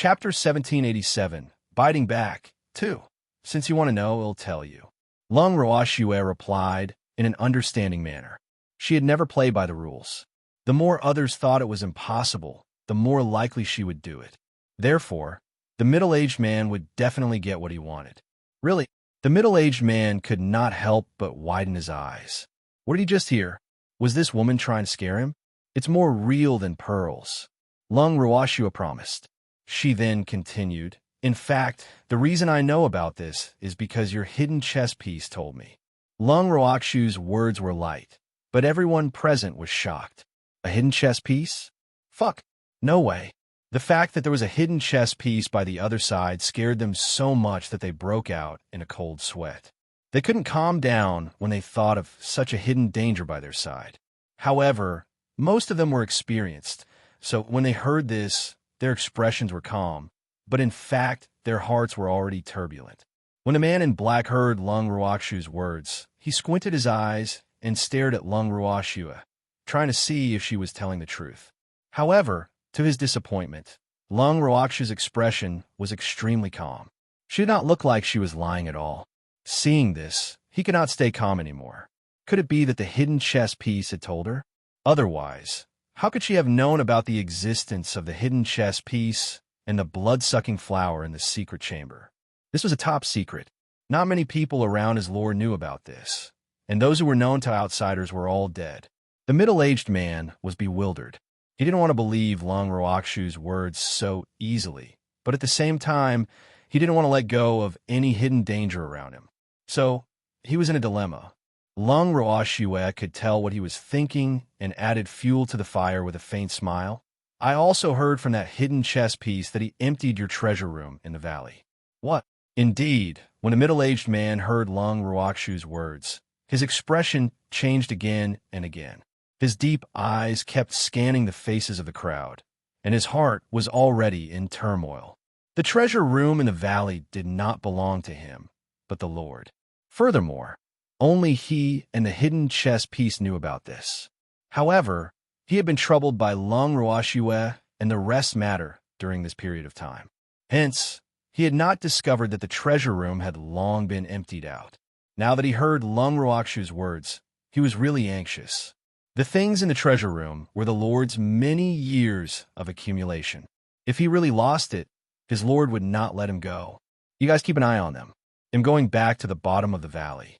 Chapter 1787, Biting Back, 2. Since you want to know, I'll tell you. Lung Roashue replied in an understanding manner. She had never played by the rules. The more others thought it was impossible, the more likely she would do it. Therefore, the middle-aged man would definitely get what he wanted. Really, the middle-aged man could not help but widen his eyes. What did he just hear? Was this woman trying to scare him? It's more real than pearls. Lung Roashua promised. She then continued, in fact, the reason I know about this is because your hidden chess piece told me. Lung Roashu's words were light, but everyone present was shocked. A hidden chess piece? Fuck. No way. The fact that there was a hidden chess piece by the other side scared them so much that they broke out in a cold sweat. They couldn't calm down when they thought of such a hidden danger by their side. However, most of them were experienced, so when they heard this, their expressions were calm, but in fact, their hearts were already turbulent. When the man in black heard Lung Roashu's words, he squinted his eyes and stared at Lung Roashua, trying to see if she was telling the truth. However, to his disappointment, Lung Roashu's expression was extremely calm. She did not look like she was lying at all. Seeing this, he could not stay calm anymore. Could it be that the hidden chess piece had told her? Otherwise, how could she have known about the existence of the hidden chess piece and the blood-sucking flower in the secret chamber? This was a top secret. Not many people around his lord knew about this, and those who were known to outsiders were all dead. The middle-aged man was bewildered. He didn't want to believe Lung Roashu's words so easily, but at the same time, he didn't want to let go of any hidden danger around him. So, he was in a dilemma. Lung Roashue could tell what he was thinking and added fuel to the fire with a faint smile. I also heard from that hidden chess piece that he emptied your treasure room in the valley. What? Indeed, when the middle-aged man heard Lung Roashu's words, his expression changed again and again. His deep eyes kept scanning the faces of the crowd, and his heart was already in turmoil. The treasure room in the valley did not belong to him, but the Lord. Furthermore, only he and the hidden chess piece knew about this. However, he had been troubled by Lung Roashue and the rest matter during this period of time. Hence, he had not discovered that the treasure room had long been emptied out. Now that he heard Lung Roashu's words, he was really anxious. The things in the treasure room were the Lord's many years of accumulation. If he really lost it, his Lord would not let him go. You guys keep an eye on them. I'm going back to the bottom of the valley.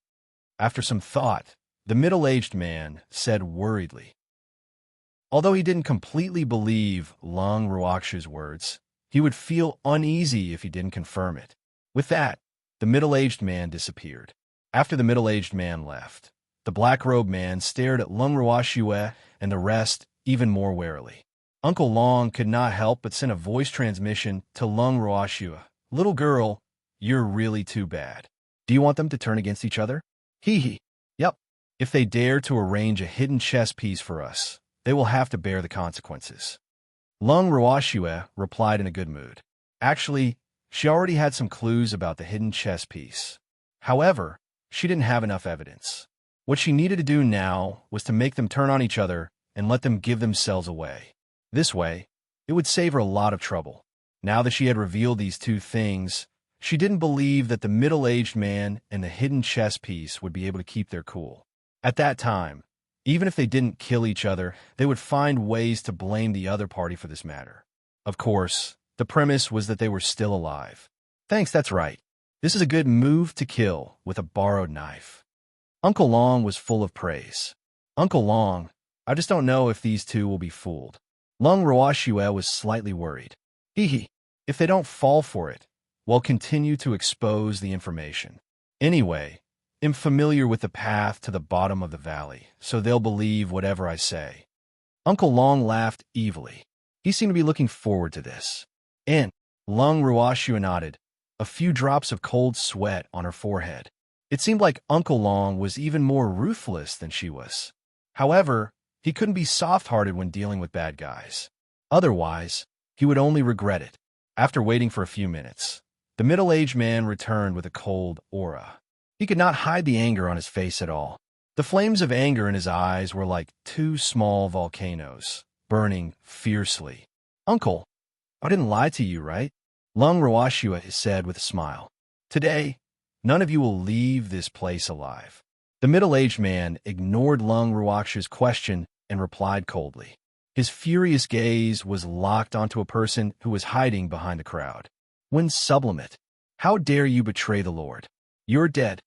After some thought, the middle-aged man said worriedly. Although he didn't completely believe Lung Roashu's words, he would feel uneasy if he didn't confirm it. With that, the middle-aged man disappeared. After the middle-aged man left, the black-robed man stared at Lung Roashue and the rest even more warily. Uncle Long could not help but send a voice transmission to Lung Roashue. Little girl, you're really too bad. Do you want them to turn against each other? Hee hee. Yep. If they dare to arrange a hidden chess piece for us, they will have to bear the consequences. Lung Roashue replied in a good mood. Actually, she already had some clues about the hidden chess piece. However, she didn't have enough evidence. What she needed to do now was to make them turn on each other and let them give themselves away. This way, it would save her a lot of trouble. Now that she had revealed these two things, she didn't believe that the middle-aged man and the hidden chess piece would be able to keep their cool. At that time, even if they didn't kill each other, they would find ways to blame the other party for this matter. Of course, the premise was that they were still alive. Thanks, that's right. This is a good move to kill with a borrowed knife. Uncle Long was full of praise. Uncle Long, I just don't know if these two will be fooled. Lung Roashue was slightly worried. Hee hee. If they don't fall for it, we'll continue to expose the information. Anyway, I'm familiar with the path to the bottom of the valley, so they'll believe whatever I say. Uncle Long laughed evilly. He seemed to be looking forward to this. And Lung Roashue nodded, a few drops of cold sweat on her forehead. It seemed like Uncle Long was even more ruthless than she was. However, he couldn't be soft-hearted when dealing with bad guys. Otherwise, he would only regret it. After waiting for a few minutes, the middle-aged man returned with a cold aura. He could not hide the anger on his face at all. The flames of anger in his eyes were like two small volcanoes, burning fiercely. Uncle, I didn't lie to you, right? Lung Rawashua said with a smile. Today, none of you will leave this place alive. The middle-aged man ignored Lung Rawashua's question and replied coldly. His furious gaze was locked onto a person who was hiding behind the crowd. When sublimate, how dare you betray the Lord? You're dead.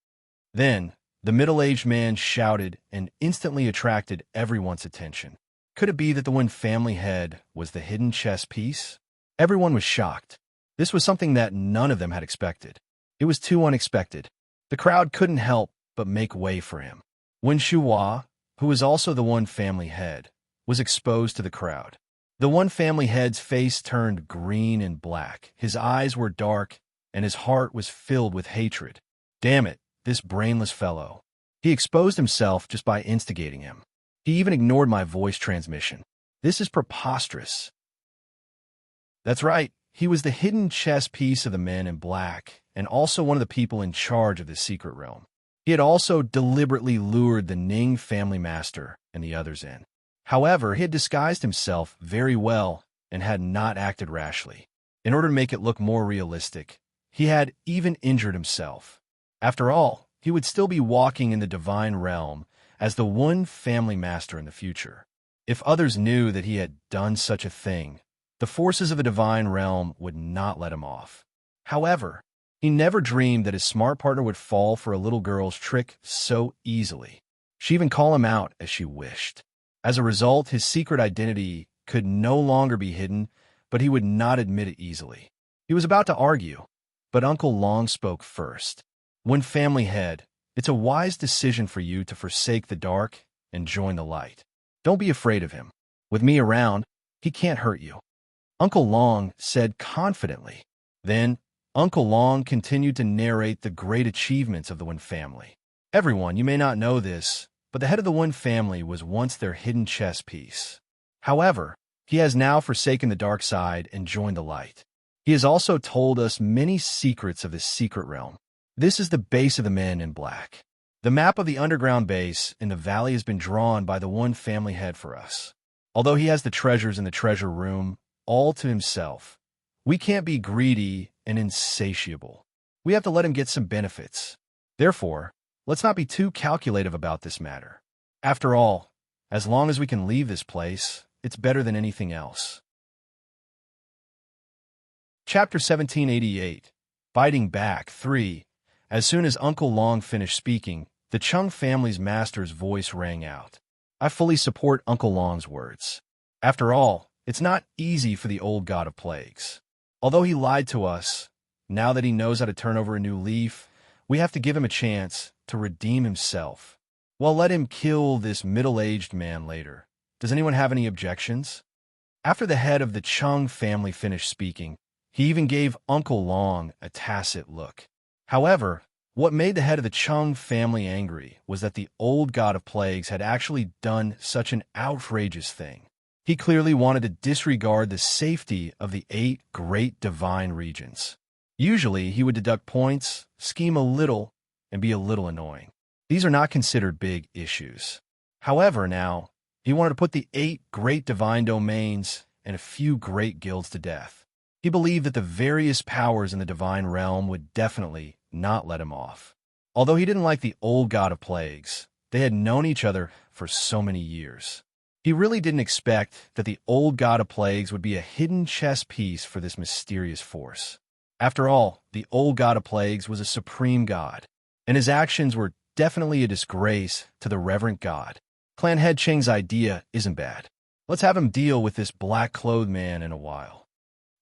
Then, the middle-aged man shouted and instantly attracted everyone's attention. Could it be that the one family head was the hidden chess piece? Everyone was shocked. This was something that none of them had expected. It was too unexpected. The crowd couldn't help but make way for him. When Shuhua, who was also the one family head, was exposed to the crowd, the one family head's face turned green and black. His eyes were dark, and his heart was filled with hatred. Damn it, this brainless fellow. He exposed himself just by instigating him. He even ignored my voice transmission. This is preposterous. That's right. He was the hidden chess piece of the men in black, and also one of the people in charge of the secret realm. He had also deliberately lured the Ning family master and the others in. However, he had disguised himself very well and had not acted rashly. In order to make it look more realistic, he had even injured himself. After all, he would still be walking in the divine realm as the one family master in the future. If others knew that he had done such a thing, the forces of the divine realm would not let him off. However, he never dreamed that his smart partner would fall for a little girl's trick so easily. She'd even call him out as she wished. As a result, his secret identity could no longer be hidden, but he would not admit it easily. He was about to argue, but Uncle Long spoke first. When family head, it's a wise decision for you to forsake the dark and join the light. Don't be afraid of him. With me around, he can't hurt you. Uncle Long said confidently. Then, Uncle Long continued to narrate the great achievements of the Wen family. Everyone, you may not know this, but the head of the Wen family was once their hidden chess piece. However, he has now forsaken the dark side and joined the light. He has also told us many secrets of the secret realm. This is the base of the men in black. The map of the underground base in the valley has been drawn by the one family head for us. Although he has the treasures in the treasure room all to himself, we can't be greedy and insatiable. We have to let him get some benefits. Therefore, let's not be too calculative about this matter. After all, as long as we can leave this place, it's better than anything else. Chapter 1788, Fighting Back 3. As soon as Uncle Long finished speaking, the Chung family's master's voice rang out. I fully support Uncle Long's words. After all, it's not easy for the old god of plagues. Although he lied to us, now that he knows how to turn over a new leaf, we have to give him a chance to redeem himself. Well, let him kill this middle-aged man later. Does anyone have any objections? After the head of the Chung family finished speaking, he even gave Uncle Long a tacit look. However, what made the head of the Chung family angry was that the old god of plagues had actually done such an outrageous thing. He clearly wanted to disregard the safety of the 8 great divine regions. Usually, he would deduct points, scheme a little, and be a little annoying. These are not considered big issues. However, now, he wanted to put the 8 great divine domains and a few great guilds to death. He believed that the various powers in the divine realm would definitely not let him off. Although he didn't like the old god of plagues, they had known each other for so many years. He really didn't expect that the old god of plagues would be a hidden chess piece for this mysterious force. After all, the old god of plagues was a supreme god, and his actions were definitely a disgrace to the reverent god. Clan Head Cheng's idea isn't bad. Let's have him deal with this black-clothed man in a while.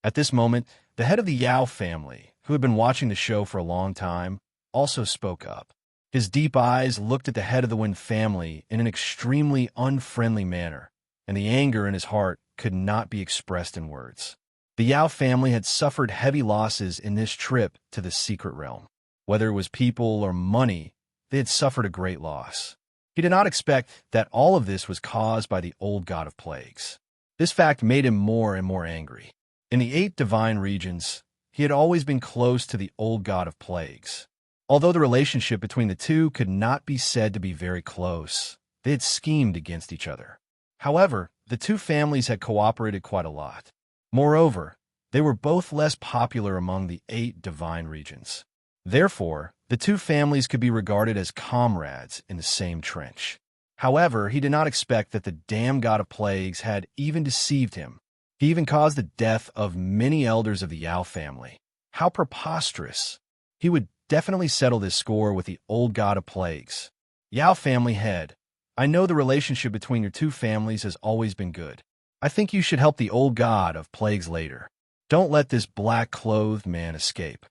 At this moment, the head of the Yao family, who had been watching the show for a long time, also spoke up. His deep eyes looked at the head of the Wen family in an extremely unfriendly manner, and the anger in his heart could not be expressed in words. The Yao family had suffered heavy losses in this trip to the secret realm. Whether it was people or money, they had suffered a great loss. He did not expect that all of this was caused by the old god of plagues. This fact made him more and more angry. In the 8 divine regions, he had always been close to the old god of plagues. Although the relationship between the two could not be said to be very close, they had schemed against each other. However, the two families had cooperated quite a lot. Moreover, They were both less popular among the 8 divine regions. Therefore, the two families could be regarded as comrades in the same trench. However, he did not expect that the damn god of plagues had even deceived him. He even caused the death of many elders of the Yao family. How preposterous! He would definitely settle this score with the old god of plagues. Yao family head, I know the relationship between your two families has always been good. I think you should help the old god of plagues later. Don't let this black-clothed man escape.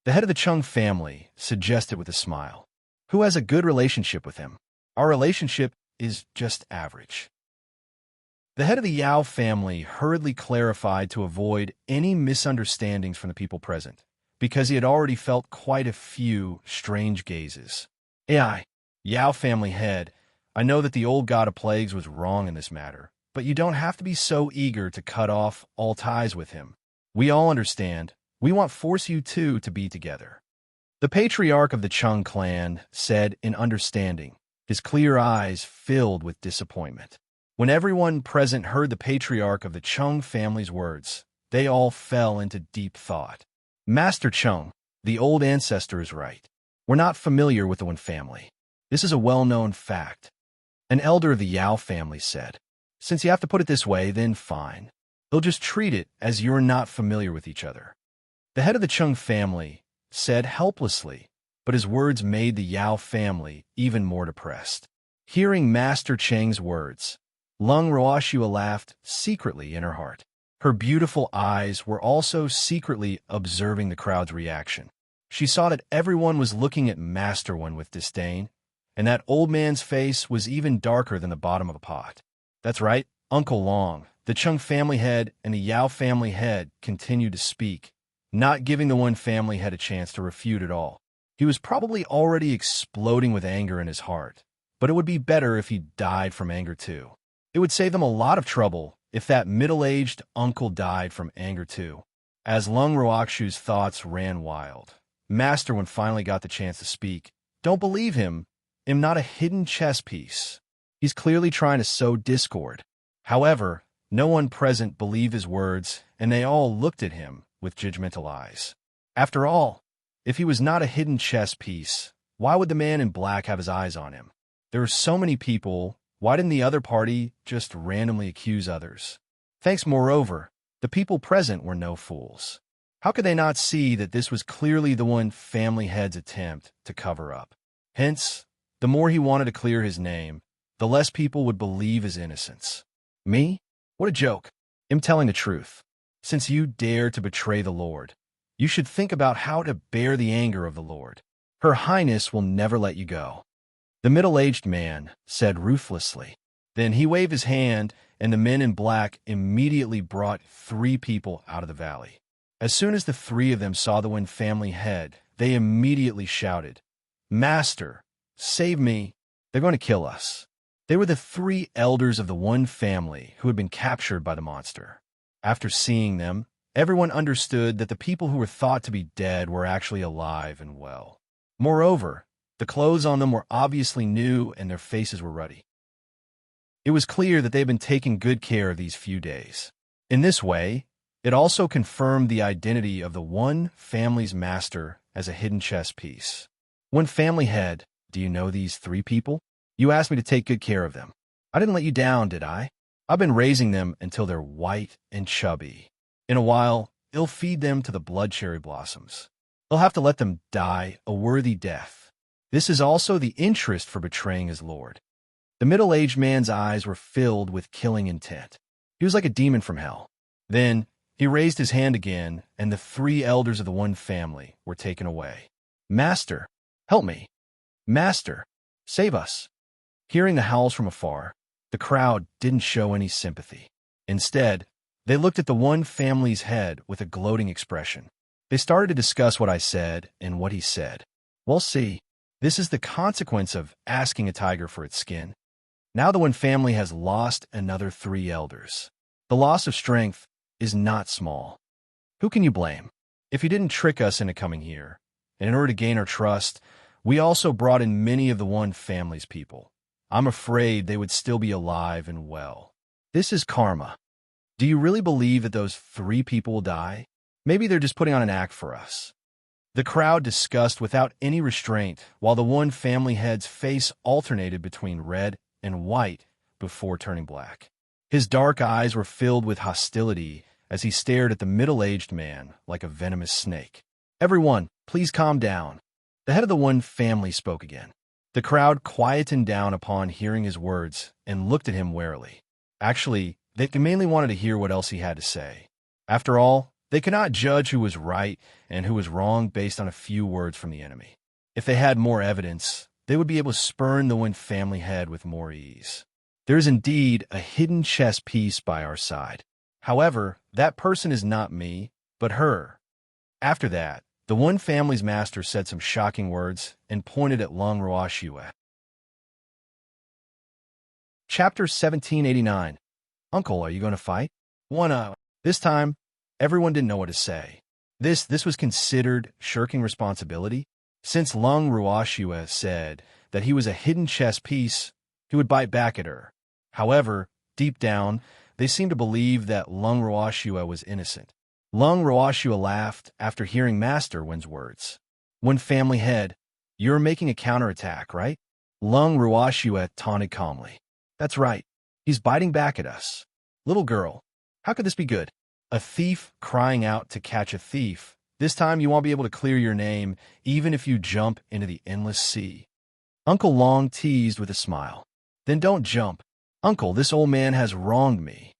The head of the Chung family suggested with a smile. Who has a good relationship with him? Our relationship is just average. The head of the Yao family hurriedly clarified to avoid any misunderstandings from the people present, because he had already felt quite a few strange gazes. AI, Yao family head, I know that the old god of plagues was wrong in this matter, but you don't have to be so eager to cut off all ties with him. We all understand. We want force you two to be together. The patriarch of the Chung clan said in understanding, his clear eyes filled with disappointment. When everyone present heard the patriarch of the Chung family's words, they all fell into deep thought. Master Chung, the old ancestor is right. We're not familiar with the Wen family. This is a well-known fact. An elder of the Yao family said, since you have to put it this way, then fine. They'll just treat it as you're not familiar with each other. The head of the Chung family said helplessly, but his words made the Yao family even more depressed. Hearing Master Cheng's words, Lung Roashua laughed secretly in her heart. Her beautiful eyes were also secretly observing the crowd's reaction. She saw that everyone was looking at Master Wen with disdain, and that old man's face was even darker than the bottom of a pot. That's right, Uncle Long, the Chung family head and the Yao family head continued to speak, not giving the Wen family head a chance to refute at all. He was probably already exploding with anger in his heart, but it would be better if he died from anger too. It would save them a lot of trouble if that middle-aged uncle died from anger too. As Lung Roakshu's thoughts ran wild, Master Wen finally got the chance to speak. Don't believe him. I'm not a hidden chess piece. He's clearly trying to sow discord. However, no one present believed his words, and they all looked at him with judgmental eyes. After all, if he was not a hidden chess piece, why would the man in black have his eyes on him? There were so many people. Why didn't the other party just randomly accuse others? Thanks, moreover, the people present were no fools. How could they not see that this was clearly the Wen family head's attempt to cover up? Hence, the more he wanted to clear his name, the less people would believe his innocence. Me? What a joke. I'm telling the truth. Since you dare to betray the Lord, you should think about how to bear the anger of the Lord. Her Highness will never let you go. The middle-aged man said ruthlessly. Then he waved his hand, and the men in black immediately brought 3 people out of the valley. As soon as the 3 of them saw the Wen family head, they immediately shouted, Master, save me. They're going to kill us. They were the 3 elders of the Wen family who had been captured by the monster. After seeing them, everyone understood that the people who were thought to be dead were actually alive and well. Moreover, the clothes on them were obviously new and their faces were ruddy. It was clear that they had been taking good care of these few days. In this way, it also confirmed the identity of the Wen family's master as a hidden chess piece. Wen family head, do you know these 3 people? You asked me to take good care of them. I didn't let you down, did I? I've been raising them until they're white and chubby. In a while, I'll feed them to the blood cherry blossoms. I'll have to let them die a worthy death. This is also the interest for betraying his lord. The middle-aged man's eyes were filled with killing intent. He was like a demon from hell. Then, he raised his hand again, and the 3 elders of the Wen family were taken away. Master, help me. Master, save us. Hearing the howls from afar, the crowd didn't show any sympathy. Instead, they looked at the Wen family's head with a gloating expression. They started to discuss what I said and what he said. We'll see. This is the consequence of asking a tiger for its skin. Now the Wen family has lost another 3 elders. The loss of strength is not small. Who can you blame? If you didn't trick us into coming here, and in order to gain our trust, we also brought in many of the Wen family's people. I'm afraid they would still be alive and well. This is karma. Do you really believe that those 3 people will die? Maybe they're just putting on an act for us. The crowd discussed without any restraint, while the one family head's face alternated between red and white before turning black. His dark eyes were filled with hostility as he stared at the middle-aged man like a venomous snake. Everyone, please calm down. The head of the one family spoke again. The crowd quietened down upon hearing his words and looked at him warily. Actually, they mainly wanted to hear what else he had to say. After all, they could not judge who was right and who was wrong based on a few words from the enemy. If they had more evidence, they would be able to spurn the one family head with more ease. There is indeed a hidden chess piece by our side. However, that person is not me, but her. After that, the one family's master said some shocking words and pointed at Long Roashue. Chapter 1789. Uncle, are you going to fight? This time, everyone didn't know what to say. This was considered shirking responsibility. Since Long Roashue said that he was a hidden chess piece, he would bite back at her. However, deep down, they seemed to believe that Long Roashue was innocent. Long Roashue laughed after hearing Master Wen's words. One family head, you're making a counterattack, right? Long Roashue taunted calmly. That's right. He's biting back at us. Little girl, how could this be good? A thief crying out to catch a thief. This time you won't be able to clear your name, even if you jump into the endless sea. Uncle Long teased with a smile. Then don't jump. Uncle, this old man has wronged me.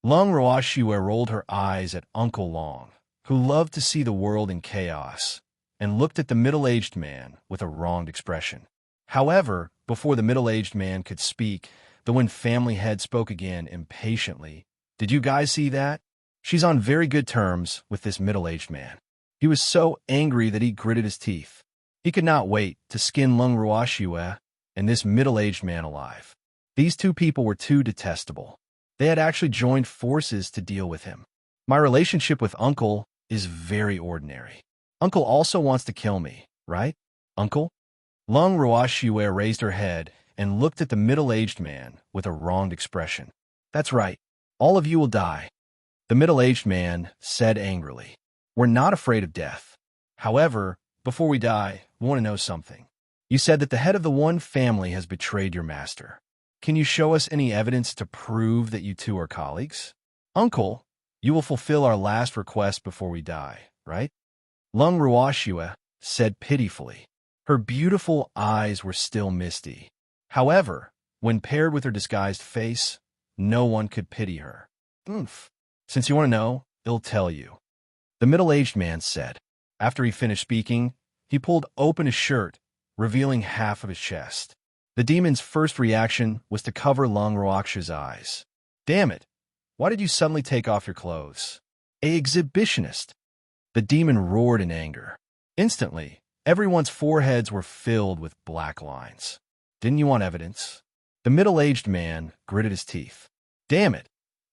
Long Roashue rolled her eyes at Uncle Long, who loved to see the world in chaos, and looked at the middle-aged man with a wronged expression. However, before the middle-aged man could speak, the one family head spoke again impatiently. Did you guys see that? She's on very good terms with this middle-aged man. He was so angry that he gritted his teeth. He could not wait to skin Long Roashue and this middle-aged man alive. These 2 people were too detestable. They had actually joined forces to deal with him. My relationship with Uncle is very ordinary. Uncle also wants to kill me, right? Uncle? Long Roashue raised her head and looked at the middle-aged man with a wronged expression. That's right. All of you will die. The middle-aged man said angrily. We're not afraid of death. However, before we die, we want to know something. You said that the head of the one family has betrayed your master. Can you show us any evidence to prove that you 2 are colleagues? Uncle, you will fulfill our last request before we die, right? Long Roashue said pitifully. Her beautiful eyes were still misty. However, when paired with her disguised face, no one could pity her. Since you want to know, I'll tell you. The middle-aged man said. After he finished speaking, he pulled open his shirt, revealing half of his chest. The demon's first reaction was to cover Long Roashue's eyes. Damn it! Why did you suddenly take off your clothes? An exhibitionist! The demon roared in anger. Instantly, everyone's foreheads were filled with black lines. Didn't you want evidence? The middle-aged man gritted his teeth. Damn it!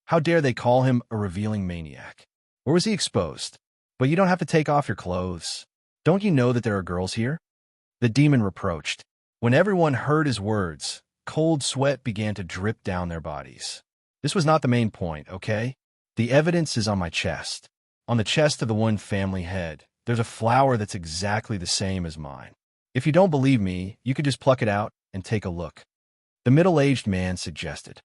How dare they call him a revealing maniac? Or was he exposed? But you don't have to take off your clothes. Don't you know that there are girls here? The demon reproached. When everyone heard his words, cold sweat began to drip down their bodies. This was not the main point, okay? The evidence is on my chest. On the chest of the one family head, there's a flower that's exactly the same as mine. If you don't believe me, you could just pluck it out and take a look. The middle-aged man suggested.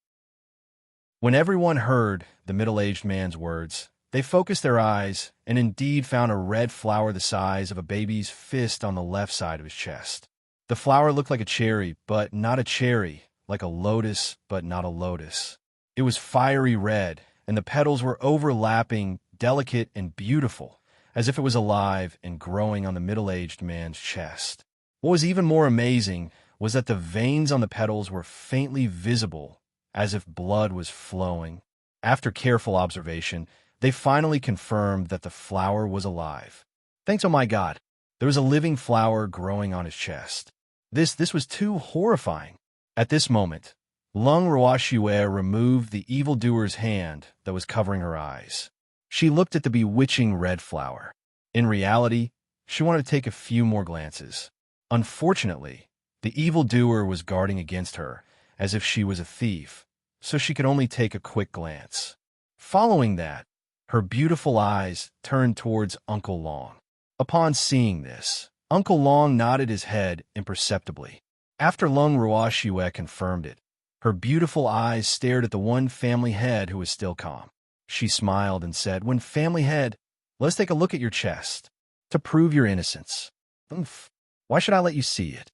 When everyone heard the middle-aged man's words, they focused their eyes and indeed found a red flower the size of a baby's fist on the left side of his chest. The flower looked like a cherry, but not a cherry, like a lotus, but not a lotus. It was fiery red, and the petals were overlapping, delicate and beautiful, as if it was alive and growing on the middle-aged man's chest. What was even more amazing was that the veins on the petals were faintly visible, as if blood was flowing. After careful observation, they finally confirmed that the flower was alive. Thanks, oh my God, there was a living flower growing on his chest. This was too horrifying. At this moment, Long Roashue removed the evildoer's hand that was covering her eyes. She looked at the bewitching red flower. In reality, she wanted to take a few more glances. Unfortunately, the evildoer was guarding against her, as if she was a thief, so she could only take a quick glance. Following that, her beautiful eyes turned towards Uncle Long. Upon seeing this, Uncle Long nodded his head imperceptibly. After Lung Ruoxue confirmed it, her beautiful eyes stared at the one family head who was still calm. She smiled and said, "When family head, let's take a look at your chest to prove your innocence." "Oomph. Why should I let you see it?"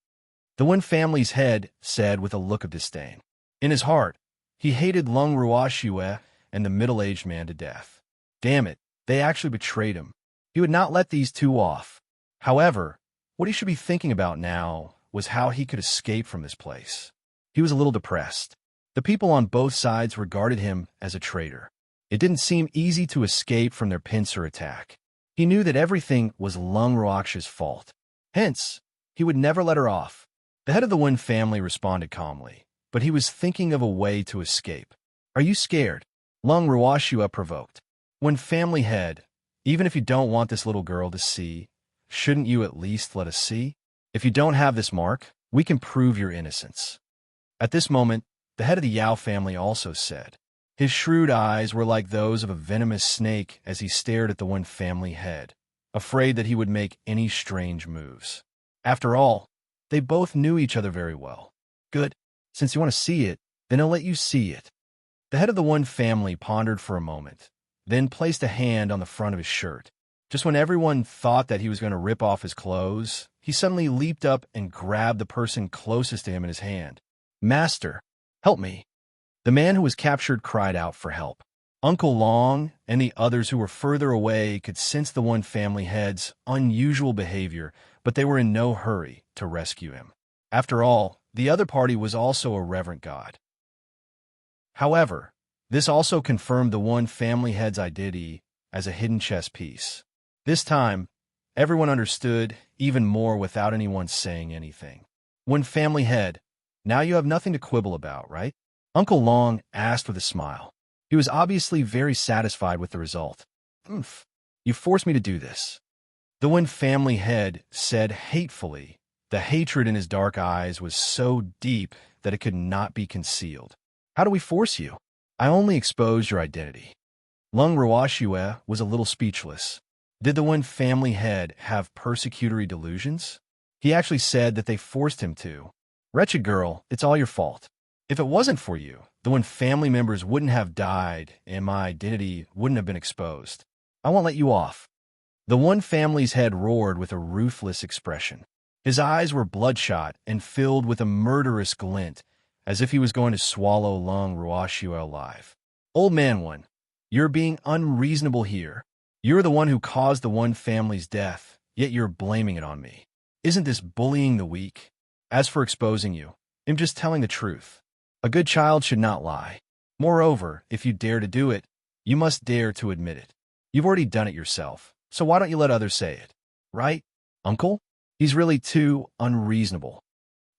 The one family's head said with a look of disdain. In his heart, he hated Lung Ruoxue and the middle-aged man to death. Damn it, they actually betrayed him. He would not let these two off. However, what he should be thinking about now was how he could escape from this place. He was a little depressed. The people on both sides regarded him as a traitor. It didn't seem easy to escape from their pincer attack. He knew that everything was Lung Ruoxue's fault. Hence, he would never let her off. The head of the Wen family responded calmly, but he was thinking of a way to escape. "Are you scared?" Lung Ruoxue provoked. "When family head, even if you don't want this little girl to see, shouldn't you at least let us see? If you don't have this mark, we can prove your innocence." At this moment, the head of the Yao family also said. His shrewd eyes were like those of a venomous snake as he stared at the one family head, afraid that he would make any strange moves. After all, they both knew each other very well. "Good. Since you want to see it, then I'll let you see it." The head of the one family pondered for a moment, then placed a hand on the front of his shirt. Just when everyone thought that he was going to rip off his clothes, he suddenly leaped up and grabbed the person closest to him in his hand. "Master, help me." The man who was captured cried out for help. Uncle Long and the others who were further away could sense the one family head's unusual behavior, but they were in no hurry to rescue him. After all, the other party was also a reverent god. However, this also confirmed the one family head's identity as a hidden chess piece. This time, everyone understood even more without anyone saying anything. "One family head, now you have nothing to quibble about, right?" Uncle Long asked with a smile. He was obviously very satisfied with the result. "Oomph, you forced me to do this." The one family head said hatefully. The hatred in his dark eyes was so deep that it could not be concealed. "How do we force you? I only exposed your identity." Lung Ruoxue was a little speechless. Did the one family head have persecutory delusions? He actually said that they forced him to. "Wretched girl, it's all your fault. If it wasn't for you, the one family members wouldn't have died and my identity wouldn't have been exposed. I won't let you off." The one family's head roared with a ruthless expression. His eyes were bloodshot and filled with a murderous glint, as if he was going to swallow Lung Ruoxue alive. "Old man one, you're being unreasonable here. You're the one who caused the one family's death, yet you're blaming it on me. Isn't this bullying the weak? As for exposing you, I'm just telling the truth. A good child should not lie. Moreover, if you dare to do it, you must dare to admit it. You've already done it yourself, so why don't you let others say it? Right, Uncle? He's really too unreasonable."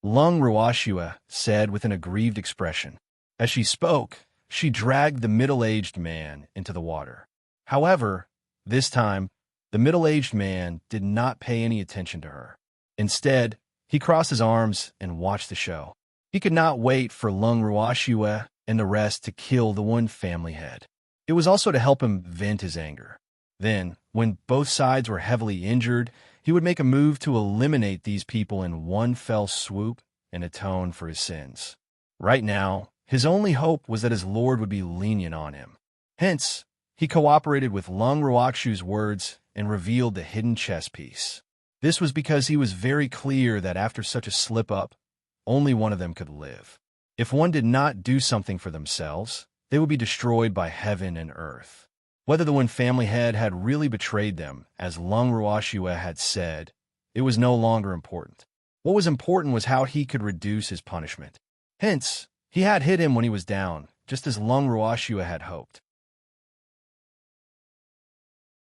Lung Ruoxue said with an aggrieved expression. As she spoke, she dragged the middle-aged man into the water. However, this time, the middle-aged man did not pay any attention to her. Instead, he crossed his arms and watched the show. He could not wait for Lung Ruoxue and the rest to kill the one family head. It was also to help him vent his anger. Then, when both sides were heavily injured, he would make a move to eliminate these people in one fell swoop and atone for his sins. Right now, his only hope was that his lord would be lenient on him. Hence, he cooperated with Lung Ruoxue's words and revealed the hidden chess piece. This was because he was very clear that after such a slip-up, only one of them could live. If one did not do something for themselves, they would be destroyed by heaven and earth. Whether the one family head had really betrayed them, as Lung Ruoxue had said, it was no longer important. What was important was how he could reduce his punishment. Hence, he had hit him when he was down, just as Lung Ruoxue had hoped.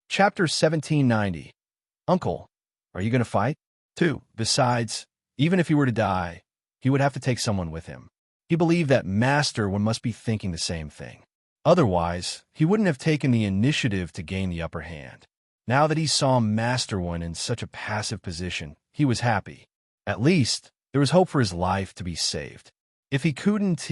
Chapter 1790. Uncle, are you going to fight? 2. Besides, even if he were to die, he would have to take someone with him. He believed that Master one must be thinking the same thing. Otherwise, he wouldn't have taken the initiative to gain the upper hand. Now that he saw Master one in such a passive position, he was happy. At least, there was hope for his life to be saved. If he couldn't,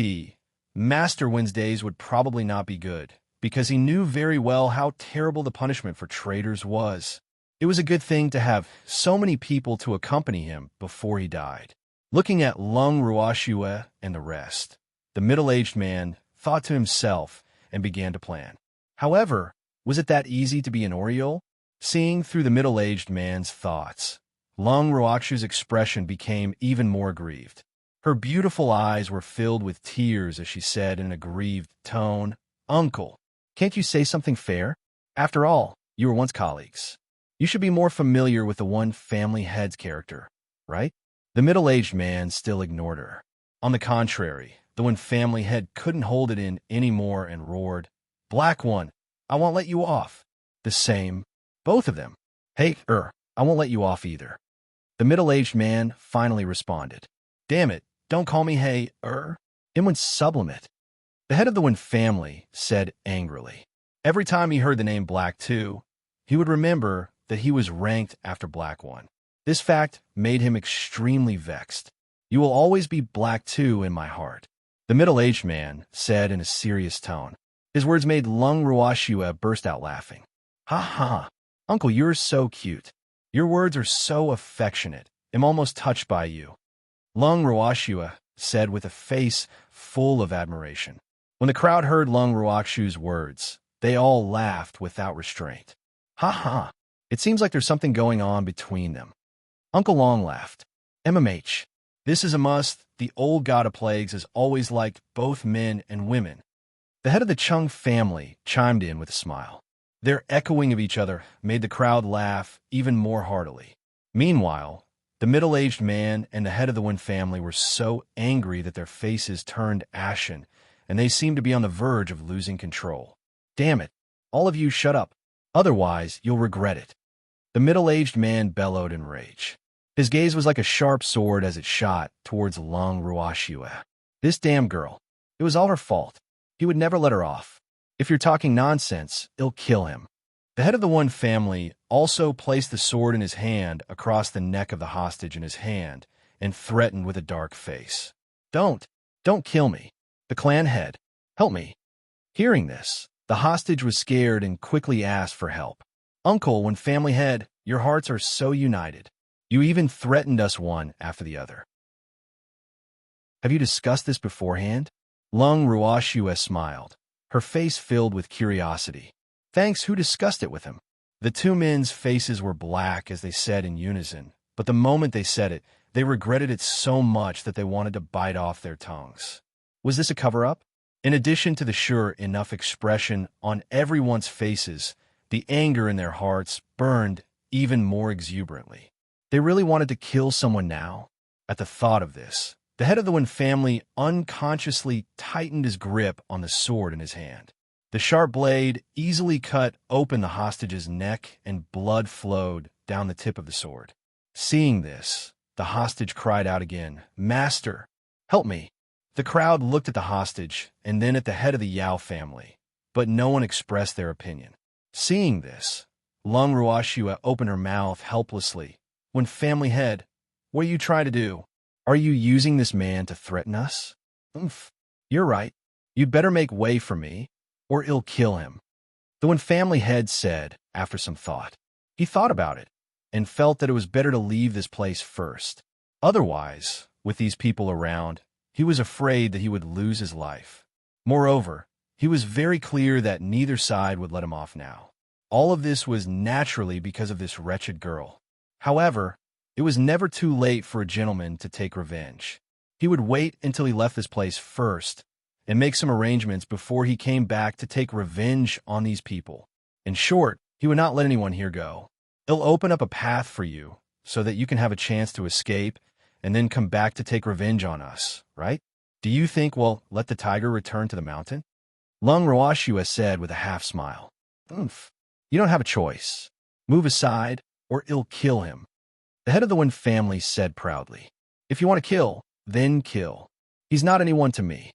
Master One's days would probably not be good, because he knew very well how terrible the punishment for traitors was. It was a good thing to have so many people to accompany him before he died. Looking at Lung Ruoxue and the rest, the middle-aged man thought to himself and began to plan. However, was it that easy to be an Oriole? Seeing through the middle-aged man's thoughts, Lung Ruoxue's expression became even more grieved. Her beautiful eyes were filled with tears as she said in a grieved tone, "Uncle, can't you say something fair? After all, you were once colleagues. You should be more familiar with the one family head's character, right?" The middle-aged man still ignored her. On the contrary, the one family head couldn't hold it in anymore and roared, "Black one, I won't let you off." The same, both of them. "Hey, I won't let you off either." The middle-aged man finally responded, "Damn it, don't call me hey, It went sublimate." The head of the one family said angrily. Every time he heard the name Black 2, he would remember that he was ranked after Black 1. This fact made him extremely vexed. "You will always be Black 2 in my heart," the middle-aged man said in a serious tone. His words made Lung Ruoxue burst out laughing. "Ha ha, Uncle, you're so cute. Your words are so affectionate. I'm almost touched by you," Lung Ruoxue said with a face full of admiration. When the crowd heard Lung Ruoxue's words, they all laughed without restraint. "Ha ha, it seems like there's something going on between them." Uncle Long laughed. "MMH, this is a must. The old god of plagues has always liked both men and women." The head of the Chung family chimed in with a smile. Their echoing of each other made the crowd laugh even more heartily. Meanwhile, the middle-aged man and the head of the one family were so angry that their faces turned ashen, and they seemed to be on the verge of losing control. "Damn it, all of you shut up. Otherwise, you'll regret it," the middle-aged man bellowed in rage. His gaze was like a sharp sword as it shot towards Lung Ruoxue. "This damn girl. It was all her fault. He would never let her off. If you're talking nonsense, it'll kill him." The head of the one family also placed the sword in his hand across the neck of the hostage in his hand and threatened with a dark face. Don't kill me. The clan head, help me." Hearing this, the hostage was scared and quickly asked for help. "Uncle, one family head, your hearts are so united. You even threatened us one after the other. Have you discussed this beforehand?" Lung Ruoxue smiled, her face filled with curiosity. "Thanks, who discussed it with him?" The two men's faces were black as they said in unison, but the moment they said it, they regretted it so much that they wanted to bite off their tongues. Was this a cover-up? In addition to the sure enough expression on everyone's faces, the anger in their hearts burned even more exuberantly. They really wanted to kill someone now? At the thought of this, the head of the one family unconsciously tightened his grip on the sword in his hand. The sharp blade easily cut open the hostage's neck and blood flowed down the tip of the sword. Seeing this, the hostage cried out again, "Master, help me." The crowd looked at the hostage and then at the head of the Yao family, but no one expressed their opinion. Seeing this, Lung Ruoxue opened her mouth helplessly. "When family head, what are you trying to do? Are you using this man to threaten us?" You're right. You'd better make way for me, or it'll kill him," the one family head said after some thought. He thought about it and felt that it was better to leave this place first. Otherwise, with these people around, he was afraid that he would lose his life. Moreover, he was very clear that neither side would let him off now. All of this was naturally because of this wretched girl. However, it was never too late for a gentleman to take revenge. He would wait until he left this place first and make some arrangements before he came back to take revenge on these people. In short, he would not let anyone here go. It'll open up a path for you so that you can have a chance to escape and then come back to take revenge on us, right? Do you think we'll let the tiger return to the mountain?" Lung Ruoxue said with a half-smile. You don't have a choice. Move aside, or it'll kill him," the head of the one family said proudly. "If you want to kill, then kill. He's not anyone to me,"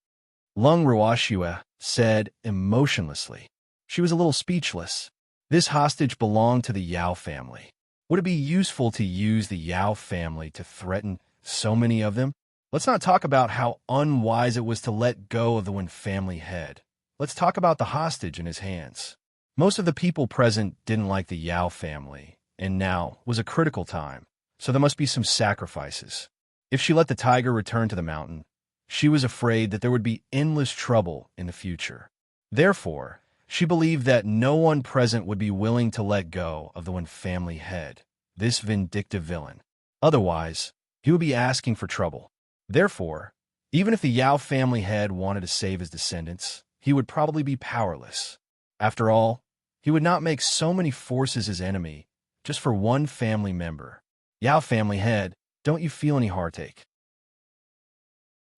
Lung Ruoxue said emotionlessly. She was a little speechless. This hostage belonged to the Yao family. Would it be useful to use the Yao family to threaten so many of them? Let's not talk about how unwise it was to let go of the one family head. let's talk about the hostage in his hands. Most of the people present didn't like the Yao family, and now was a critical time, so there must be some sacrifices. If she let the tiger return to the mountain, she was afraid that there would be endless trouble in the future. Therefore, she believed that no one present would be willing to let go of the one family head, this vindictive villain. Otherwise, he would be asking for trouble. Therefore, even if the Yao family head wanted to save his descendants, he would probably be powerless. After all, he would not make so many forces his enemy just for one family member. Yao family head, don't you feel any heartache?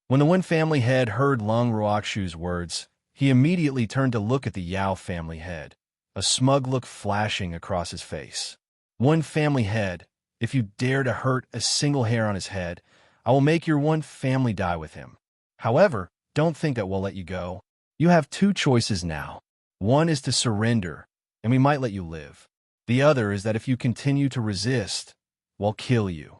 When the one family head heard Lung Ruoxu's words, he immediately turned to look at the Yao family head, a smug look flashing across his face. One family head, if you dare to hurt a single hair on his head, I will make your one family die with him. However, don't think that we'll let you go. You have two choices now. One is to surrender, and we might let you live. The other is that if you continue to resist, we'll kill you.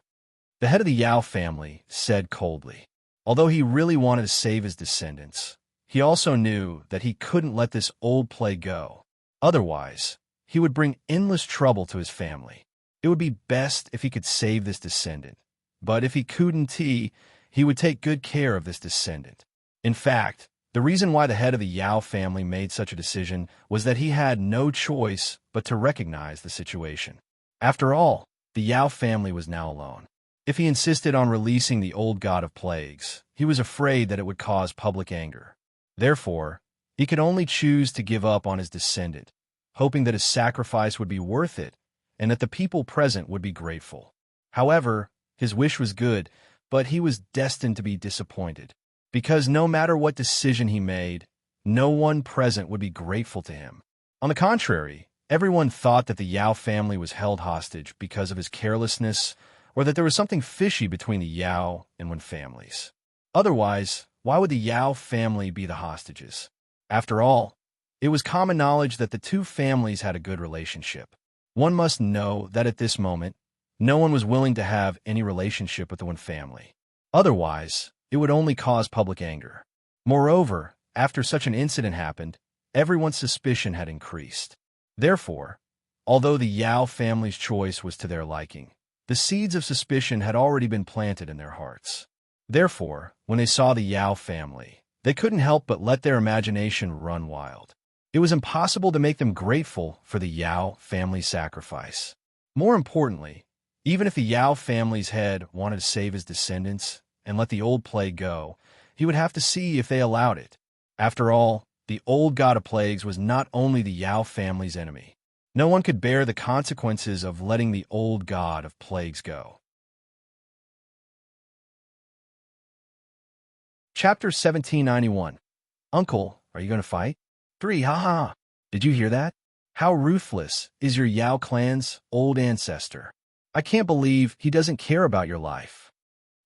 The head of the Yao family said coldly. Although he really wanted to save his descendants, he also knew that he couldn't let this old plague go. Otherwise, he would bring endless trouble to his family. It would be best if he could save this descendant. But if he couldn't, he would take good care of this descendant. In fact, the reason why the head of the Yao family made such a decision was that he had no choice but to recognize the situation. After all, the Yao family was now alone. If he insisted on releasing the old god of plagues, he was afraid that it would cause public anger. Therefore, he could only choose to give up on his descendant, hoping that his sacrifice would be worth it and that the people present would be grateful. However, his wish was good, but he was destined to be disappointed, because no matter what decision he made, no one present would be grateful to him. On the contrary, everyone thought that the Yao family was held hostage because of his carelessness, or that there was something fishy between the Yao and Wen families. Otherwise, why would the Yao family be the hostages? After all, it was common knowledge that the two families had a good relationship. One must know that at this moment, no one was willing to have any relationship with the Wen family. Otherwise, it would only cause public anger. Moreover, after such an incident happened, everyone's suspicion had increased. Therefore, although the Yao family's choice was to their liking, the seeds of suspicion had already been planted in their hearts. Therefore, when they saw the Yao family, they couldn't help but let their imagination run wild. It was impossible to make them grateful for the Yao family's sacrifice. More importantly, even if the Yao family's head wanted to save his descendants and let the old plague go, he would have to see if they allowed it. After all, the old god of plagues was not only the Yao family's enemy. No one could bear the consequences of letting the old god of plagues go. Chapter 1791. Uncle, are you going to fight? 3. Haha. Did you hear that? How ruthless is your Yao clan's old ancestor? I can't believe he doesn't care about your life.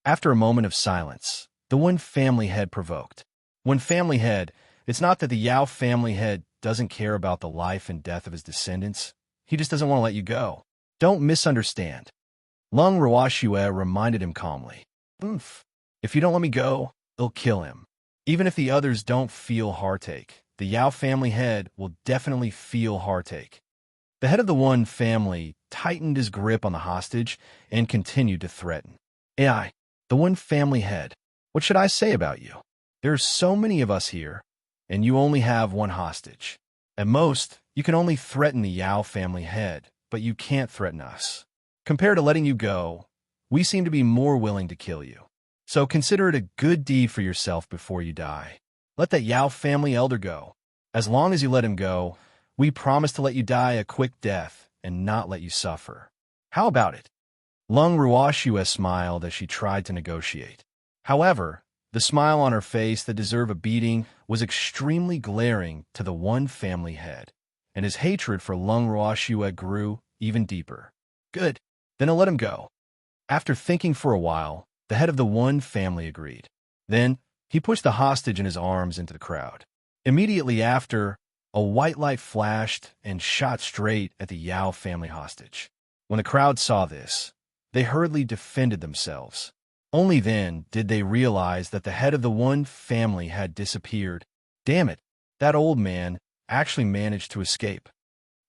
After a moment of silence, the one family head provoked. One family head, it's not that the Yao family head doesn't care about the life and death of his descendants. He just doesn't want to let you go. Don't misunderstand. Lung Ruoxue reminded him calmly. If you don't let me go, they'll kill him. Even if the others don't feel heartache, the Yao family head will definitely feel heartache. The head of the one family tightened his grip on the hostage and continued to threaten. AI, the one family head, what should I say about you? There are so many of us here, and you only have one hostage. At most, you can only threaten the Yao family head, but you can't threaten us. Compared to letting you go, we seem to be more willing to kill you. So consider it a good deed for yourself before you die. Let that Yao family elder go. As long as you let him go, we promise to let you die a quick death and not let you suffer. How about it? Lung Ruoxue smiled as she tried to negotiate. However, the smile on her face that deserved a beating was extremely glaring to the one family head, and his hatred for Lung Ruoxue grew even deeper. Good, then I'll let him go. After thinking for a while, the head of the one family agreed. Then, he pushed the hostage in his arms into the crowd. Immediately after, a white light flashed and shot straight at the Yao family hostage. When the crowd saw this, they hurriedly defended themselves. Only then did they realize that the head of the one family had disappeared. Damn it, That old man actually managed to escape,"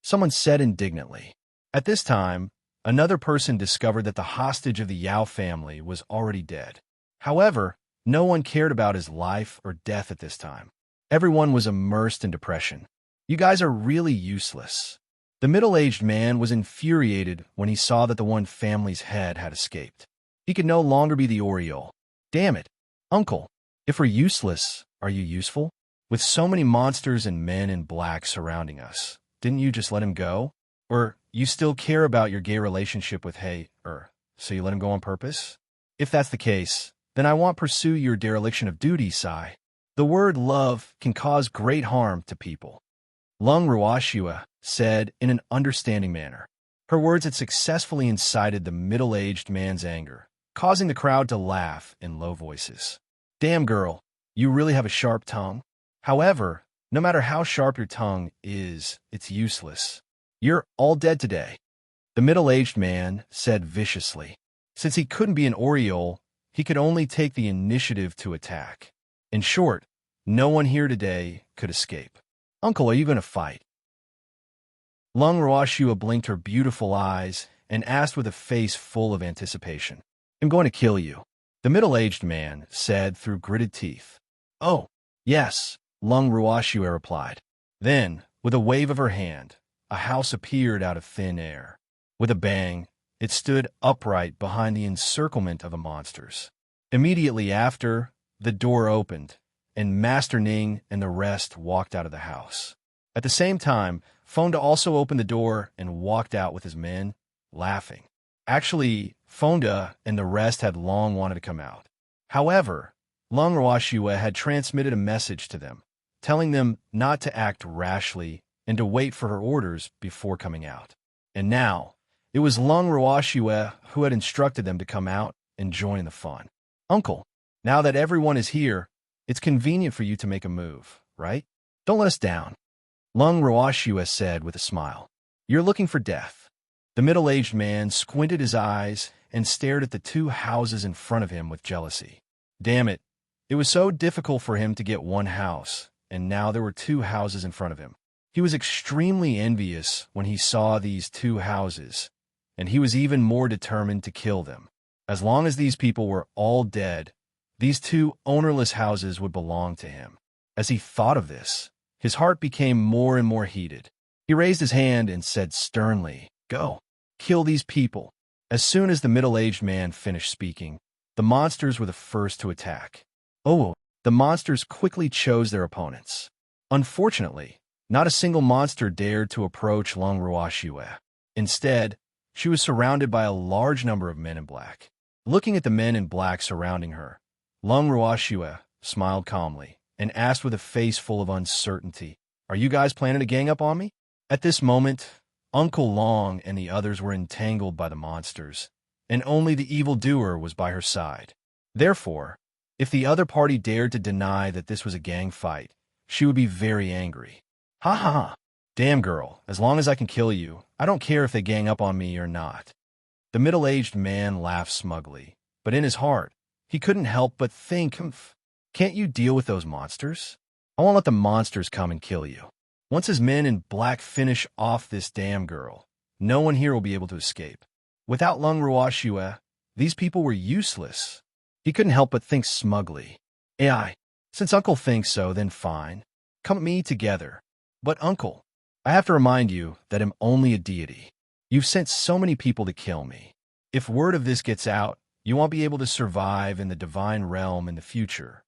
someone said indignantly. At this time, another person discovered that the hostage of the Yao family was already dead. However, no one cared about his life or death at this time. Everyone was immersed in depression. "You guys are really useless." The middle-aged man was infuriated when he saw that the one family's head had escaped. He could no longer be the Oriole. "Damn it, Uncle, if we're useless, are you useful? With so many monsters and men in black surrounding us, didn't you just let him go? Or you still care about your gay relationship with so you let him go on purpose? If that's the case, then I won't pursue your dereliction of duty, Sai. The word love can cause great harm to people," Lung Ruashua said in an understanding manner. Her words had successfully incited the middle-aged man's anger, causing the crowd to laugh in low voices. "Damn girl, you really have a sharp tongue. However, no matter how sharp your tongue is, it's useless. You're all dead today," the middle-aged man said viciously. Since he couldn't be an Oriole, he could only take the initiative to attack. In short, no one here today could escape. "Uncle, are you going to fight?" Lung Ruashua blinked her beautiful eyes and asked with a face full of anticipation. "I'm going to kill you," the middle-aged man said through gritted teeth. "Oh, yes," Lung Ruashua replied. Then, with a wave of her hand, a house appeared out of thin air. With a bang, it stood upright behind the encirclement of the monsters. Immediately after, the door opened, and Master Ning and the rest walked out of the house. At the same time, Fonda also opened the door and walked out with his men, laughing. Actually, Fonda and the rest had long wanted to come out. However, Lung Ruashua had transmitted a message to them, telling them not to act rashly and to wait for her orders before coming out. And now, it was Lung Ruashua who had instructed them to come out and join in the fun. "Uncle, now that everyone is here, it's convenient for you to make a move, right? Don't let us down," Lung Ruashua said with a smile. "You're looking for death." The middle-aged man squinted his eyes and stared at the two houses in front of him with jealousy. Damn it, it was so difficult for him to get one house, and now there were two houses in front of him. He was extremely envious when he saw these two houses, and he was even more determined to kill them. As long as these people were all dead, these two ownerless houses would belong to him. As he thought of this, his heart became more and more heated. He raised his hand and said sternly, "Go, kill these people." As soon as the middle-aged man finished speaking, the monsters were the first to attack. Oh, the monsters quickly chose their opponents. Unfortunately, not a single monster dared to approach Lung Ruashua. Instead, she was surrounded by a large number of men in black. Looking at the men in black surrounding her, Lung Ruashua smiled calmly and asked with a face full of uncertainty, "Are you guys planning to gang up on me?" At this moment, Uncle Long and the others were entangled by the monsters, and only the evildoer was by her side. Therefore, if the other party dared to deny that this was a gang fight, she would be very angry. "Ha ha ha! Damn girl, as long as I can kill you, I don't care if they gang up on me or not." The middle-aged man laughed smugly, but in his heart, he couldn't help but think, "Can't you deal with those monsters? I won't let the monsters come and kill you. Once his men in black finish off this damn girl, no one here will be able to escape." Without Lung Ruashua, these people were useless. He couldn't help but think smugly, "AI, since Uncle thinks so, then fine. Come at me together. But Uncle, I have to remind you that I'm only a deity. You've sent so many people to kill me. If word of this gets out, you won't be able to survive in the divine realm in the future."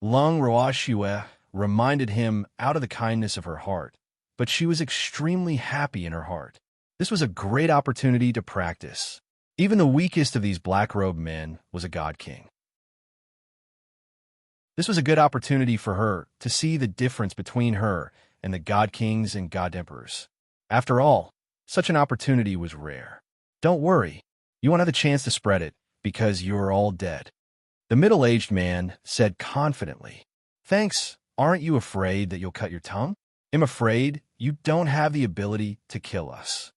Lung Ruashua reminded him out of the kindness of her heart, but she was extremely happy in her heart. This was a great opportunity to practice. Even the weakest of these black-robed men was a god king. This was a good opportunity for her to see the difference between her and the god kings and god emperors. After all, such an opportunity was rare. "Don't worry, you won't have the chance to spread it, because you're all dead," the middle-aged man said confidently. "Thanks. Aren't you afraid that you'll cut your tongue?" "I'm afraid you don't have the ability to kill us."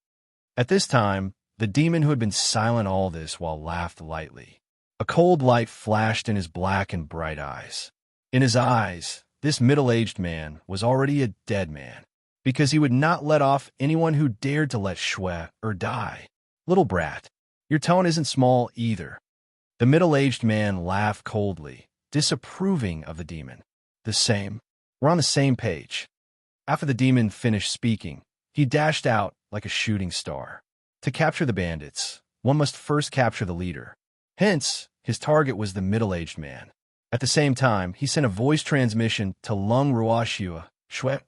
At this time, the demon who had been silent all this while laughed lightly. A cold light flashed in his black and bright eyes. In his eyes, this middle-aged man was already a dead man, because he would not let off anyone who dared to let Shui die. Little brat, your tone isn't small either. The middle-aged man laughed coldly, disapproving of the demon. The same. We're on the same page. After the demon finished speaking, he dashed out like a shooting star. To capture the bandits, one must first capture the leader. Hence, his target was the middle-aged man. At the same time, he sent a voice transmission to Lung Ruoxue. Shui,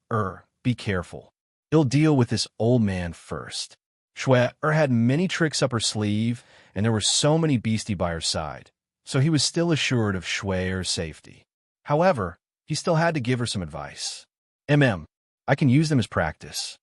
be careful. He'll deal with this old man first. Shui had many tricks up her sleeve, and there were so many beastie by her side, so he was still assured of Shui's safety. However, he still had to give her some advice. I can use them as practice.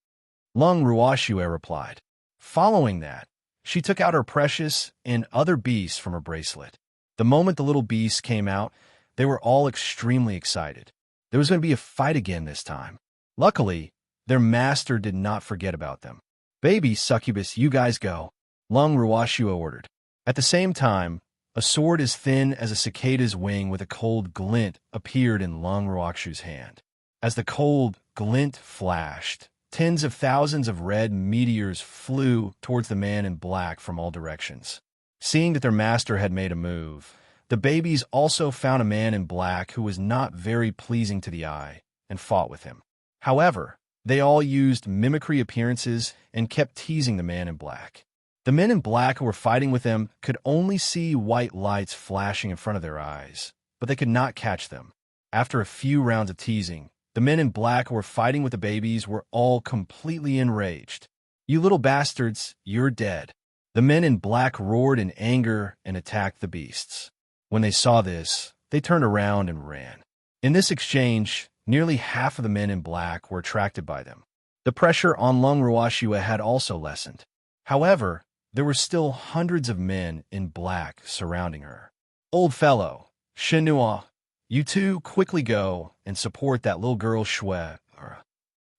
Lung Ruoxue replied. Following that, she took out her precious and other beasts from her bracelet. The moment the little beasts came out, they were all extremely excited. There was going to be a fight again this time. Luckily, their master did not forget about them. Baby succubus, you guys go, Lung Ruoxue ordered. At the same time, a sword as thin as a cicada's wing with a cold glint appeared in Lung Ruoxue's hand. As the cold glint flashed, tens of thousands of red meteors flew towards the man in black from all directions. Seeing that their master had made a move, the babies also found a man in black who was not very pleasing to the eye and fought with him. However, they all used mimicry appearances and kept teasing the man in black. The men in black who were fighting with them could only see white lights flashing in front of their eyes, but they could not catch them. After a few rounds of teasing, the men in black who were fighting with the babies were all completely enraged. You little bastards, you're dead. The men in black roared in anger and attacked the beasts. When they saw this, they turned around and ran. In this exchange, nearly half of the men in black were attracted by them. The pressure on Lung Ruoxue had also lessened. However, there were still hundreds of men in black surrounding her. Old fellow, Shenhua, you two quickly go and support that little girl Shui.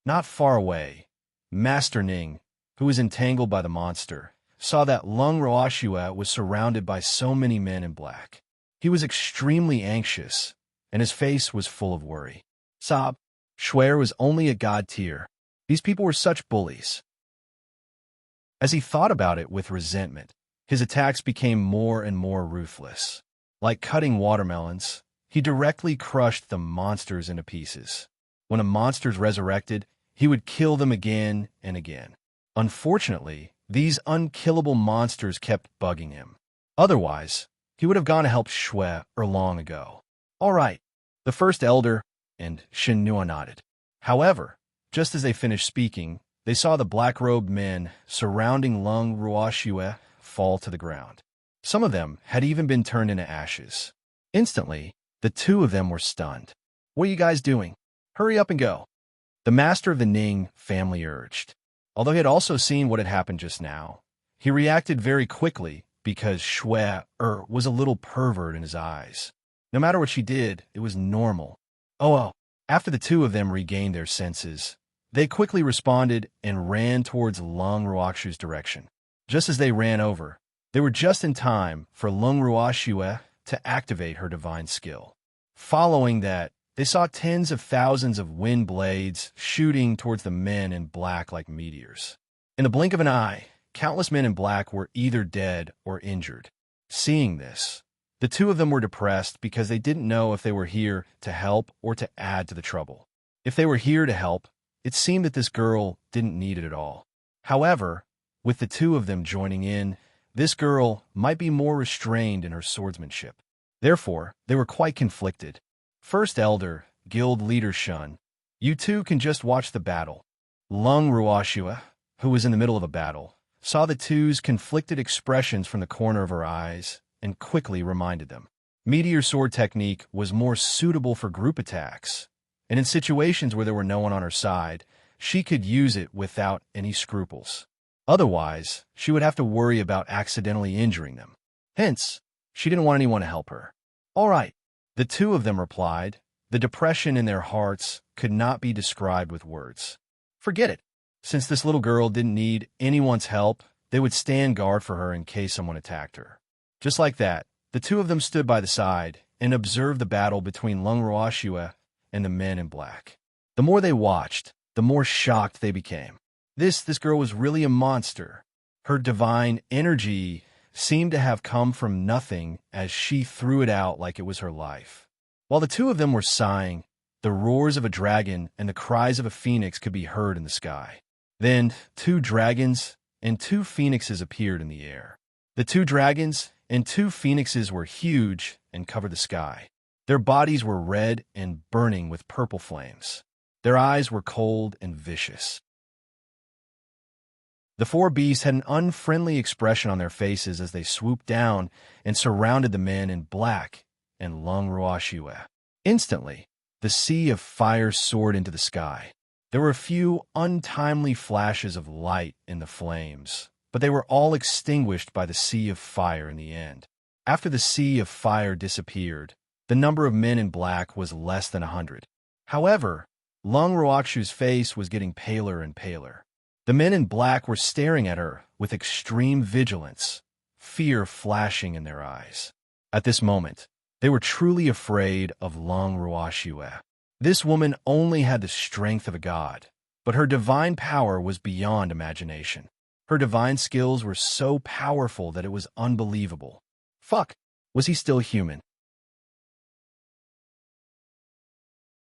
Not far away, Master Ning, who was entangled by the monster, saw that Lung Ruoxue was surrounded by so many men in black. He was extremely anxious, and his face was full of worry. Sob, Shui was only a god tier. These people were such bullies. As he thought about it with resentment, his attacks became more and more ruthless. Like cutting watermelons, he directly crushed the monsters into pieces. When a monster's resurrected, he would kill them again and again. Unfortunately, these unkillable monsters kept bugging him. Otherwise, he would have gone to help Shui long ago. All right, the first elder, and Shenhua nodded. However, just as they finished speaking, they saw the black-robed men surrounding Lung Ruoxue fall to the ground. Some of them had even been turned into ashes. Instantly, the two of them were stunned. What are you guys doing? Hurry up and go. The master of the Ning family urged. Although he had also seen what had happened just now, he reacted very quickly because Shui was a little pervert in his eyes. No matter what she did, it was normal. Oh. After the two of them regained their senses, they quickly responded and ran towards Lung Ruoxue's direction. Just as they ran over, they were just in time for Lung Ruoxue to activate her divine skill. Following that, they saw tens of thousands of wind blades shooting towards the men in black like meteors. In the blink of an eye, countless men in black were either dead or injured. Seeing this, the two of them were depressed because they didn't know if they were here to help or to add to the trouble. If they were here to help, it seemed that this girl didn't need it at all. However, with the two of them joining in, this girl might be more restrained in her swordsmanship. Therefore, they were quite conflicted. First Elder, Guild Leader Shun, you two can just watch the battle. Lung Ruoxue, who was in the middle of a battle, saw the two's conflicted expressions from the corner of her eyes and quickly reminded them. Meteor sword technique was more suitable for group attacks, and in situations where there were no one on her side, she could use it without any scruples. Otherwise, she would have to worry about accidentally injuring them. Hence, she didn't want anyone to help her. All right, the two of them replied. The depression in their hearts could not be described with words. Forget it. Since this little girl didn't need anyone's help, they would stand guard for her in case someone attacked her. Just like that, the two of them stood by the side and observed the battle between Lung Ruoxue and the men in black. The more they watched, the more shocked they became. This girl was really a monster. Her divine energy seemed to have come from nothing as she threw it out like it was her life. While the two of them were sighing, the roars of a dragon and the cries of a phoenix could be heard in the sky. Then 2 dragons and 2 phoenixes appeared in the air. The 2 dragons and 2 phoenixes were huge and covered the sky. Their bodies were red and burning with purple flames. Their eyes were cold and vicious. The 4 beasts had an unfriendly expression on their faces as they swooped down and surrounded the men in black and l'enrich. Instantly, the sea of fire soared into the sky. There were a few untimely flashes of light in the flames, but they were all extinguished by the sea of fire in the end. After the sea of fire disappeared, the number of men in black was less than 100. However, l'enrich's face was getting paler and paler. The men in black were staring at her with extreme vigilance, fear flashing in their eyes. At this moment, they were truly afraid of l'enrich. This woman only had the strength of a god, but her divine power was beyond imagination. Her divine skills were so powerful that it was unbelievable. Fuck, was he still human?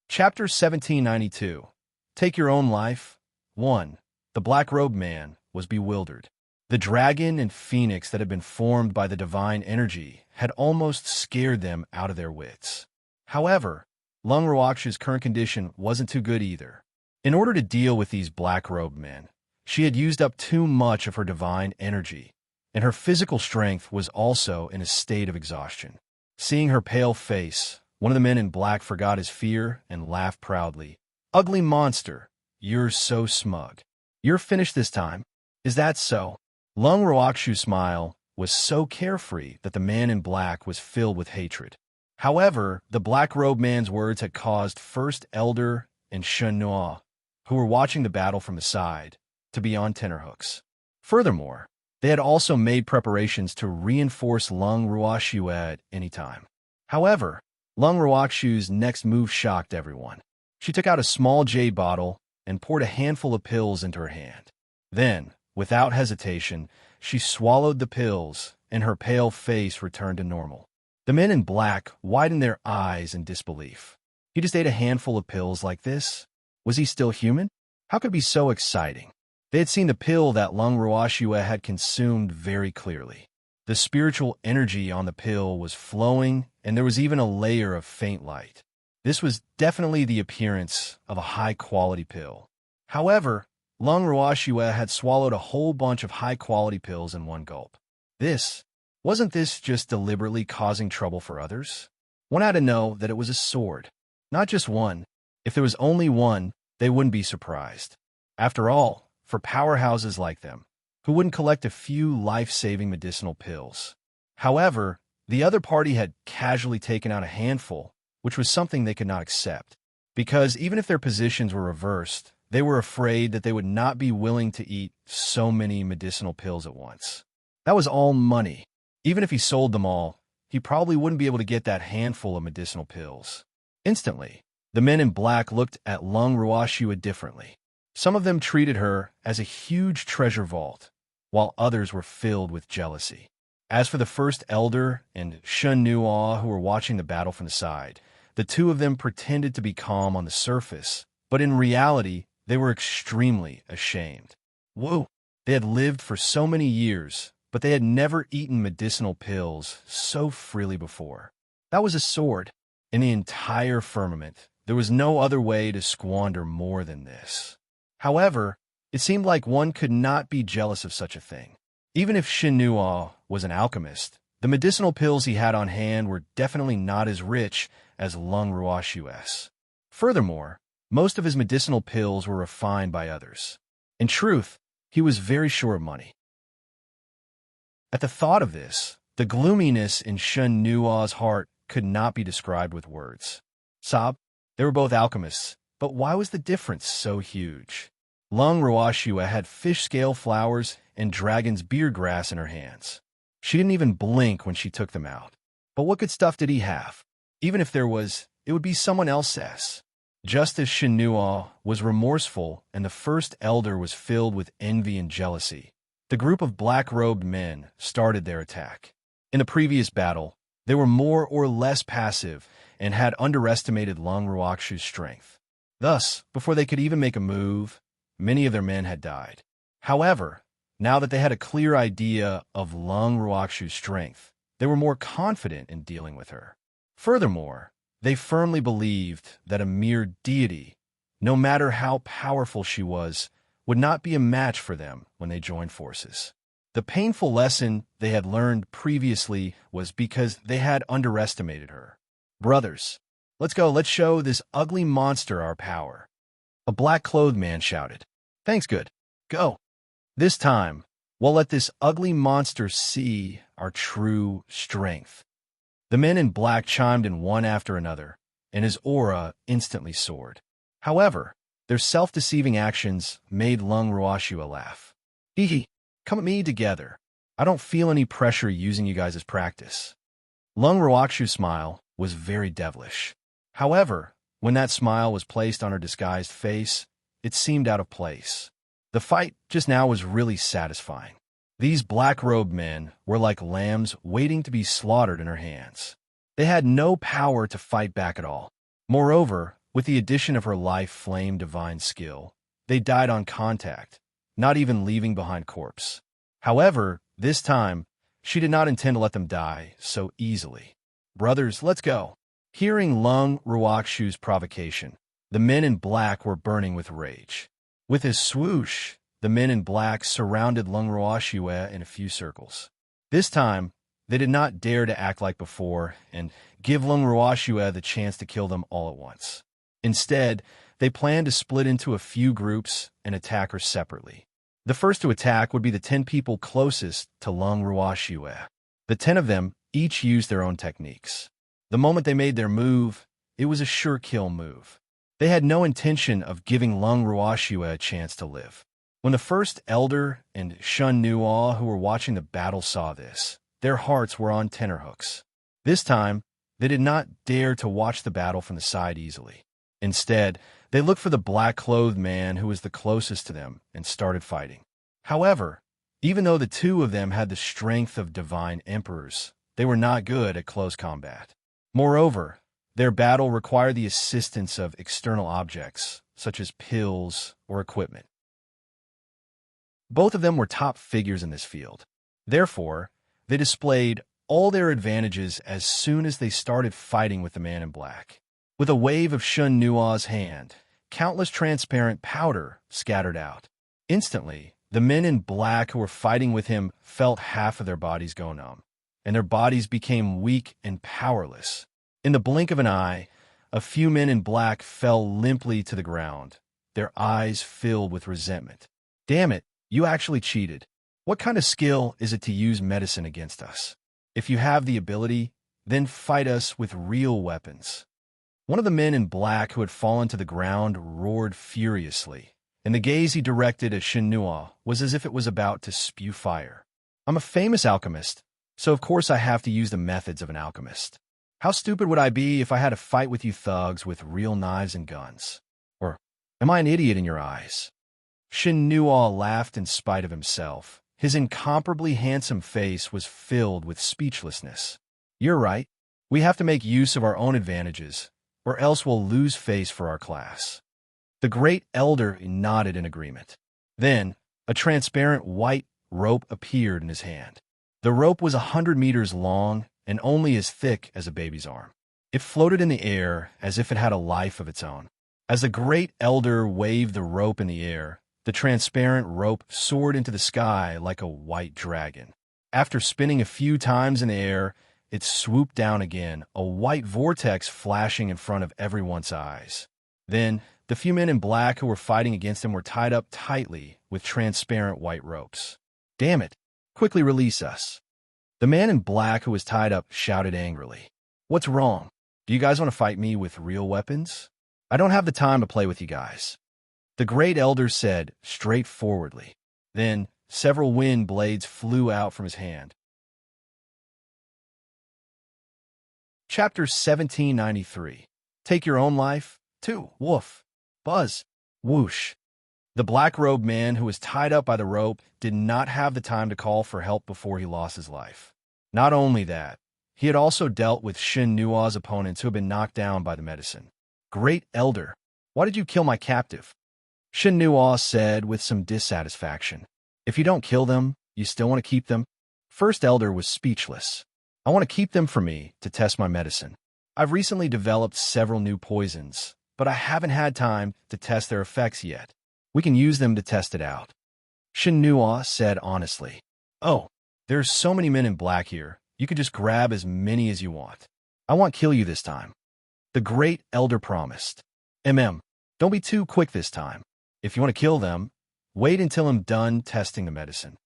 Chapter 1792. Take Your Own Life. 1. The black-robed man was bewildered. The dragon and phoenix that had been formed by the divine energy had almost scared them out of their wits. However, l'enrich's current condition wasn't too good either. In order to deal with these black-robed men, she had used up too much of her divine energy, and her physical strength was also in a state of exhaustion. Seeing her pale face, one of the men in black forgot his fear and laughed proudly. "Ugly monster, you're so smug. You're finished this time. Is that so?" L'enrich's smile was so carefree that the man in black was filled with hatred. However, the black-robed man's words had caused First Elder and Chennois, who were watching the battle from the side, to be on tenterhooks. Furthermore, they had also made preparations to reinforce l'enrich at any time. However, l'enrich's next move shocked everyone. She took out a small jade bottle and poured a handful of pills into her hand. Then, without hesitation, she swallowed the pills, and her pale face returned to normal. The men in black widened their eyes in disbelief. He just ate a handful of pills like this? Was he still human? How could it be so exciting? They had seen the pill that l'enrich had consumed very clearly. The spiritual energy on the pill was flowing, and there was even a layer of faint light. This was definitely the appearance of a high-quality pill. However, l'enrich had swallowed a whole bunch of high-quality pills in one gulp. Wasn't this just deliberately causing trouble for others? One had to know that it was a sword. Not just one. If there was only one, they wouldn't be surprised. After all, for powerhouses like them, who wouldn't collect a few life-saving medicinal pills? However, the other party had casually taken out a handful, which was something they could not accept. Because even if their positions were reversed, they were afraid that they would not be willing to eat so many medicinal pills at once. That was all money. Even if he sold them all, he probably wouldn't be able to get that handful of medicinal pills. Instantly, the men in black looked at l'enrich differently. Some of them treated her as a huge treasure vault, while others were filled with jealousy. As for the First Elder and Chennois who were watching the battle from the side, the two of them pretended to be calm on the surface, but in reality, they were extremely ashamed. Whoa! They had lived for so many years, but they had never eaten medicinal pills so freely before. That was a sword. In the entire firmament, there was no other way to squander more than this. However, it seemed like one could not be jealous of such a thing. Even if Chennois was an alchemist, the medicinal pills he had on hand were definitely not as rich as l'enrich's. Furthermore, most of his medicinal pills were refined by others. In truth, he was very short of money. At the thought of this, the gloominess in Chennois' heart could not be described with words. Sob, they were both alchemists, but why was the difference so huge? L'enrich had fish scale flowers and dragon's beard grass in her hands. She didn't even blink when she took them out. But what good stuff did he have? Even if there was, it would be someone else's. Just as Shinua was remorseful and the first elder was filled with envy and jealousy, the group of black-robed men started their attack. In the previous battle, they were more or less passive and had underestimated Lung Ruakshu's strength. Thus, before they could even make a move, many of their men had died. However, now that they had a clear idea of Lung Ruakshu's strength, they were more confident in dealing with her. Furthermore, they firmly believed that a mere deity, no matter how powerful she was, would not be a match for them when they joined forces. The painful lesson they had learned previously was because they had underestimated her. "Brothers, let's go, let's show this ugly monster our power," a black-clothed man shouted. "Thanks, good. Go. This time, we'll let this ugly monster see our true strength." The men in black chimed in one after another, and his aura instantly soared. However, their self-deceiving actions made Lung Ruashua laugh. "Hee hee, come at me together. I don't feel any pressure using you guys as practice." Lung Ruakshu's smile was very devilish. However, when that smile was placed on her disguised face, it seemed out of place. The fight just now was really satisfying. These black-robed men were like lambs waiting to be slaughtered in her hands. They had no power to fight back at all. Moreover, with the addition of her life flame divine skill, they died on contact, not even leaving behind corpse. However, this time, she did not intend to let them die so easily. "Brothers, let's go." Hearing Lung Ruakshu's provocation, the men in black were burning with rage. With his swoosh, the men in black surrounded Lung Ruashua in a few circles. This time, they did not dare to act like before and give Lung Ruashua the chance to kill them all at once. Instead, they planned to split into a few groups and attack her separately. The first to attack would be the 10 people closest to Lung Ruashua. The 10 of them each used their own techniques. The moment they made their move, it was a sure kill move. They had no intention of giving Lung Ruashua a chance to live. When the first elder and Shun Nuaw who were watching the battle saw this, their hearts were on tenterhooks. This time, they did not dare to watch the battle from the side easily. Instead, they looked for the black-clothed man who was the closest to them and started fighting. However, even though the two of them had the strength of divine emperors, they were not good at close combat. Moreover, their battle required the assistance of external objects, such as pills or equipment. Both of them were top figures in this field. Therefore, they displayed all their advantages as soon as they started fighting with the man in black. With a wave of Shun Nuaw's hand, countless transparent powder scattered out. Instantly, the men in black who were fighting with him felt half of their bodies go numb, and their bodies became weak and powerless. In the blink of an eye, a few men in black fell limply to the ground, their eyes filled with resentment. "Damn it, you actually cheated. What kind of skill is it to use medicine against us? If you have the ability, then fight us with real weapons." One of the men in black who had fallen to the ground roared furiously, and the gaze he directed at Shinua was as if it was about to spew fire. "I'm a famous alchemist, so of course I have to use the methods of an alchemist. How stupid would I be if I had to fight with you thugs with real knives and guns? Or am I an idiot in your eyes?" Shinua laughed in spite of himself. His incomparably handsome face was filled with speechlessness. "You're right. We have to make use of our own advantages, or else we'll lose face for our class." The great elder nodded in agreement. Then, a transparent white rope appeared in his hand. The rope was 100 meters long and only as thick as a baby's arm. It floated in the air as if it had a life of its own. As the great elder waved the rope in the air, the transparent rope soared into the sky like a white dragon. After spinning a few times in the air, it swooped down again, a white vortex flashing in front of everyone's eyes. Then, the few men in black who were fighting against him were tied up tightly with transparent white ropes. "Damn it! Quickly release us." The man in black who was tied up shouted angrily. "What's wrong? Do you guys want to fight me with real weapons? I don't have the time to play with you guys." The great elder said straightforwardly. Then, several wind blades flew out from his hand. Chapter 1793. Take your own life? 2. Woof. Buzz. Whoosh. The black-robed man who was tied up by the rope did not have the time to call for help before he lost his life. Not only that, he had also dealt with Shin Nua's opponents who had been knocked down by the medicine. Great Elder, why did you kill my captive? Shin Nua said with some dissatisfaction. If you don't kill them, you still want to keep them? First Elder was speechless. I want to keep them for me to test my medicine. I've recently developed several new poisons, but I haven't had time to test their effects yet. We can use them to test it out. Shin Nua said honestly. Oh, there's so many men in black here. You could just grab as many as you want. I won't kill you this time. The Great Elder promised. Don't be too quick this time. If you want to kill them, wait until I'm done testing the medicine.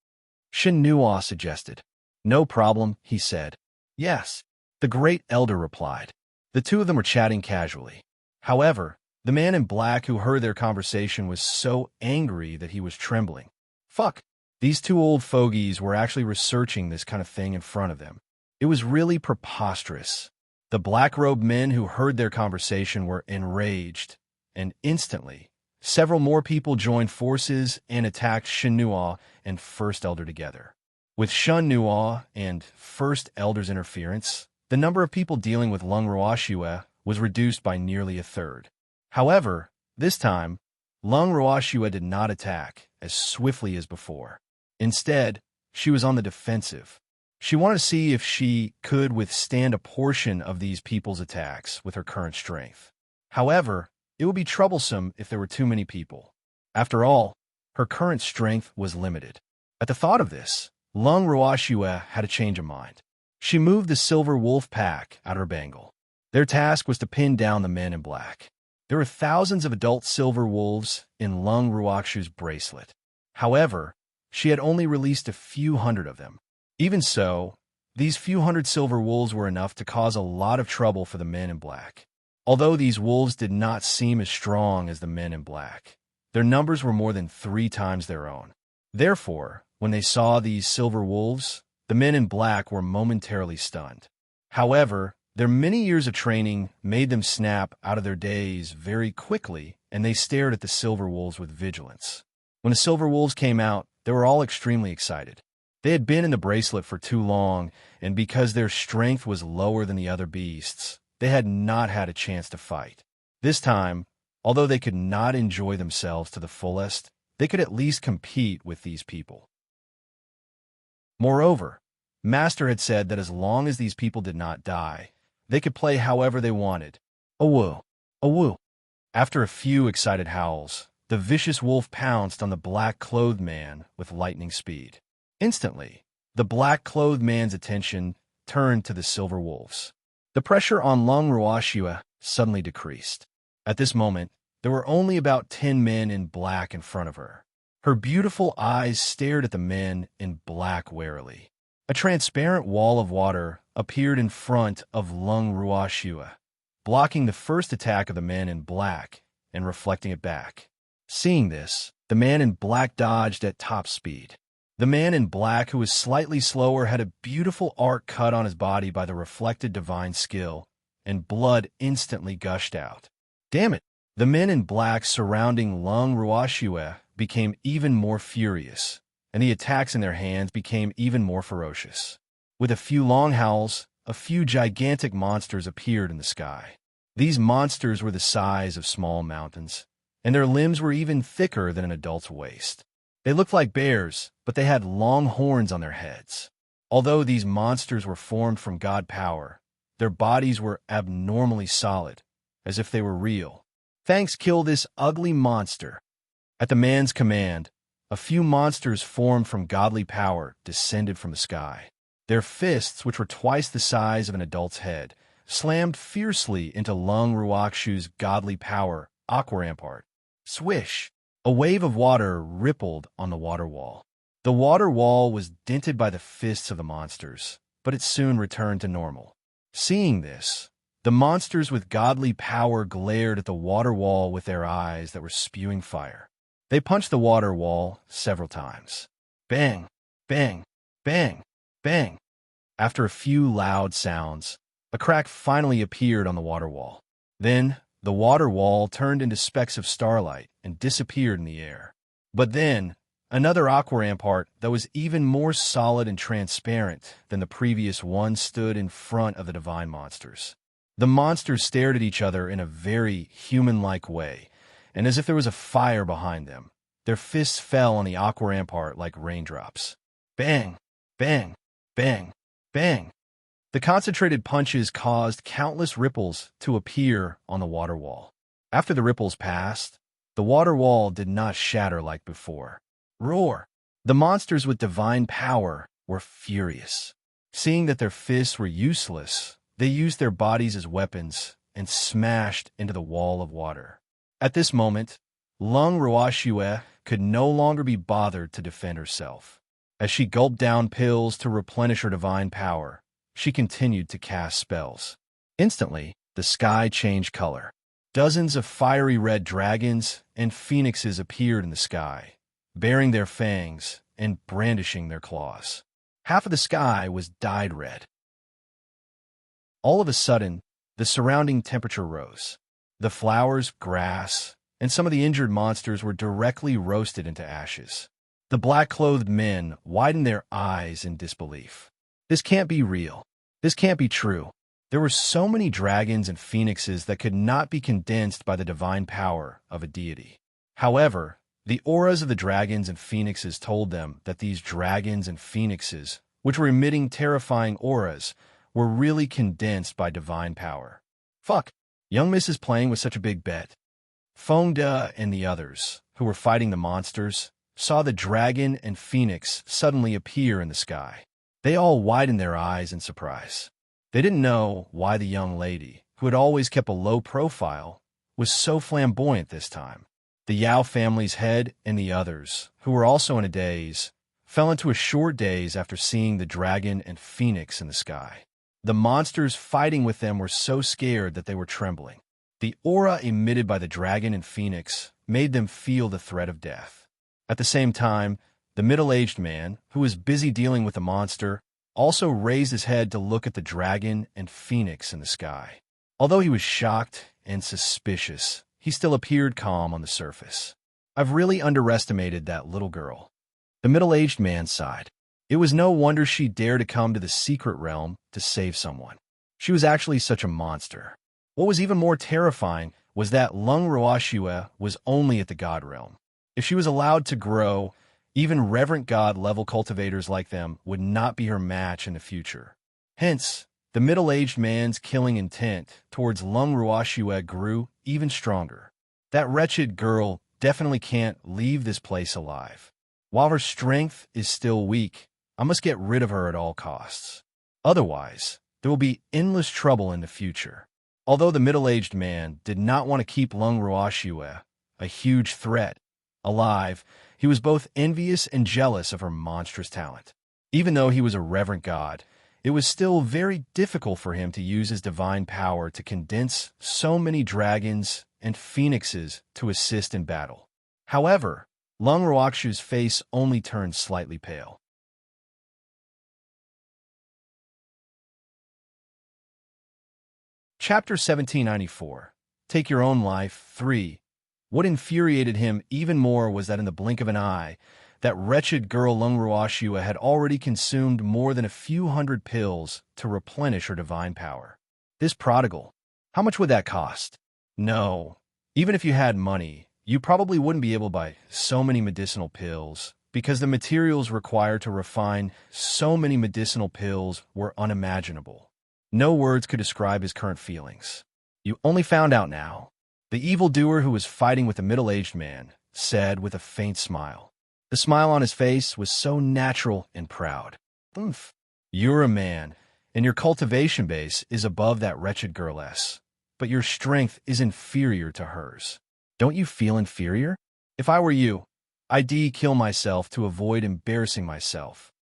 Shin Nua suggested. No problem, he said. Yes, the Great Elder replied. The two of them were chatting casually. However, the man in black who heard their conversation was so angry that he was trembling. Fuck. These two old fogies were actually researching this kind of thing in front of them. It was really preposterous. The black-robed men who heard their conversation were enraged, and instantly, several more people joined forces and attacked Shin Nua and First Elder together. With Shin Nua and First Elder's interference, the number of people dealing with Lung Ruoxue was reduced by nearly a third. However, this time, Lung Ruoxue did not attack as swiftly as before. Instead, she was on the defensive. She wanted to see if she could withstand a portion of these people's attacks with her current strength. However, it would be troublesome if there were too many people. After all, her current strength was limited. At the thought of this, Lung Ruoxue had a change of mind. She moved the silver wolf pack out of her bangle. Their task was to pin down the men in black. There were thousands of adult silver wolves in Lung Ruoxue's bracelet. However, she had only released a few hundred of them. Even so, these few hundred silver wolves were enough to cause a lot of trouble for the men in black. Although these wolves did not seem as strong as the men in black, their numbers were more than 3 times their own. Therefore, when they saw these silver wolves, the men in black were momentarily stunned. However, their many years of training made them snap out of their daze very quickly, and they stared at the silver wolves with vigilance. When the silver wolves came out, they were all extremely excited. They had been in the bracelet for too long, and because their strength was lower than the other beasts, they had not had a chance to fight. This time, although they could not enjoy themselves to the fullest, they could at least compete with these people. Moreover, Master had said that as long as these people did not die, they could play however they wanted. Awoo, awoo. After a few excited howls, the vicious wolf pounced on the black-clothed man with lightning speed. Instantly, the black-clothed man's attention turned to the silver wolves. The pressure on Lung Ruoxue suddenly decreased. At this moment, there were only about 10 men in black in front of her. Her beautiful eyes stared at the men in black warily. A transparent wall of water appeared in front of Lung Ruoxue, blocking the first attack of the man in black and reflecting it back. Seeing this, the man in black dodged at top speed. The man in black, who was slightly slower, had a beautiful arc cut on his body by the reflected divine skill, and blood instantly gushed out. Damn it! The men in black surrounding Lung Ruoxue became even more furious, and the attacks in their hands became even more ferocious. With a few long howls, a few gigantic monsters appeared in the sky. These monsters were the size of small mountains, and their limbs were even thicker than an adult's waist. They looked like bears, but they had long horns on their heads. Although these monsters were formed from god power, their bodies were abnormally solid, as if they were real. Thanks, kill this ugly monster. At the man's command, a few monsters formed from godly power descended from the sky. Their fists, which were twice the size of an adult's head, slammed fiercely into Lung Ruoxue's godly power aqua rampart. Swish! A wave of water rippled on the water wall. The water wall was dented by the fists of the monsters, but it soon returned to normal. Seeing this, the monsters with godly power glared at the water wall with their eyes that were spewing fire. They punched the water wall several times. Bang! Bang! Bang! Bang! After a few loud sounds, a crack finally appeared on the water wall. Then, The water wall turned into specks of starlight and disappeared in the air. But then, another aqua rampart that was even more solid and transparent than the previous one stood in front of the divine monsters. The monsters stared at each other in a very human-like way, and as if there was a fire behind them, their fists fell on the aqua rampart like raindrops. Bang! Bang! Bang! Bang! The concentrated punches caused countless ripples to appear on the water wall. After the ripples passed, the water wall did not shatter like before. Roar! The monsters with divine power were furious. Seeing that their fists were useless, they used their bodies as weapons and smashed into the wall of water. At this moment, Lung Ruoxue could no longer be bothered to defend herself. As she gulped down pills to replenish her divine power, she continued to cast spells. Instantly, the sky changed color. Dozens of fiery red dragons and phoenixes appeared in the sky, baring their fangs and brandishing their claws. Half of the sky was dyed red. All of a sudden, the surrounding temperature rose. The flowers, grass, and some of the injured monsters were directly roasted into ashes. The black-clothed men widened their eyes in disbelief. This can't be real. This can't be true. There were so many dragons and phoenixes that could not be condensed by the divine power of a deity. However, the auras of the dragons and phoenixes told them that these dragons and phoenixes, which were emitting terrifying auras, were really condensed by divine power. Fuck, young Miss is playing with such a big bet. Feng De and the others, who were fighting the monsters, saw the dragon and phoenix suddenly appear in the sky. They all widened their eyes in surprise. They didn't know why the young lady, who had always kept a low profile, was so flamboyant this time. The Yao family's head and the others, who were also in a daze, fell into a short daze after seeing the dragon and phoenix in the sky. The monsters fighting with them were so scared that they were trembling. The aura emitted by the dragon and phoenix made them feel the threat of death. At the same time, the middle-aged man, who was busy dealing with the monster, also raised his head to look at the dragon and phoenix in the sky. Although he was shocked and suspicious, he still appeared calm on the surface. I've really underestimated that little girl. The middle-aged man sighed. It was no wonder she dared to come to the secret realm to save someone. She was actually such a monster. What was even more terrifying was that Lung Ruoxue was only at the god realm. If she was allowed to grow, even reverent god-level cultivators like them would not be her match in the future. Hence, the middle-aged man's killing intent towards Lung Ruoxue grew even stronger. That wretched girl definitely can't leave this place alive. While her strength is still weak, I must get rid of her at all costs. Otherwise, there will be endless trouble in the future. Although the middle-aged man did not want to keep Lung Ruoxue, a huge threat, alive, he was both envious and jealous of her monstrous talent. Even though he was a reverent god, it was still very difficult for him to use his divine power to condense so many dragons and phoenixes to assist in battle. However, Lung Ruoxue's face only turned slightly pale. Chapter 1794. Take Your Own Life 3. What infuriated him even more was that in the blink of an eye, that wretched girl Lung Ruoxue had already consumed more than a few hundred pills to replenish her divine power. This prodigal, how much would that cost? No, even if you had money, you probably wouldn't be able to buy so many medicinal pills, because the materials required to refine so many medicinal pills were unimaginable. No words could describe his current feelings. You only found out now. The evildoer who was fighting with the middle-aged man said with a faint smile. The smile on his face was so natural and proud. Oomph. You're a man, and your cultivation base is above that wretched girl's, but your strength is inferior to hers. Don't you feel inferior? If I were you, I'd kill myself to avoid embarrassing myself.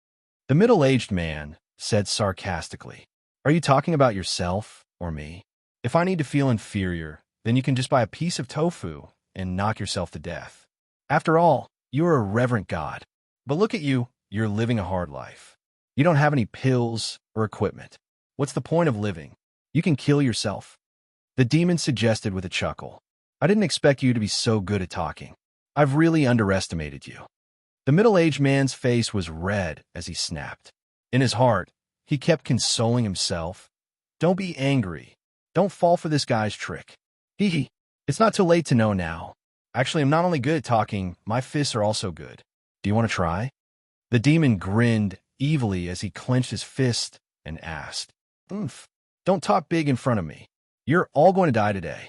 The middle-aged man said sarcastically. Are you talking about yourself or me? If I need to feel inferior, then you can just buy a piece of tofu and knock yourself to death. After all, you're a reverent god. But look at you, you're living a hard life. You don't have any pills or equipment. What's the point of living? You can kill yourself. The demon suggested with a chuckle. I didn't expect you to be so good at talking. I've really underestimated you. The middle-aged man's face was red as he snapped. In his heart, he kept consoling himself. Don't be angry. Don't fall for this guy's trick. Hee hee. It's not too late to know now. Actually, I'm not only good at talking, my fists are also good. Do you want to try? The demon grinned evilly as he clenched his fist and asked, Oomph, don't talk big in front of me. You're all going to die today.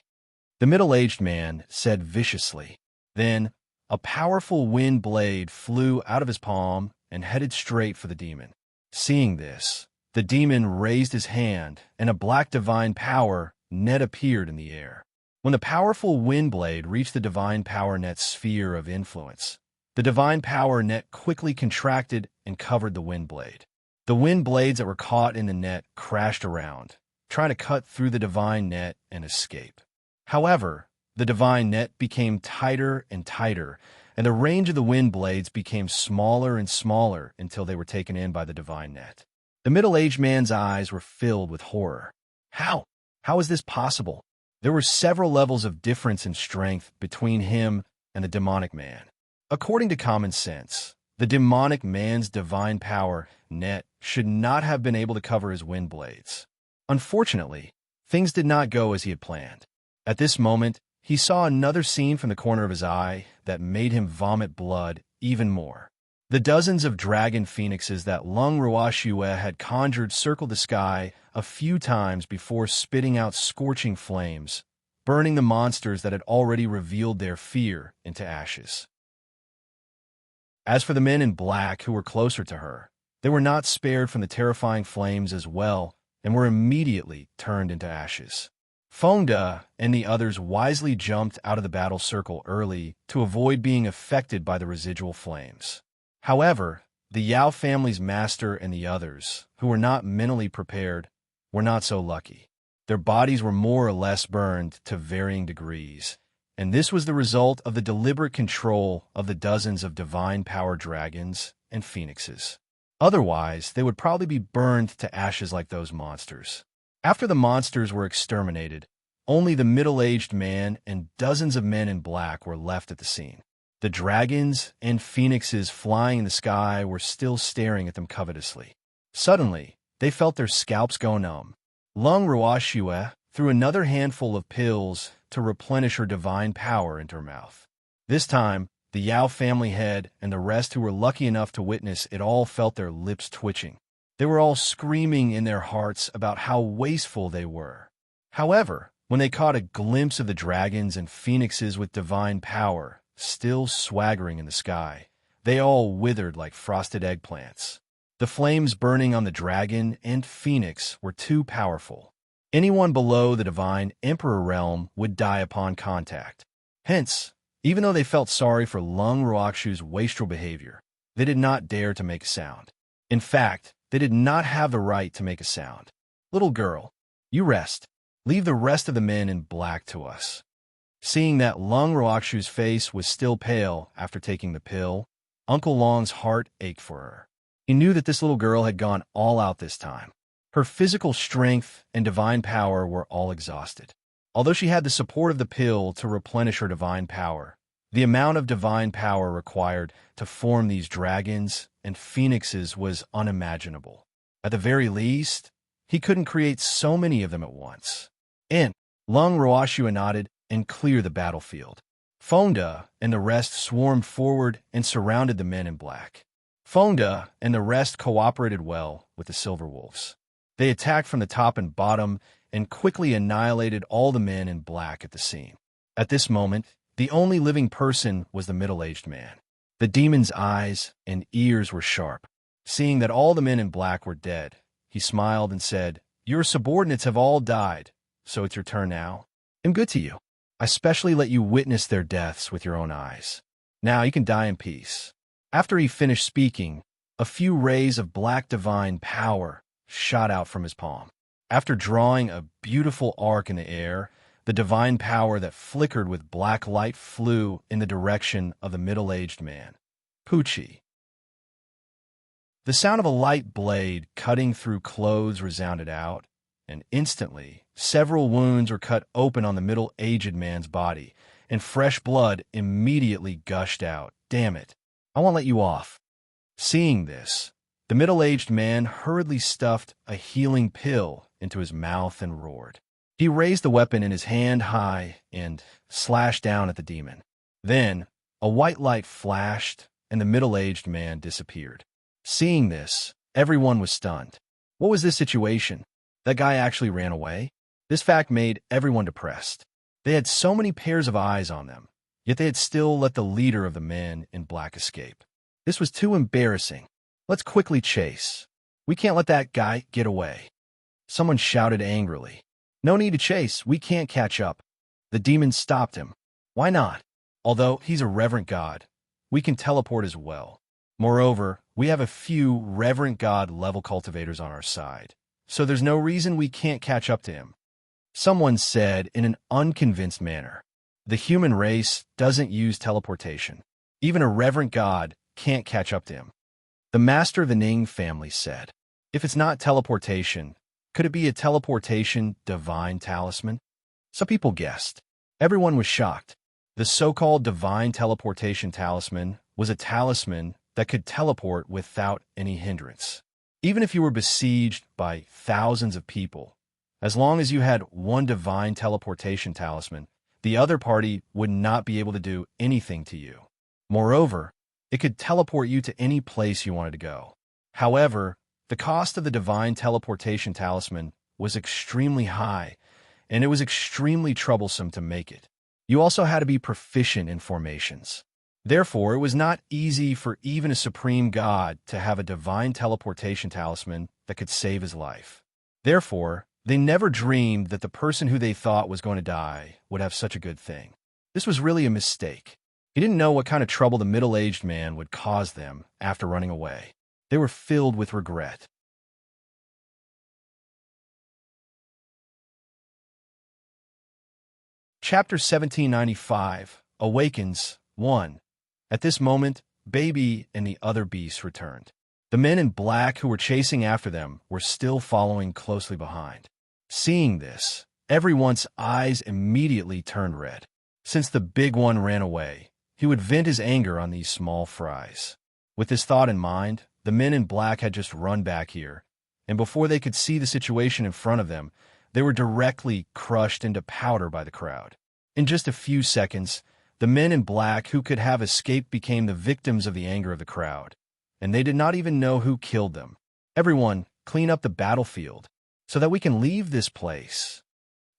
The middle-aged man said viciously. Then, a powerful wind blade flew out of his palm and headed straight for the demon. Seeing this, the demon raised his hand, and a black divine power net appeared in the air. When the powerful wind blade reached the divine power net's sphere of influence, the divine power net quickly contracted and covered the wind blade. The wind blades that were caught in the net crashed around, trying to cut through the divine net and escape. However, the divine net became tighter and tighter, and the range of the wind blades became smaller and smaller until they were taken in by the divine net. The middle-aged man's eyes were filled with horror. How? How is this possible? There were several levels of difference in strength between him and the demonic man. According to common sense, the demonic man's divine power net should not have been able to cover his wind blades. Unfortunately, things did not go as he had planned. At this moment, he saw another scene from the corner of his eye that made him vomit blood even more. The dozens of dragon phoenixes that Lung Ruoxue had conjured circled the sky a few times before spitting out scorching flames, burning the monsters that had already revealed their fear into ashes. As for the men in black who were closer to her, they were not spared from the terrifying flames as well and were immediately turned into ashes. Fonda and the others wisely jumped out of the battle circle early to avoid being affected by the residual flames. However, the Yao family's master and the others, who were not mentally prepared, were not so lucky. Their bodies were more or less burned to varying degrees, and this was the result of the deliberate control of the dozens of divine power dragons and phoenixes. Otherwise, they would probably be burned to ashes like those monsters. After the monsters were exterminated, only the middle-aged man and dozens of men in black were left at the scene. The dragons and phoenixes flying in the sky were still staring at them covetously. Suddenly, they felt their scalps go numb. Lung Ruoxue threw another handful of pills to replenish her divine power into her mouth. This time, the Yao family head and the rest who were lucky enough to witness it all felt their lips twitching. They were all screaming in their hearts about how wasteful they were. However, when they caught a glimpse of the dragons and phoenixes with divine power still swaggering in the sky, they all withered like frosted eggplants. The flames burning on the dragon and phoenix were too powerful. Anyone below the divine emperor realm would die upon contact. Hence, even though they felt sorry for Lung Ruoxue's wastrel behavior, they did not dare to make a sound. In fact, they did not have the right to make a sound. Little girl, you rest. Leave the rest of the men in black to us. Seeing that Lung Ruoxue's face was still pale after taking the pill, Uncle Long's heart ached for her. He knew that this little girl had gone all out this time. Her physical strength and divine power were all exhausted. Although she had the support of the pill to replenish her divine power, the amount of divine power required to form these dragons and phoenixes was unimaginable. At the very least, he couldn't create so many of them at once. And Lung Ruoxue nodded and cleared the battlefield. Fonda and the rest swarmed forward and surrounded the men in black. Fonda and the rest cooperated well with the Silver Wolves. They attacked from the top and bottom and quickly annihilated all the men in black at the scene. At this moment, the only living person was the middle-aged man. The demon's eyes and ears were sharp. Seeing that all the men in black were dead, he smiled and said, "Your subordinates have all died, so it's your turn now. I'm good to you. I specially let you witness their deaths with your own eyes. Now you can die in peace." After he finished speaking, a few rays of black divine power shot out from his palm. After drawing a beautiful arc in the air, the divine power that flickered with black light flew in the direction of the middle-aged man. Poochie. The sound of a light blade cutting through clothes resounded out, and instantly, several wounds were cut open on the middle-aged man's body, and fresh blood immediately gushed out. "Damn it, I won't let you off." Seeing this, the middle-aged man hurriedly stuffed a healing pill into his mouth and roared. He raised the weapon in his hand high and slashed down at the demon. Then, a white light flashed, and the middle-aged man disappeared. Seeing this, everyone was stunned. What was this situation? That guy actually ran away? This fact made everyone depressed. They had so many pairs of eyes on them, yet they had still let the leader of the men in black escape. This was too embarrassing. "Let's quickly chase. We can't let that guy get away." Someone shouted angrily. "No need to chase. We can't catch up." The demon stopped him. "Why not? Although he's a reverent god, we can teleport as well. Moreover, we have a few reverent god level cultivators on our side, so there's no reason we can't catch up to him." Someone said in an unconvinced manner, "The human race doesn't use teleportation. Even a reverent god can't catch up to him." The master of the Ning family said, "If it's not teleportation, could it be a teleportation divine talisman?" Some people guessed. Everyone was shocked. The so-called divine teleportation talisman was a talisman that could teleport without any hindrance. Even if you were besieged by thousands of people, as long as you had one divine teleportation talisman, the other party would not be able to do anything to you. Moreover, it could teleport you to any place you wanted to go. However, the cost of the divine teleportation talisman was extremely high, and it was extremely troublesome to make it. You also had to be proficient in formations. Therefore, it was not easy for even a supreme god to have a divine teleportation talisman that could save his life. Therefore, they never dreamed that the person who they thought was going to die would have such a good thing. This was really a mistake. He didn't know what kind of trouble the middle-aged man would cause them after running away. They were filled with regret. Chapter 1795, Awakens 1. At this moment, Baby and the other beasts returned. The men in black who were chasing after them were still following closely behind. Seeing this, everyone's eyes immediately turned red. Since the big one ran away, he would vent his anger on these small fries. With this thought in mind, the men in black had just run back here, and before they could see the situation in front of them, they were directly crushed into powder by the crowd. In just a few seconds, the men in black who could have escaped became the victims of the anger of the crowd, and they did not even know who killed them. "Everyone, clean up the battlefield, so that we can leave this place."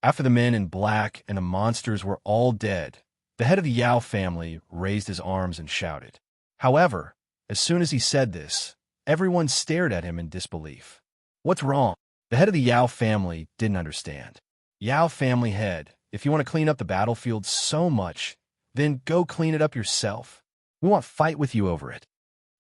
After the men in black and the monsters were all dead, the head of the Yao family raised his arms and shouted. However, as soon as he said this, everyone stared at him in disbelief. "What's wrong?" The head of the Yao family didn't understand. "Yao family head, if you want to clean up the battlefield so much, then go clean it up yourself. We won't fight with you over it."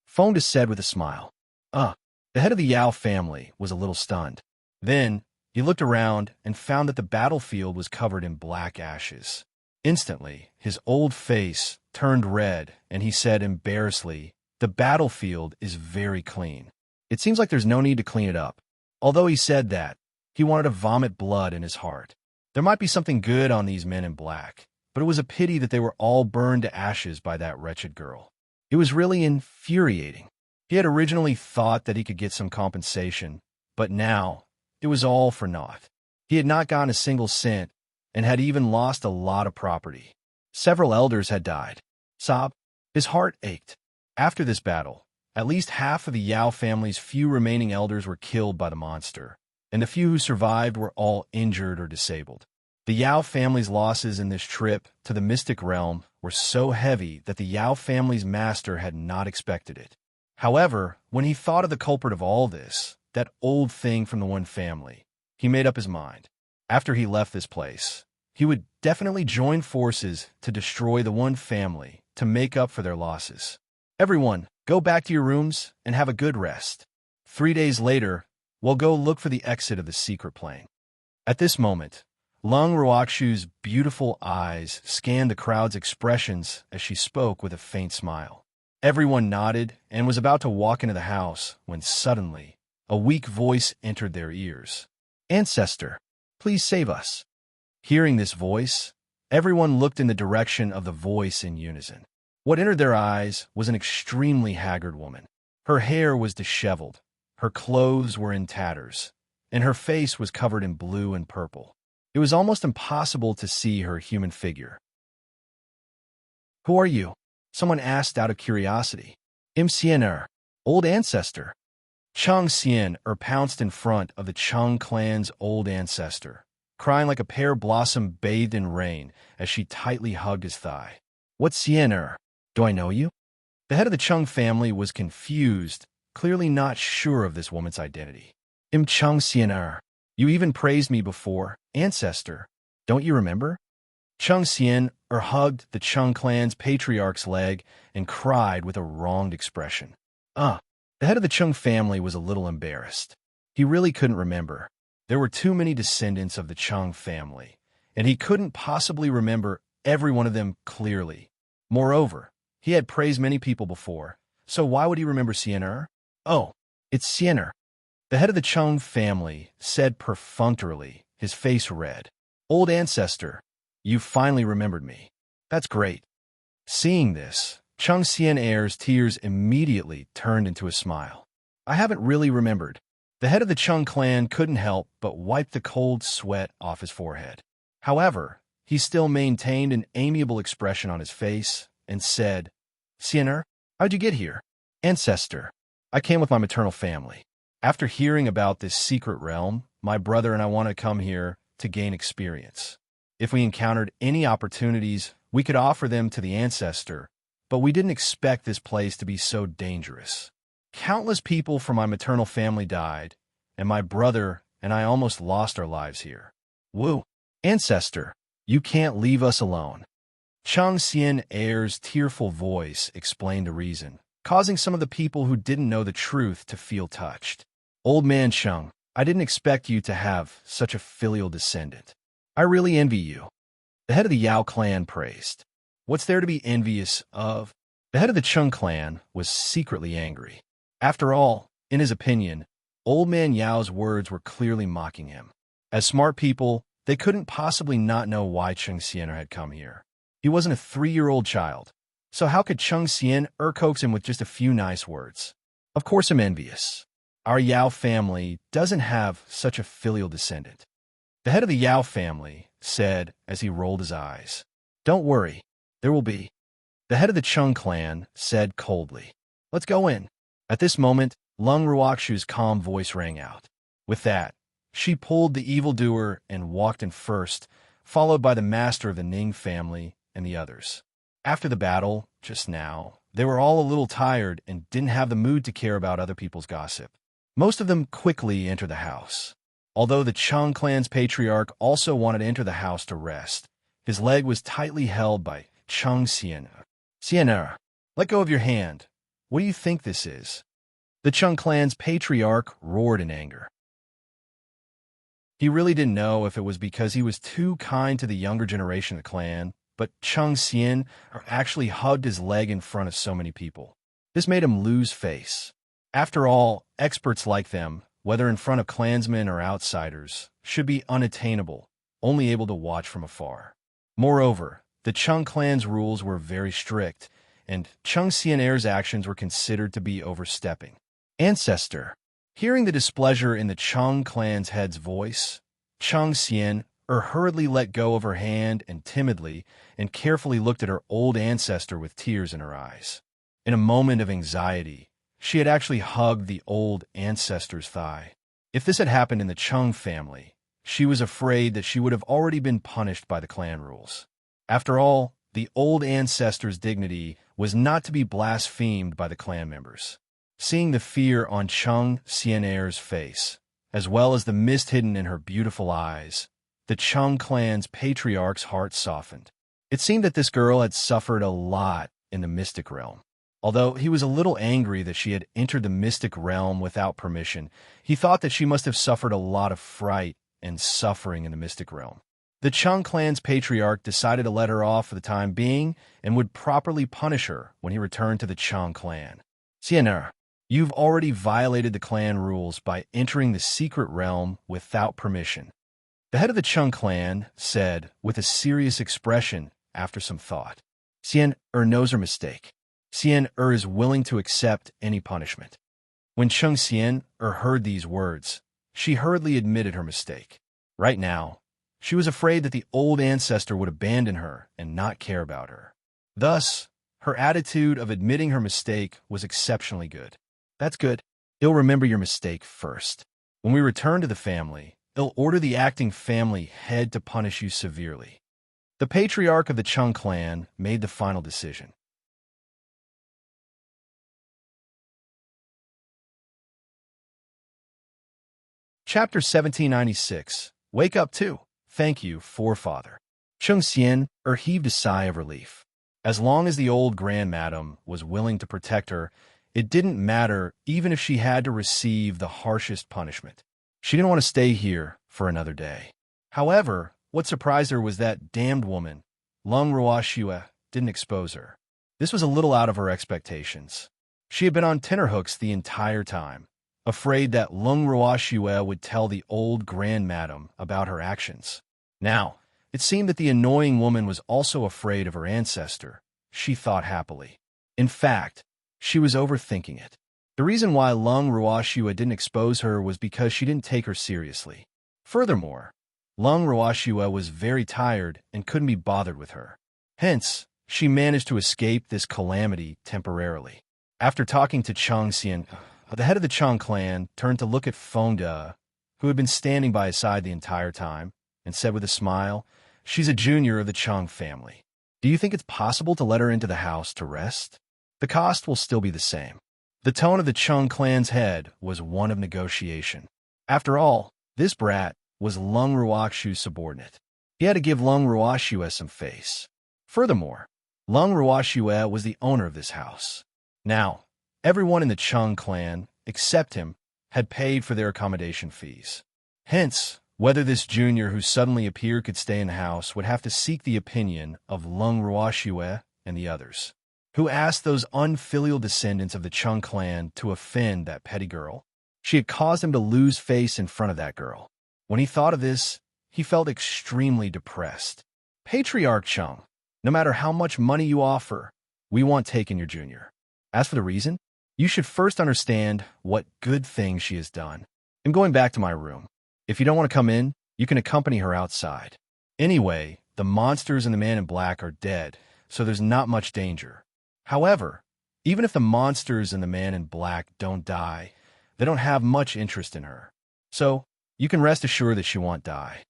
Fonda said with a smile. The head of the Yao family was a little stunned. Then, he looked around and found that the battlefield was covered in black ashes. Instantly, his old face turned red, and he said embarrassedly, "The battlefield is very clean. It seems like there's no need to clean it up." Although he said that, he wanted to vomit blood in his heart. There might be something good on these men in black, but it was a pity that they were all burned to ashes by that wretched girl. It was really infuriating. He had originally thought that he could get some compensation, but now it was all for naught. He had not gotten a single cent and had even lost a lot of property. Several elders had died. Sob, his heart ached. After this battle, at least half of the Yao family's few remaining elders were killed by the monster, and the few who survived were all injured or disabled. The Yao family's losses in this trip to the mystic realm were so heavy that the Yao family's master had not expected it. However, when he thought of the culprit of all this, that old thing from the one family, he made up his mind. After he left this place, he would definitely join forces to destroy the one family to make up for their losses. "Everyone, go back to your rooms and have a good rest. 3 days later, we'll go look for the exit of the secret plane." At this moment, Lung Ruoxu's beautiful eyes scanned the crowd's expressions as she spoke with a faint smile. Everyone nodded and was about to walk into the house when suddenly a weak voice entered their ears. Ancestor, please save us. Hearing this voice, everyone looked in the direction of the voice in unison. What entered their eyes was an extremely haggard woman. Her hair was disheveled, her clothes were in tatters, and her face was covered in blue and purple. It was almost impossible to see her human figure. "Who are you?" someone asked out of curiosity. "Imciener, old ancestor." Chung Xian pounced in front of the Chung clan's old ancestor, crying like a pear blossom bathed in rain as she tightly hugged his thigh. "What Xian? Do I know you?" The head of the Chung family was confused, clearly not sure of this woman's identity. Chung Xian, you even praised me before, ancestor. Don't you remember?" Chung Xian hugged the Chung clan's patriarch's leg and cried with a wronged expression. The head of the Chung family was a little embarrassed. He really couldn't remember. There were too many descendants of the Chung family, and he couldn't possibly remember every one of them clearly. Moreover, he had praised many people before, so why would he remember Xianer? "Oh, it's Xianer," the head of the Chung family said perfunctorily, his face red. "Old ancestor, you finally remembered me. That's great." Seeing this, Chung Xianer's tears immediately turned into a smile. "I haven't really remembered." The head of the Chung clan couldn't help but wipe the cold sweat off his forehead. However, he still maintained an amiable expression on his face and said, "Xianer, how'd you get here?" "Ancestor, I came with my maternal family. After hearing about this secret realm, my brother and I want to come here to gain experience. If we encountered any opportunities, we could offer them to the ancestor, but we didn't expect this place to be so dangerous. Countless people from my maternal family died, and my brother and I almost lost our lives here. Woo! Ancestor, you can't leave us alone." Chung Xianer's tearful voice explained the reason, causing some of the people who didn't know the truth to feel touched. "Old man Chung, I didn't expect you to have such a filial descendant. I really envy you." The head of the Yao clan praised. "What's there to be envious of?" The head of the Chung clan was secretly angry. After all, in his opinion, Old Man Yao's words were clearly mocking him. As smart people, they couldn't possibly not know why Chung Xian had come here. He wasn't a 3-year-old child, so how could Chung Xian coax him with just a few nice words? Of course I'm envious. Our Yao family doesn't have such a filial descendant. The head of the Yao family said as he rolled his eyes. "Don't worry, there will be." The head of the Chung clan said coldly, "Let's go in." At this moment, Lung Ruoxu's calm voice rang out. With that, she pulled the evildoer and walked in first, followed by the master of the Ning family and the others. After the battle, just now, they were all a little tired and didn't have the mood to care about other people's gossip. Most of them quickly entered the house. Although the Chung clan's patriarch also wanted to enter the house to rest, his leg was tightly held by Chung Xian. "Xianer, let go of your hand. What do you think this is?" The Chung clan's patriarch roared in anger. He really didn't know if it was because he was too kind to the younger generation of the clan, but Chung Xian actually hugged his leg in front of so many people. This made him lose face. After all, experts like them, whether in front of clansmen or outsiders, should be unattainable, only able to watch from afar. Moreover, the Chung clan's rules were very strict, and Chung Xianer's actions were considered to be overstepping. "Ancestor." Hearing the displeasure in the Chung clan's head's voice, Chung Xian hurriedly let go of her hand and timidly and carefully looked at her old ancestor with tears in her eyes. In a moment of anxiety, she had actually hugged the old ancestor's thigh. If this had happened in the Chung family, she was afraid that she would have already been punished by the clan rules. After all, the old ancestor's dignity was not to be blasphemed by the clan members. Seeing the fear on Chung Xianer's face, as well as the mist hidden in her beautiful eyes, the Chung clan's patriarch's heart softened. It seemed that this girl had suffered a lot in the mystic realm. Although he was a little angry that she had entered the mystic realm without permission, he thought that she must have suffered a lot of fright and suffering in the mystic realm. The Chung clan's patriarch decided to let her off for the time being and would properly punish her when he returned to the Chung clan. "Xianer, You've already violated the clan rules by entering the secret realm without permission. The head of the Chung clan said with a serious expression after some thought. Xian knows her mistake. Xian is willing to accept any punishment. When Chung Xian heard these words, she hurriedly admitted her mistake. Right now, she was afraid that the old ancestor would abandon her and not care about her. Thus, her attitude of admitting her mistake was exceptionally good. That's good. He'll remember your mistake first. When we return to the family, he'll order the acting family head to punish you severely. The patriarch of the Chung clan made the final decision. Chapter 1796. Wake up too. Thank you, forefather. Chung Xian heaved a sigh of relief. As long as the old grandmadam was willing to protect her, it didn't matter even if she had to receive the harshest punishment. She didn't want to stay here for another day. However, what surprised her was that damned woman, Lung Ruoxue, didn't expose her. This was a little out of her expectations. She had been on tenterhooks the entire time, afraid that Lung Ruoxue would tell the old grandmadam about her actions. Now, it seemed that the annoying woman was also afraid of her ancestor, she thought happily. In fact, she was overthinking it. The reason why Lung Ruoxue didn't expose her was because she didn't take her seriously. Furthermore, Lung Ruoxue was very tired and couldn't be bothered with her. Hence, she managed to escape this calamity temporarily. After talking to Chung Xian, the head of the Chung clan turned to look at Fonda, who had been standing by his side the entire time, and said with a smile, "She's a junior of the Chung family. Do you think it's possible to let her into the house to rest? The cost will still be the same." The tone of the Chung clan's head was one of negotiation. After all, this brat was Lung Ruoxue's subordinate. He had to give Lung Ruoxue some face. Furthermore, Lung Ruoxue was the owner of this house. Now, everyone in the Chung clan, except him, had paid for their accommodation fees. Hence, whether this junior who suddenly appeared could stay in the house would have to seek the opinion of Lung Ruoxue and the others, who asked those unfilial descendants of the Chung clan to offend that petty girl. She had caused him to lose face in front of that girl. When he thought of this, he felt extremely depressed. Patriarch Chung, no matter how much money you offer, we won't take in your junior. As for the reason, you should first understand what good things she has done. I'm going back to my room. If you don't want to come in, you can accompany her outside. Anyway, the monsters and the man in black are dead, so there's not much danger. However, even if the monsters and the man in black don't die, they don't have much interest in her. So, you can rest assured that she won't die.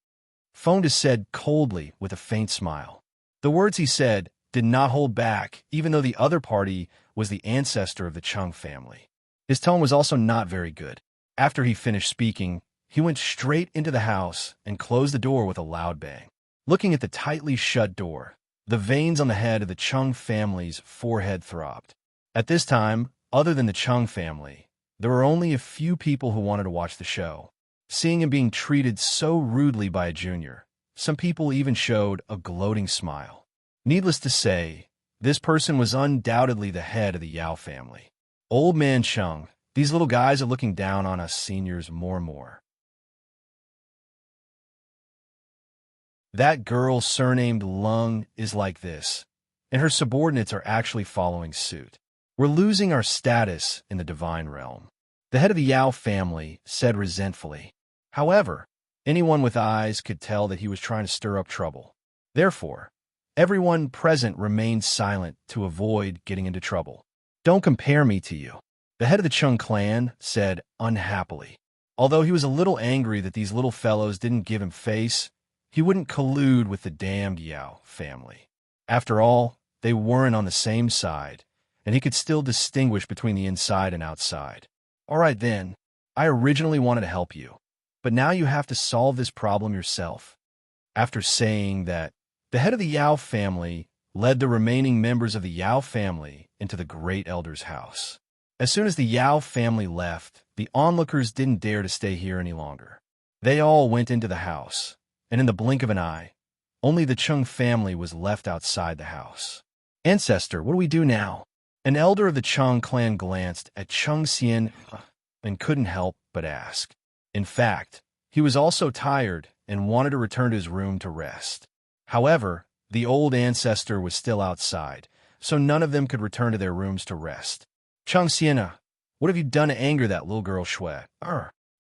Fonda said coldly with a faint smile. The words he said did not hold back, even though the other party was the ancestor of the Chung family. His tone was also not very good. After he finished speaking, he went straight into the house and closed the door with a loud bang. Looking at the tightly shut door, the veins on the head of the Chung family's forehead throbbed. At this time, other than the Chung family, there were only a few people who wanted to watch the show. Seeing him being treated so rudely by a junior, some people even showed a gloating smile. Needless to say, this person was undoubtedly the head of the Yao family. Old man Chung, these little guys are looking down on us seniors more and more. That girl surnamed Lung is like this, and her subordinates are actually following suit. We're losing our status in the divine realm. The head of the Yao family said resentfully. However, anyone with eyes could tell that he was trying to stir up trouble. Therefore, everyone present remained silent to avoid getting into trouble. Don't compare me to you, the head of the Chung clan said unhappily. Although he was a little angry that these little fellows didn't give him face, he wouldn't collude with the damned Yao family. After all, they weren't on the same side, and he could still distinguish between the inside and outside. All right then, I originally wanted to help you, but now you have to solve this problem yourself. After saying that, the head of the Yao family led the remaining members of the Yao family into the great elder's house. As soon as the Yao family left, the onlookers didn't dare to stay here any longer. They all went into the house, and in the blink of an eye, only the Chung family was left outside the house. Ancestor, what do we do now? An elder of the Chang clan glanced at Cheng Xian and couldn't help but ask. In fact, he was also tired and wanted to return to his room to rest. However, the old ancestor was still outside, so none of them could return to their rooms to rest. Cheng Xian, what have you done to anger that little girl Shui?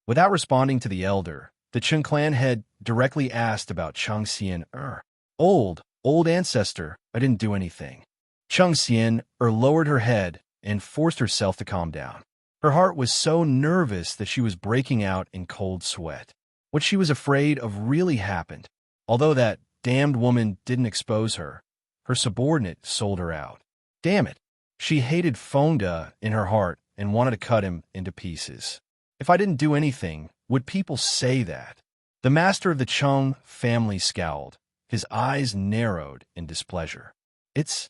Without responding to the elder, the Cheng clan head directly asked about Cheng Xian. Old ancestor, I didn't do anything. Cheng Xian lowered her head and forced herself to calm down. Her heart was so nervous that she was breaking out in cold sweat. What she was afraid of really happened. Although that damned woman didn't expose her, her subordinate sold her out. Damn it. She hated Fonda in her heart and wanted to cut him into pieces. If I didn't do anything, would people say that? The master of the Cheng family scowled. His eyes narrowed in displeasure. It's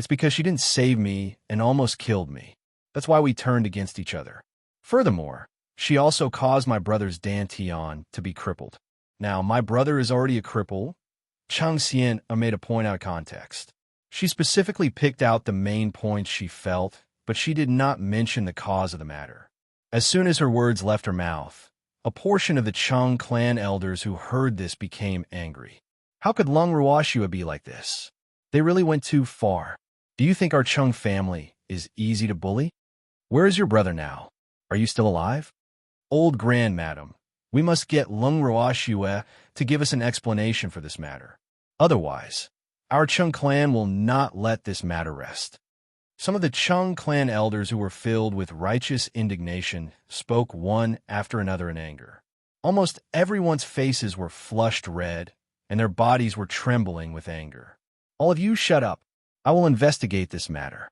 because she didn't save me and almost killed me. That's why we turned against each other. Furthermore, she also caused my brother's Dan Tian to be crippled. Now, my brother is already a cripple. Cheng Xian made a point out of context. She specifically picked out the main points she felt, but she did not mention the cause of the matter. As soon as her words left her mouth, a portion of the Cheng clan elders who heard this became angry. How could Lung Ruoxua be like this? They really went too far. Do you think our Cheng family is easy to bully? Where is your brother now? Are you still alive? Old Grand Madam, we must get Lung Ruoxua to give us an explanation for this matter. Otherwise, our Cheng clan will not let this matter rest. Some of the Cheng clan elders who were filled with righteous indignation spoke one after another in anger. Almost everyone's faces were flushed red, and their bodies were trembling with anger. All of you shut up. I will investigate this matter.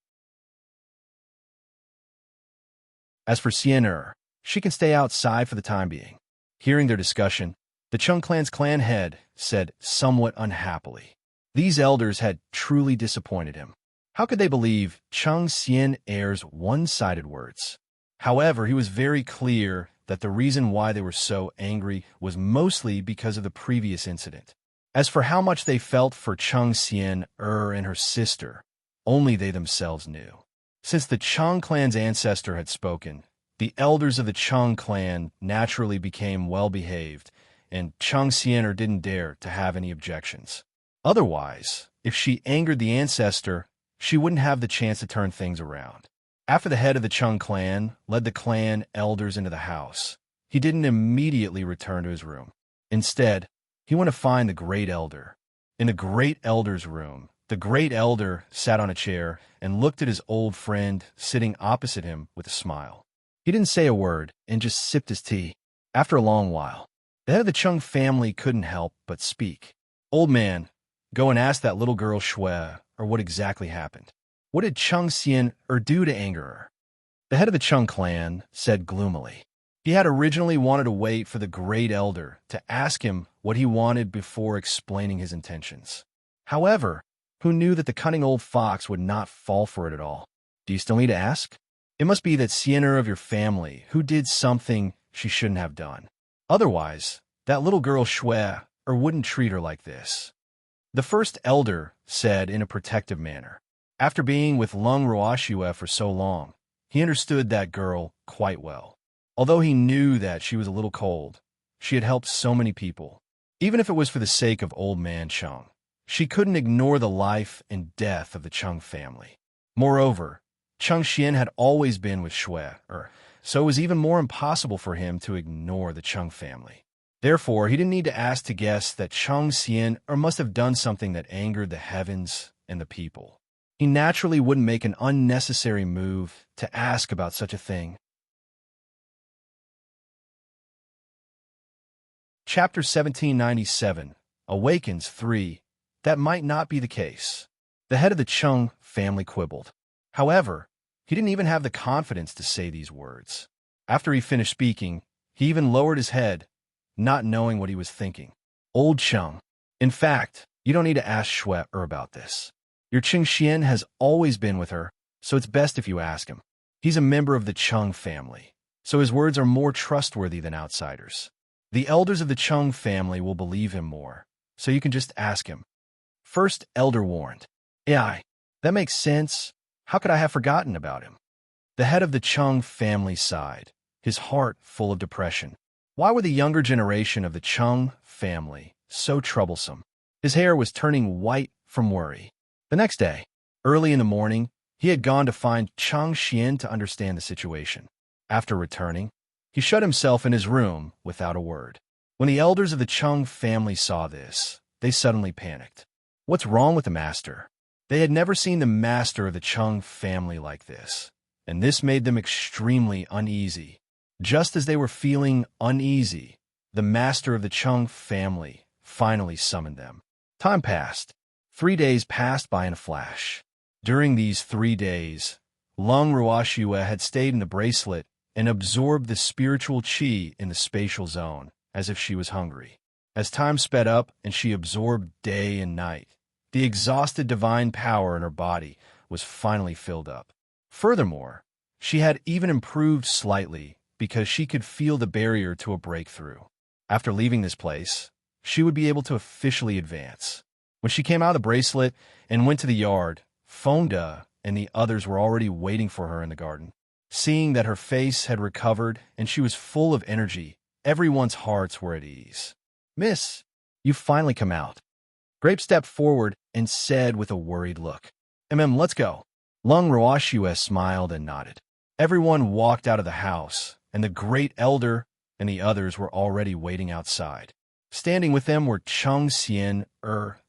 As for Xian, she can stay outside for the time being. Hearing their discussion, the Cheng clan's clan head said somewhat unhappily. These elders had truly disappointed him. How could they believe Cheng Xian's one-sided words? However, he was very clear that the reason why they were so angry was mostly because of the previous incident. As for how much they felt for Cheng Xian and her sister, only they themselves knew. Since the Cheng clan's ancestor had spoken, the elders of the Cheng clan naturally became well-behaved, and Cheng Xian didn't dare to have any objections. Otherwise, if she angered the ancestor, she wouldn't have the chance to turn things around. After the head of the Cheng clan led the clan elders into the house, he didn't immediately return to his room. Instead, he went to find the Great Elder. In the Great Elder's room, the Great Elder sat on a chair and looked at his old friend sitting opposite him with a smile. He didn't say a word and just sipped his tea. After a long while, the head of the Cheng family couldn't help but speak. Old man, go and ask that little girl Shui what exactly happened. What did Cheng Xian do to anger her? The head of the Cheng clan said gloomily. He had originally wanted to wait for the Great Elder to ask him what he wanted before explaining his intentions. However, who knew that the cunning old fox would not fall for it at all? Do you still need to ask? It must be that Xian of your family who did something she shouldn't have done. Otherwise, that little girl Shui wouldn't treat her like this. The first elder said in a protective manner. After being with Lung Ruoxua for so long, he understood that girl quite well. Although he knew that she was a little cold, she had helped so many people. Even if it was for the sake of old man Cheng, she couldn't ignore the life and death of the Cheng family. Moreover, Cheng Xian had always been with Shui, so it was even more impossible for him to ignore the Cheng family. Therefore, he didn't need to ask to guess that Cheng Xian must have done something that angered the heavens and the people. He naturally wouldn't make an unnecessary move to ask about such a thing. Chapter 1797, Awakens 3. That might not be the case. The head of the Cheng family quibbled. However, he didn't even have the confidence to say these words. After he finished speaking, he even lowered his head, not knowing what he was thinking. Old Cheng. In fact, you don't need to ask Shui about this. Your Cheng Xian has always been with her, so it's best if you ask him. He's a member of the Cheng family, so his words are more trustworthy than outsiders. The elders of the Cheng family will believe him more, so you can just ask him. First elder warned. Yeah, that makes sense. How could I have forgotten about him? The head of the Chung family sighed, his heart full of depression. Why were the younger generation of the Chung family so troublesome? His hair was turning white from worry. The next day, early in the morning, he had gone to find Chang Xian to understand the situation. After returning, he shut himself in his room without a word. When the elders of the Chung family saw this, they suddenly panicked. What's wrong with the master? They had never seen the master of the Chung family like this, and this made them extremely uneasy. Just as they were feeling uneasy, the master of the Chung family finally summoned them. Time passed. 3 days passed by in a flash. During these 3 days, Lung Ruoxue had stayed in the bracelet and absorbed the spiritual qi in the spatial zone, as if she was hungry. As time sped up and she absorbed day and night, the exhausted divine power in her body was finally filled up. Furthermore, she had even improved slightly because she could feel the barrier to a breakthrough. After leaving this place, she would be able to officially advance. When she came out of the bracelet and went to the yard, Fonda and the others were already waiting for her in the garden. Seeing that her face had recovered and she was full of energy, everyone's hearts were at ease. Miss, you've finally come out. Grape stepped forward and said with a worried look, Let's go. Lung Ruoxue smiled and nodded. Everyone walked out of the house, and the great elder and the others were already waiting outside. Standing with them were Chung Xian,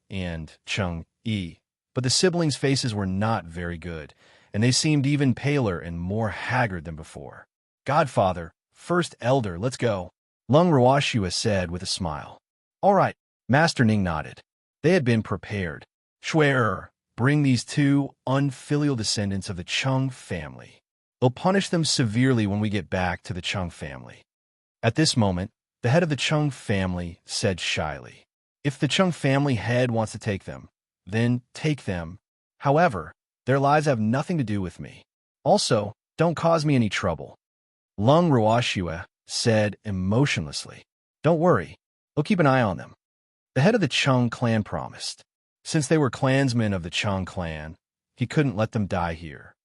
and Chung Yi, but the siblings' faces were not very good, and they seemed even paler and more haggard than before. Godfather, first elder, let's go, Lung Ruoxue said with a smile. All right, Master Ning nodded. They had been prepared. Shui, bring these 2 unfilial descendants of the Chung family. They'll punish them severely when we get back to the Chung family. At this moment, the head of the Chung family said shyly, If the Chung family head wants to take them, then take them. However, their lives have nothing to do with me. Also, don't cause me any trouble. Lung Ruoxue said emotionlessly. Don't worry, we'll keep an eye on them. The head of the Chung clan promised. Since they were clansmen of the Chung clan, he couldn't let them die here.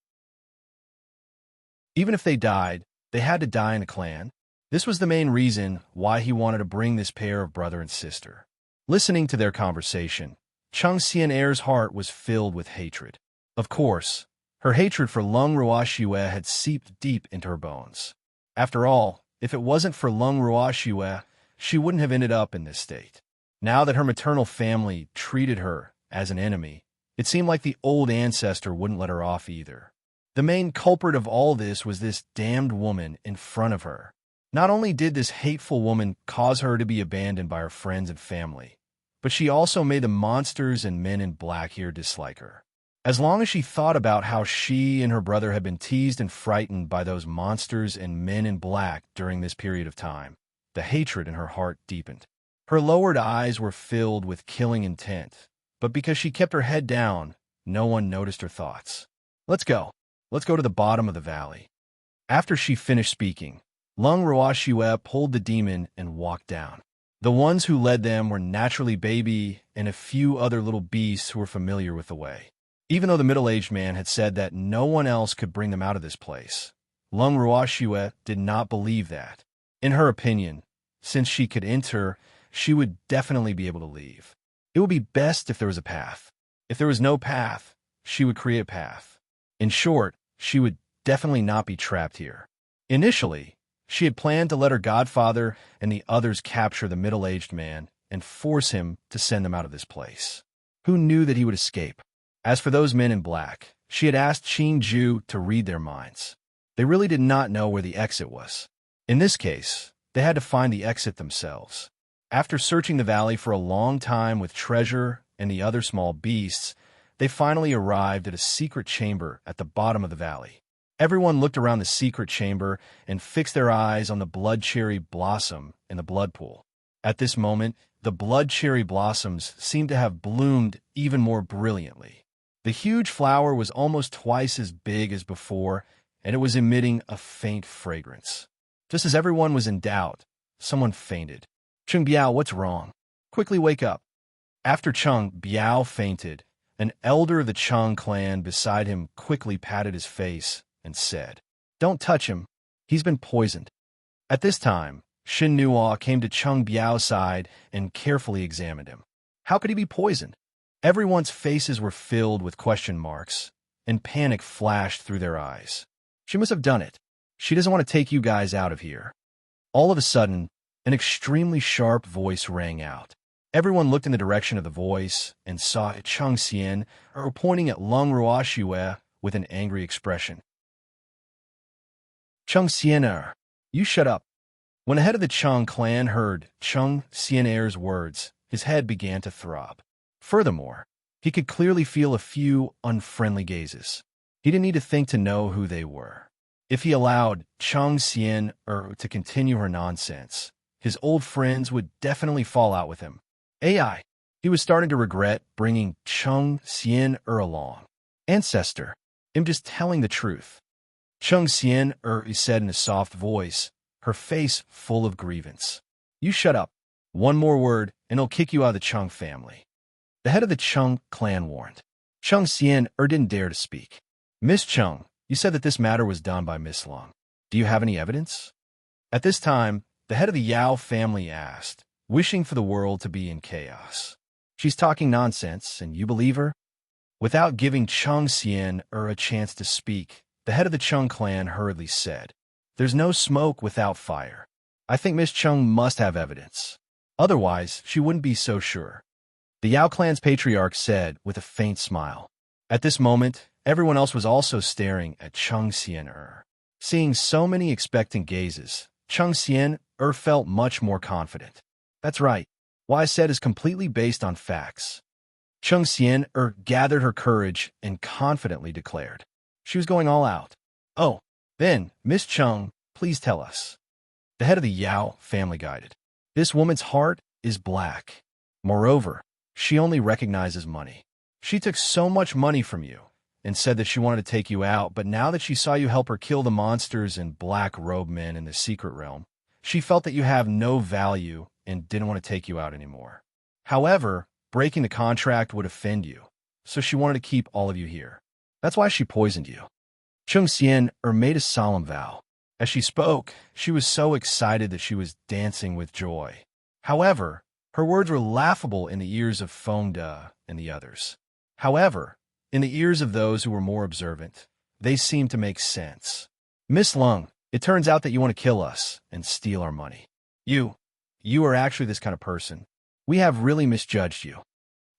Even if they died, they had to die in a clan. This was the main reason why he wanted to bring this pair of brother and sister. Listening to their conversation, Chung Xian-er's heart was filled with hatred. Of course, her hatred for Lung Ruoxue had seeped deep into her bones. After all, if it wasn't for Lung Ruoxue, she wouldn't have ended up in this state. Now that her maternal family treated her as an enemy, it seemed like the old ancestor wouldn't let her off either. The main culprit of all this was this damned woman in front of her. Not only did this hateful woman cause her to be abandoned by her friends and family, but she also made the monsters and men in black here dislike her. As long as she thought about how she and her brother had been teased and frightened by those monsters and men in black during this period of time, the hatred in her heart deepened. Her lowered eyes were filled with killing intent, but because she kept her head down, no one noticed her thoughts. Let's go. Let's go to the bottom of the valley. After she finished speaking, Lung Ruoxue pulled the demon and walked down. The ones who led them were naturally Baby and a few other little beasts who were familiar with the way. Even though the middle-aged man had said that no one else could bring them out of this place, Lung Ruoxue did not believe that. In her opinion, since she could enter, she would definitely be able to leave. It would be best if there was a path. If there was no path, she would create a path. In short, she would definitely not be trapped here. Initially, she had planned to let her godfather and the others capture the middle-aged man and force him to send them out of this place. Who knew that he would escape? As for those men in black, she had asked Qin Ju to read their minds. They really did not know where the exit was. In this case, they had to find the exit themselves. After searching the valley for a long time with treasure and the other small beasts, they finally arrived at a secret chamber at the bottom of the valley. Everyone looked around the secret chamber and fixed their eyes on the blood cherry blossom in the blood pool. At this moment, the blood cherry blossoms seemed to have bloomed even more brilliantly. The huge flower was almost twice as big as before, and it was emitting a faint fragrance. Just as everyone was in doubt, someone fainted. Chung Biao, what's wrong? Quickly wake up. After Chung Biao fainted, An elder of the Chung clan beside him quickly patted his face and said, "Don't touch him. He's been poisoned." At this time, Shin Nuo came to Chung Biao's side and carefully examined him. How could he be poisoned? Everyone's faces were filled with question marks, and panic flashed through their eyes. She must have done it. She doesn't want to take you guys out of here. All of a sudden, an extremely sharp voice rang out. Everyone looked in the direction of the voice and saw Chung Xian pointing at Lung Ruoxue with an angry expression. "Chung Xian, you shut up." When the head of the Chung clan heard Chung Xian's words, his head began to throb. Furthermore, he could clearly feel a few unfriendly gazes. He didn't need to think to know who they were. If he allowed Chung Xian to continue her nonsense, his old friends would definitely fall out with him. He was starting to regret bringing Chung Xian along. "Ancestor, I'm just telling the truth." Chung Xian he said in a soft voice, her face full of grievance. "You shut up. One more word, and I'll kick you out of the Chung family." The head of the Chung clan warned. Chung Xian didn't dare to speak. "Miss Chung, you said that this matter was done by Miss Lung. Do you have any evidence?" At this time, the head of the Yao family asked, wishing for the world to be in chaos. "She's talking nonsense, and you believe her?" Without giving Chung Xian a chance to speak, the head of the Chung clan hurriedly said, "There's no smoke without fire. I think Miss Chung must have evidence. Otherwise, she wouldn't be so sure." The Yao clan's patriarch said with a faint smile. At this moment, everyone else was also staring at Chung Xian. Seeing so many expectant gazes, Chung Xian felt much more confident. "That's right. What I said is completely based on facts." Chung Xian gathered her courage and confidently declared. She was going all out. "Oh, then, Miss Chung, please tell us." The head of the Yao family guided. "This woman's heart is black. Moreover, she only recognizes money. She took so much money from you and said that she wanted to take you out, but now that she saw you help her kill the monsters and black-robed men in the secret realm, she felt that you have no value and didn't want to take you out anymore. However, breaking the contract would offend you, so she wanted to keep all of you here. That's why she poisoned you." Chung Xian made a solemn vow. As she spoke, she was so excited that she was dancing with joy. However, her words were laughable in the ears of Feng De and the others. However, in the ears of those who were more observant, they seemed to make sense. "Miss Lung, it turns out that you want to kill us and steal our money. You are actually this kind of person. We have really misjudged you."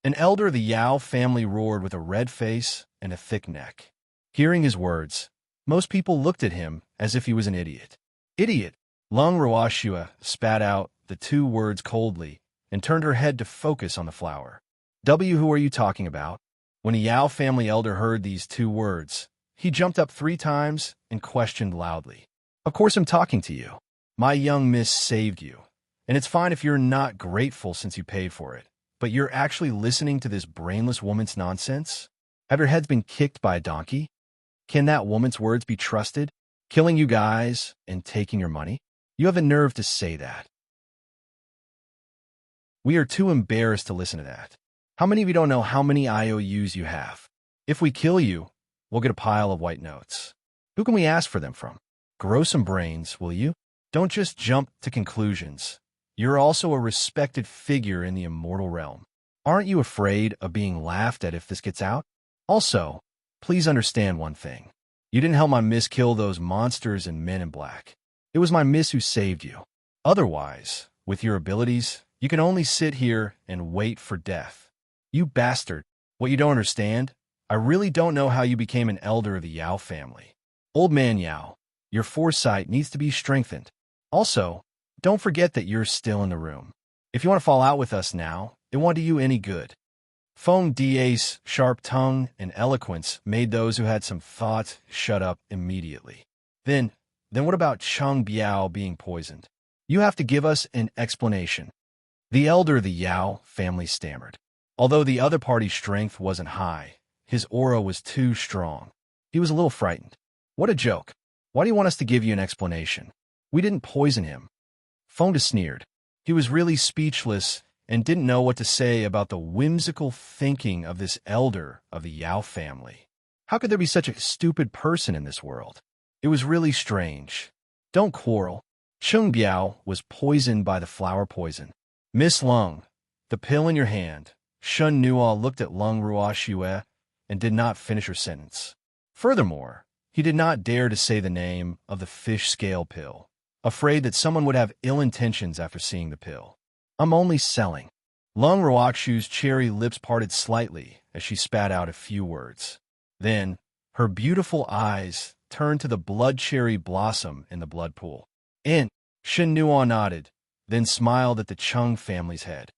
An elder of the Yao family roared with a red face and a thick neck. Hearing his words, most people looked at him as if he was an idiot. "Idiot!" Lung Ruoxue spat out the two words coldly and turned her head to focus on the flower. Who are you talking about?" When the Yao family elder heard these two words, he jumped up 3 times and questioned loudly. "Of course I'm talking to you. My young miss saved you. And it's fine if you're not grateful since you paid for it, but you're actually listening to this brainless woman's nonsense? Have your heads been kicked by a donkey? Can that woman's words be trusted? Killing you guys and taking your money? You have the nerve to say that. We are too embarrassed to listen to that. How many of you don't know how many IOUs you have? If we kill you, we'll get a pile of white notes. Who can we ask for them from? Grow some brains, will you? Don't just jump to conclusions. You're also a respected figure in the immortal realm. Aren't you afraid of being laughed at if this gets out? Also, please understand one thing. You didn't help my miss kill those monsters and men in black. It was my miss who saved you. Otherwise, with your abilities, you can only sit here and wait for death. You bastard. What you don't understand? I really don't know how you became an elder of the Yao family. Old man Yao, your foresight needs to be strengthened. Also, don't forget that you're still in the room. If you want to fall out with us now, it won't do you any good. Feng Da's sharp tongue and eloquence made those who had some thought shut up immediately. Then what about Chung Biao being poisoned? You have to give us an explanation. The elder of the Yao family stammered. Although the other party's strength wasn't high, his aura was too strong. He was a little frightened. What a joke. Why do you want us to give you an explanation? We didn't poison him. Feng De sneered. He was really speechless and didn't know what to say about the whimsical thinking of this elder of the Yao family. How could there be such a stupid person in this world? It was really strange. Don't quarrel. Chung Biao was poisoned by the flower poison. Miss Lung, the pill in your hand. Shun Nuo looked at Lung Ruoxue and did not finish her sentence. Furthermore, he did not dare to say the name of the fish scale pill, afraid that someone would have ill intentions after seeing the pill. I'm only selling. Lung Ruoxue's cherry lips parted slightly as she spat out a few words. Then, her beautiful eyes turned to the blood cherry blossom in the blood pool. Shin Nuo nodded, then smiled at the Chung family's head.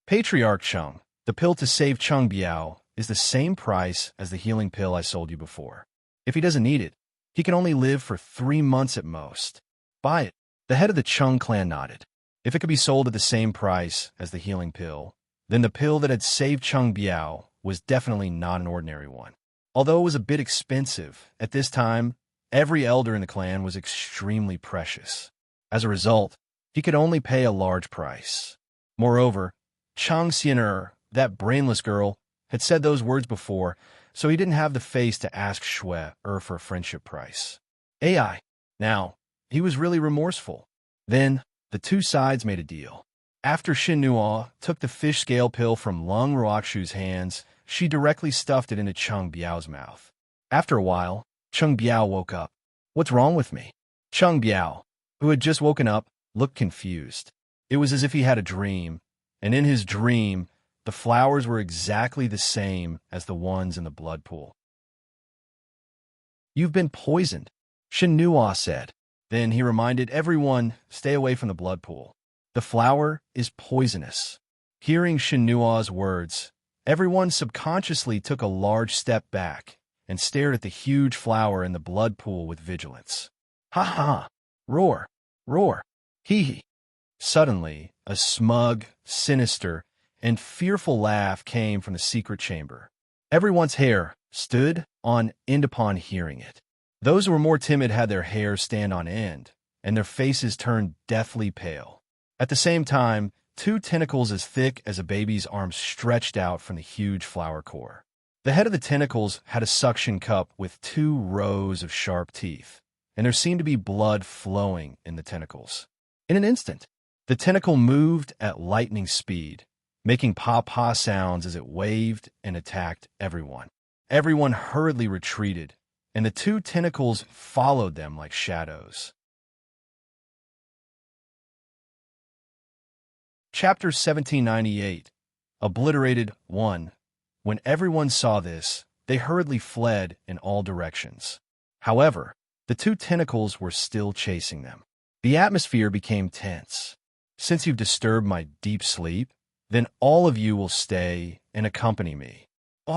Patriarch Chung, the pill to save Chung Biao is the same price as the healing pill I sold you before. If he doesn't need it, he can only live for 3 months at most. Buy it. The head of the Chung clan nodded. If it could be sold at the same price as the healing pill, then the pill that had saved Chung Biao was definitely not an ordinary one. Although it was a bit expensive, at this time, every elder in the clan was extremely precious. As a result, he could only pay a large price. Moreover, Chang Xian'er, that brainless girl, had said those words before, so he didn't have the face to ask Shui for a friendship price. AI. Now, he was really remorseful. Then, the two sides made a deal. After Shin Nuo took the fish scale pill from Lung Ruoxue's hands, she directly stuffed it into Chung Biao's mouth. After a while, Chung Biao woke up. What's wrong with me? Chung Biao, who had just woken up, looked confused. It was as if he had a dream, and in his dream, the flowers were exactly the same as the ones in the blood pool. You've been poisoned, Shin Nuo said. Then he reminded everyone, stay away from the blood pool. The flower is poisonous. Hearing Shin Nuo's words, everyone subconsciously took a large step back and stared at the huge flower in the blood pool with vigilance. Ha ha! Roar! Roar! Hee hee! Suddenly, a smug, sinister, and fearful laugh came from the secret chamber. Everyone's hair stood on end upon hearing it. Those who were more timid had their hair stand on end, and their faces turned deathly pale. At the same time, 2 tentacles as thick as a baby's arm stretched out from the huge flower core. The head of the tentacles had a suction cup with 2 rows of sharp teeth, and there seemed to be blood flowing in the tentacles. In an instant, the tentacle moved at lightning speed, making pa-pa sounds as it waved and attacked everyone. Everyone hurriedly retreated, and the 2 tentacles followed them like shadows. Chapter 1798, Obliterated 1. When everyone saw this, they hurriedly fled in all directions. However, the 2 tentacles were still chasing them. The atmosphere became tense. Since you've disturbed my deep sleep, then all of you will stay and accompany me. The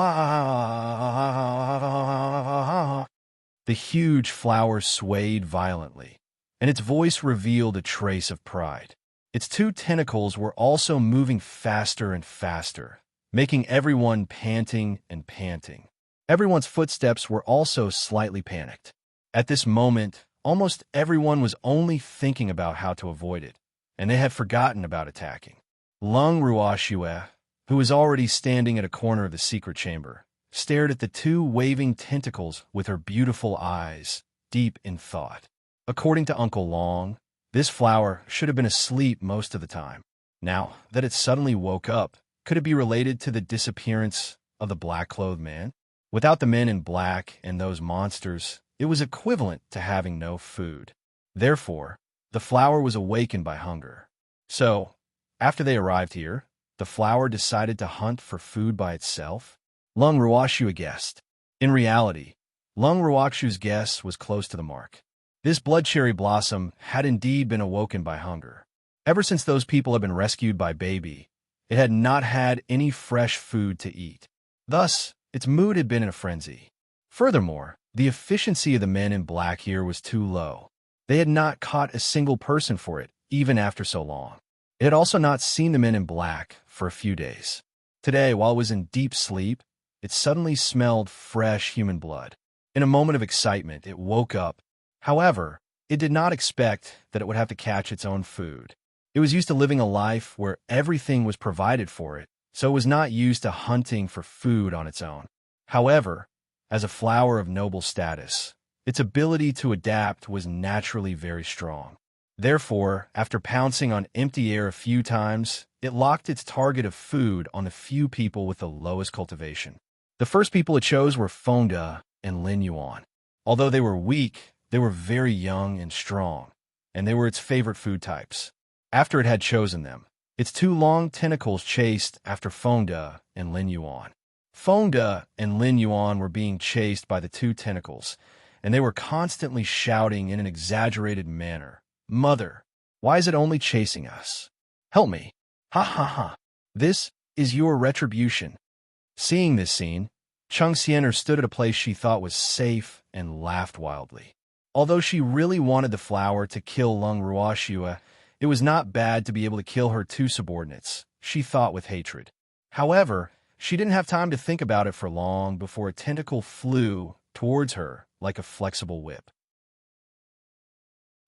huge flower swayed violently, and its voice revealed a trace of pride. Its 2 tentacles were also moving faster and faster, making everyone panting and panting. Everyone's footsteps were also slightly panicked. At this moment, almost everyone was only thinking about how to avoid it, and they had forgotten about attacking. Lung Ruoxue, who was already standing at a corner of the secret chamber, stared at the 2 waving tentacles with her beautiful eyes, deep in thought. According to Uncle Long, this flower should have been asleep most of the time. Now that it suddenly woke up, could it be related to the disappearance of the black-clothed man? Without the men in black and those monsters, it was equivalent to having no food. Therefore, the flower was awakened by hunger. So, after they arrived here, the flower decided to hunt for food by itself? Lung Ruoxue guessed. In reality, Lung Ruoxue's guess was close to the mark. This blood cherry blossom had indeed been awoken by hunger. Ever since those people had been rescued by Baby, it had not had any fresh food to eat. Thus, its mood had been in a frenzy. Furthermore, the efficiency of the men in black here was too low. They had not caught a single person for it, even after so long. It had also not seen the men in black for a few days. Today, while it was in deep sleep, it suddenly smelled fresh human blood. In a moment of excitement, it woke up. However, it did not expect that it would have to catch its own food. It was used to living a life where everything was provided for it, so it was not used to hunting for food on its own. However, as a flower of noble status, its ability to adapt was naturally very strong. Therefore, after pouncing on empty air a few times, it locked its target of food on the few people with the lowest cultivation. The first people it chose were Fonda and Lin Yuan. Although they were weak, they were very young and strong, and they were its favorite food types. After it had chosen them, its two long tentacles chased after Fonda and Lin Yuan. Fonda and Lin Yuan were being chased by the two tentacles, and they were constantly shouting in an exaggerated manner, "Mother, why is it only chasing us? Help me! Ha ha ha! This is your retribution." Seeing this scene, Chung Xian'er stood at a place she thought was safe and laughed wildly. Although she really wanted the flower to kill Lung Ruoxue, it was not bad to be able to kill her two subordinates, she thought with hatred. However, she didn't have time to think about it for long before a tentacle flew towards her like a flexible whip.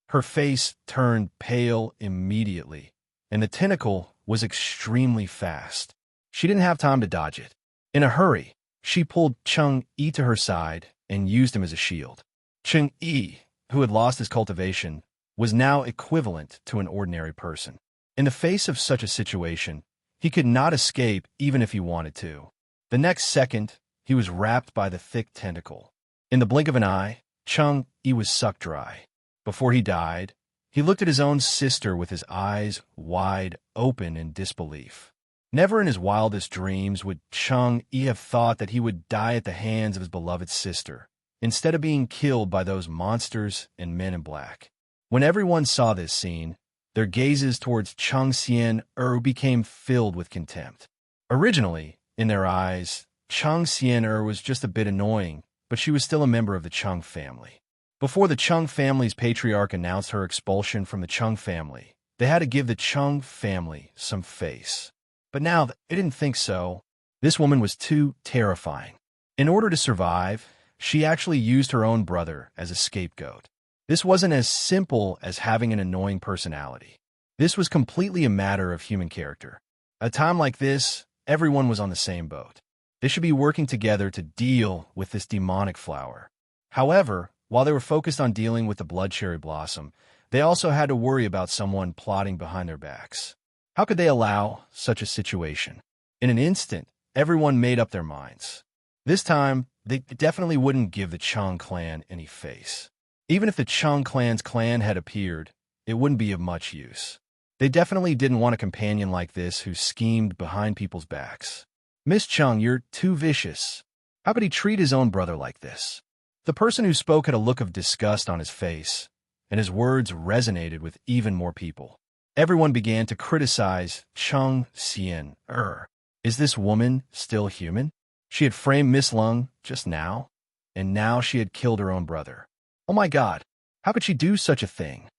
Her face turned pale immediately, and the tentacle was extremely fast. She didn't have time to dodge it. In a hurry, she pulled Chung Yi to her side and used him as a shield. Chung Yi, who had lost his cultivation, was now equivalent to an ordinary person. In the face of such a situation, he could not escape even if he wanted to. The next second, he was wrapped by the thick tentacle. In the blink of an eye, Chung Yi was sucked dry. Before he died, he looked at his own sister with his eyes wide open in disbelief. Never in his wildest dreams would Chung Yi have thought that he would die at the hands of his beloved sister, instead of being killed by those monsters and men in black. When everyone saw this scene, their gazes towards Chung Xian'er became filled with contempt. Originally, in their eyes, Chung Xian'er was just a bit annoying, but she was still a member of the Chung family. Before the Chung family's patriarch announced her expulsion from the Chung family, they had to give the Chung family some face. But now they didn't think so. This woman was too terrifying. In order to survive, she actually used her own brother as a scapegoat. This wasn't as simple as having an annoying personality. This was completely a matter of human character. At a time like this, everyone was on the same boat. They should be working together to deal with this demonic flower. However, while they were focused on dealing with the blood cherry blossom, they also had to worry about someone plotting behind their backs. How could they allow such a situation? In an instant, everyone made up their minds. This time, they definitely wouldn't give the Chung clan any face. Even if the Chung clan's clan had appeared, it wouldn't be of much use. They definitely didn't want a companion like this who schemed behind people's backs. "Miss Chung, you're too vicious. How could he treat his own brother like this?" The person who spoke had a look of disgust on his face, and his words resonated with even more people. Everyone began to criticize Chung Xian'er. Is this woman still human? She had framed Miss Lung just now, and now she had killed her own brother. Oh my God, how could she do such a thing?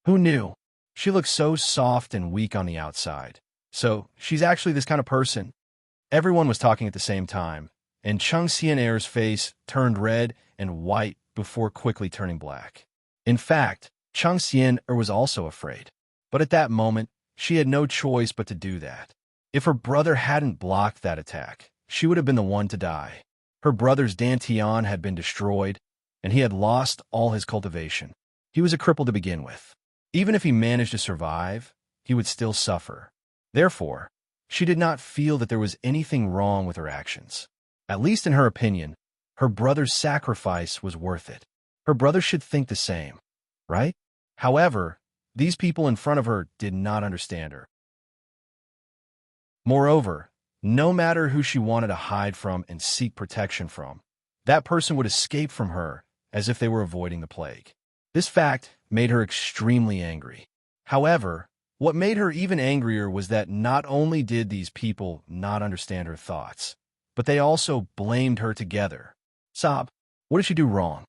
Who knew? She looked so soft and weak on the outside. So, she's actually this kind of person. Everyone was talking at the same time, and Chung Xian'er's face turned red and white before quickly turning black. In fact, Chung Xian'er was also afraid. But at that moment, she had no choice but to do that. If her brother hadn't blocked that attack, she would have been the one to die. Her brother's dantian had been destroyed, and he had lost all his cultivation. He was a cripple to begin with. Even if he managed to survive, he would still suffer. Therefore, she did not feel that there was anything wrong with her actions. At least in her opinion, her brother's sacrifice was worth it. Her brother should think the same, right? However, these people in front of her did not understand her. Moreover, no matter who she wanted to hide from and seek protection from, that person would escape from her as if they were avoiding the plague. This fact made her extremely angry. However, what made her even angrier was that not only did these people not understand her thoughts, but they also blamed her together. Sob, what did she do wrong?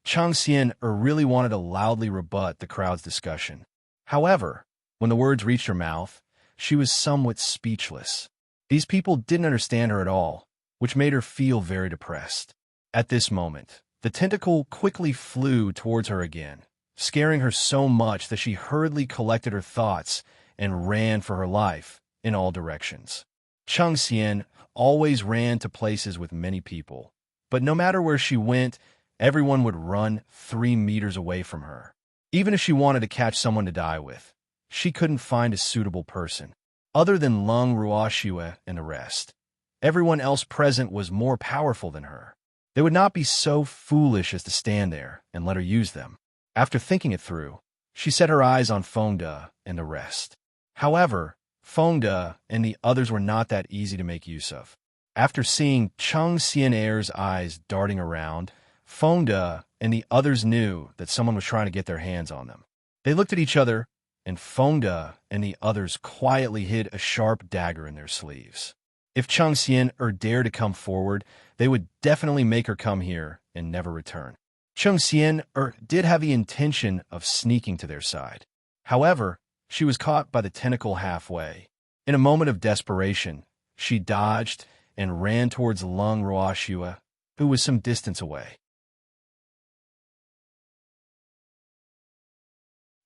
Chung Xian'er really wanted to loudly rebut the crowd's discussion. However, when the words reached her mouth, she was somewhat speechless. These people didn't understand her at all, which made her feel very depressed. At this moment, the tentacle quickly flew towards her again, scaring her so much that she hurriedly collected her thoughts and ran for her life in all directions. Cheng Xian always ran to places with many people, but no matter where she went, everyone would run 3 meters away from her. Even if she wanted to catch someone to die with, she couldn't find a suitable person. Other than Lung Ruoxue and the rest, everyone else present was more powerful than her. They would not be so foolish as to stand there and let her use them. After thinking it through, she set her eyes on Fengde and the rest. However, Fengde and the others were not that easy to make use of. After seeing Cheng Xian'er's eyes darting around, Fengde and the others knew that someone was trying to get their hands on them. They looked at each other, and Fengde and the others quietly hid a sharp dagger in their sleeves. If Cheng Xian dared to come forward, they would definitely make her come here and never return. Cheng Xian did have the intention of sneaking to their side. However, she was caught by the tentacle halfway. In a moment of desperation, she dodged and ran towards Lung Ruoxue, who was some distance away.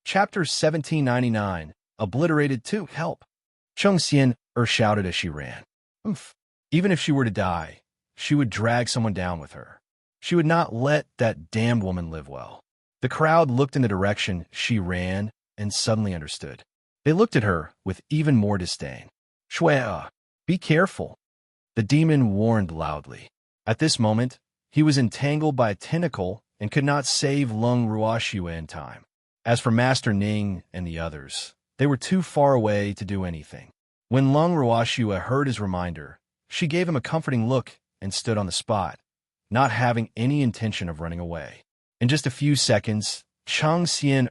Chapter 1799, Obliterated to Help. Cheng Xian shouted as she ran. Oof. Even if she were to die, she would drag someone down with her. She would not let that damned woman live well. The crowd looked in the direction she ran and suddenly understood. They looked at her with even more disdain. Shui, be careful, the demon warned loudly. At this moment, he was entangled by a tentacle and could not save Lung Ruoxue in time. As for Master Ning and the others, they were too far away to do anything. When Lung Ruoxue heard his reminder, she gave him a comforting look and stood on the spot, not having any intention of running away. In just a few seconds, Cheng Xian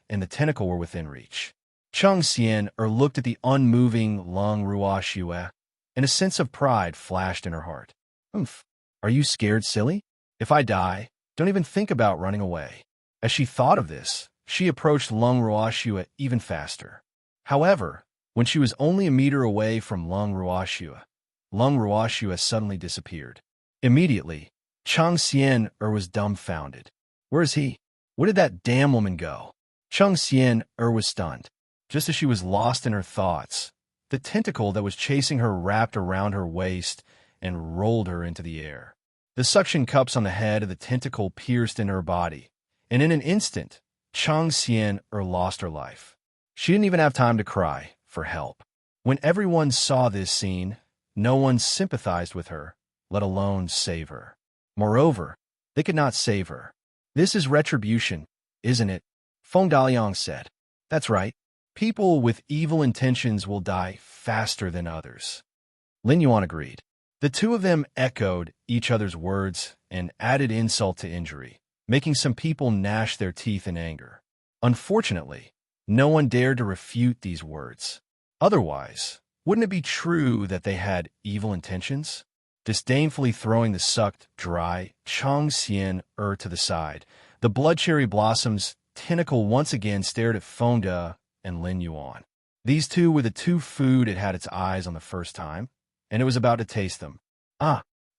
and the tentacle were within reach. Cheng Xian looked at the unmoving Lung Ruoxue, and a sense of pride flashed in her heart. Oomph, are you scared, silly? If I die, don't even think about running away. As she thought of this, she approached Lung Ruoxue even faster. However, when she was only a meter away from Lung Ruoxue suddenly disappeared. Immediately, Cheng Xian was dumbfounded. Where is he? Where did that damn woman go? Cheng Xian was stunned. Just as she was lost in her thoughts, the tentacle that was chasing her wrapped around her waist and rolled her into the air. The suction cups on the head of the tentacle pierced into her body, and in an instant, Cheng Xian lost her life. She didn't even have time to cry for help. When everyone saw this scene, no one sympathized with her, let alone save her. Moreover, they could not save her. This is retribution, isn't it? Feng Daliang said. That's right. People with evil intentions will die faster than others. Lin Yuan agreed. The two of them echoed each other's words and added insult to injury, making some people gnash their teeth in anger. Unfortunately, no one dared to refute these words. Otherwise, wouldn't it be true that they had evil intentions? Disdainfully throwing the sucked, dry Cheng Xian to the side, the blood cherry blossom's tentacle once again stared at Fengde and Lin Yuan. These two were the two food it had its eyes on the first time, and it was about to taste them.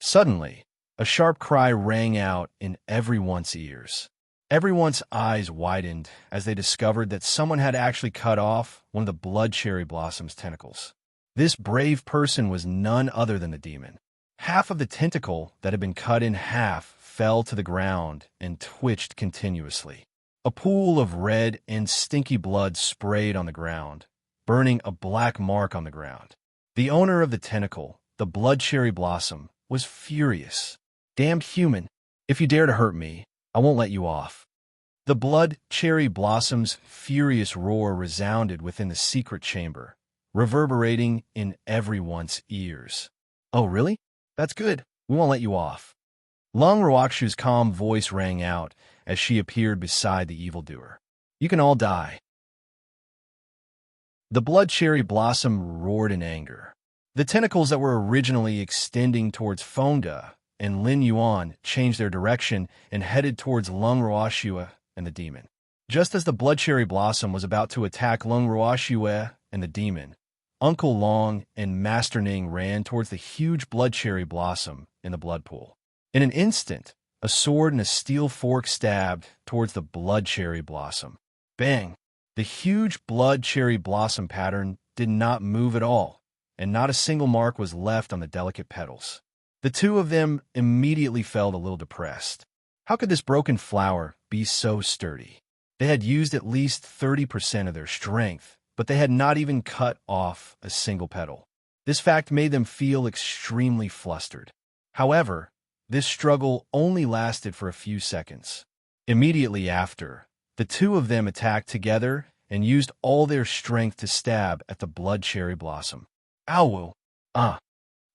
Suddenly, a sharp cry rang out in everyone's ears. Everyone's eyes widened as they discovered that someone had actually cut off one of the blood cherry blossom's tentacles. This brave person was none other than the demon. Half of the tentacle that had been cut in half fell to the ground and twitched continuously. A pool of red and stinky blood sprayed on the ground, burning a black mark on the ground. The owner of the tentacle, the blood cherry blossom, was furious. Damned human, if you dare to hurt me, I won't let you off. The blood cherry blossom's furious roar resounded within the secret chamber, reverberating in everyone's ears. Oh, really? That's good. We won't let you off. Lung Ruoxue's calm voice rang out as she appeared beside the evildoer. You can all die. The blood cherry blossom roared in anger. The tentacles that were originally extending towards Fengde and Lin Yuan changed their direction and headed towards Lung Ruoxue and the demon. Just as the blood cherry blossom was about to attack Lung Ruoxue and the demon, Uncle Long and Master Ning ran towards the huge blood cherry blossom in the blood pool. In an instant, A sword and a steel fork stabbed towards the blood cherry blossom. Bang! The huge blood cherry blossom pattern did not move at all, and not a single mark was left on the delicate petals. The two of them immediately felt a little depressed. How could this broken flower be so sturdy? They had used at least 30% of their strength, but they had not even cut off a single petal. This fact made them feel extremely flustered. However, this struggle only lasted for a few seconds. Immediately after, the two of them attacked together and used all their strength to stab at the blood cherry blossom. Ow! Ah!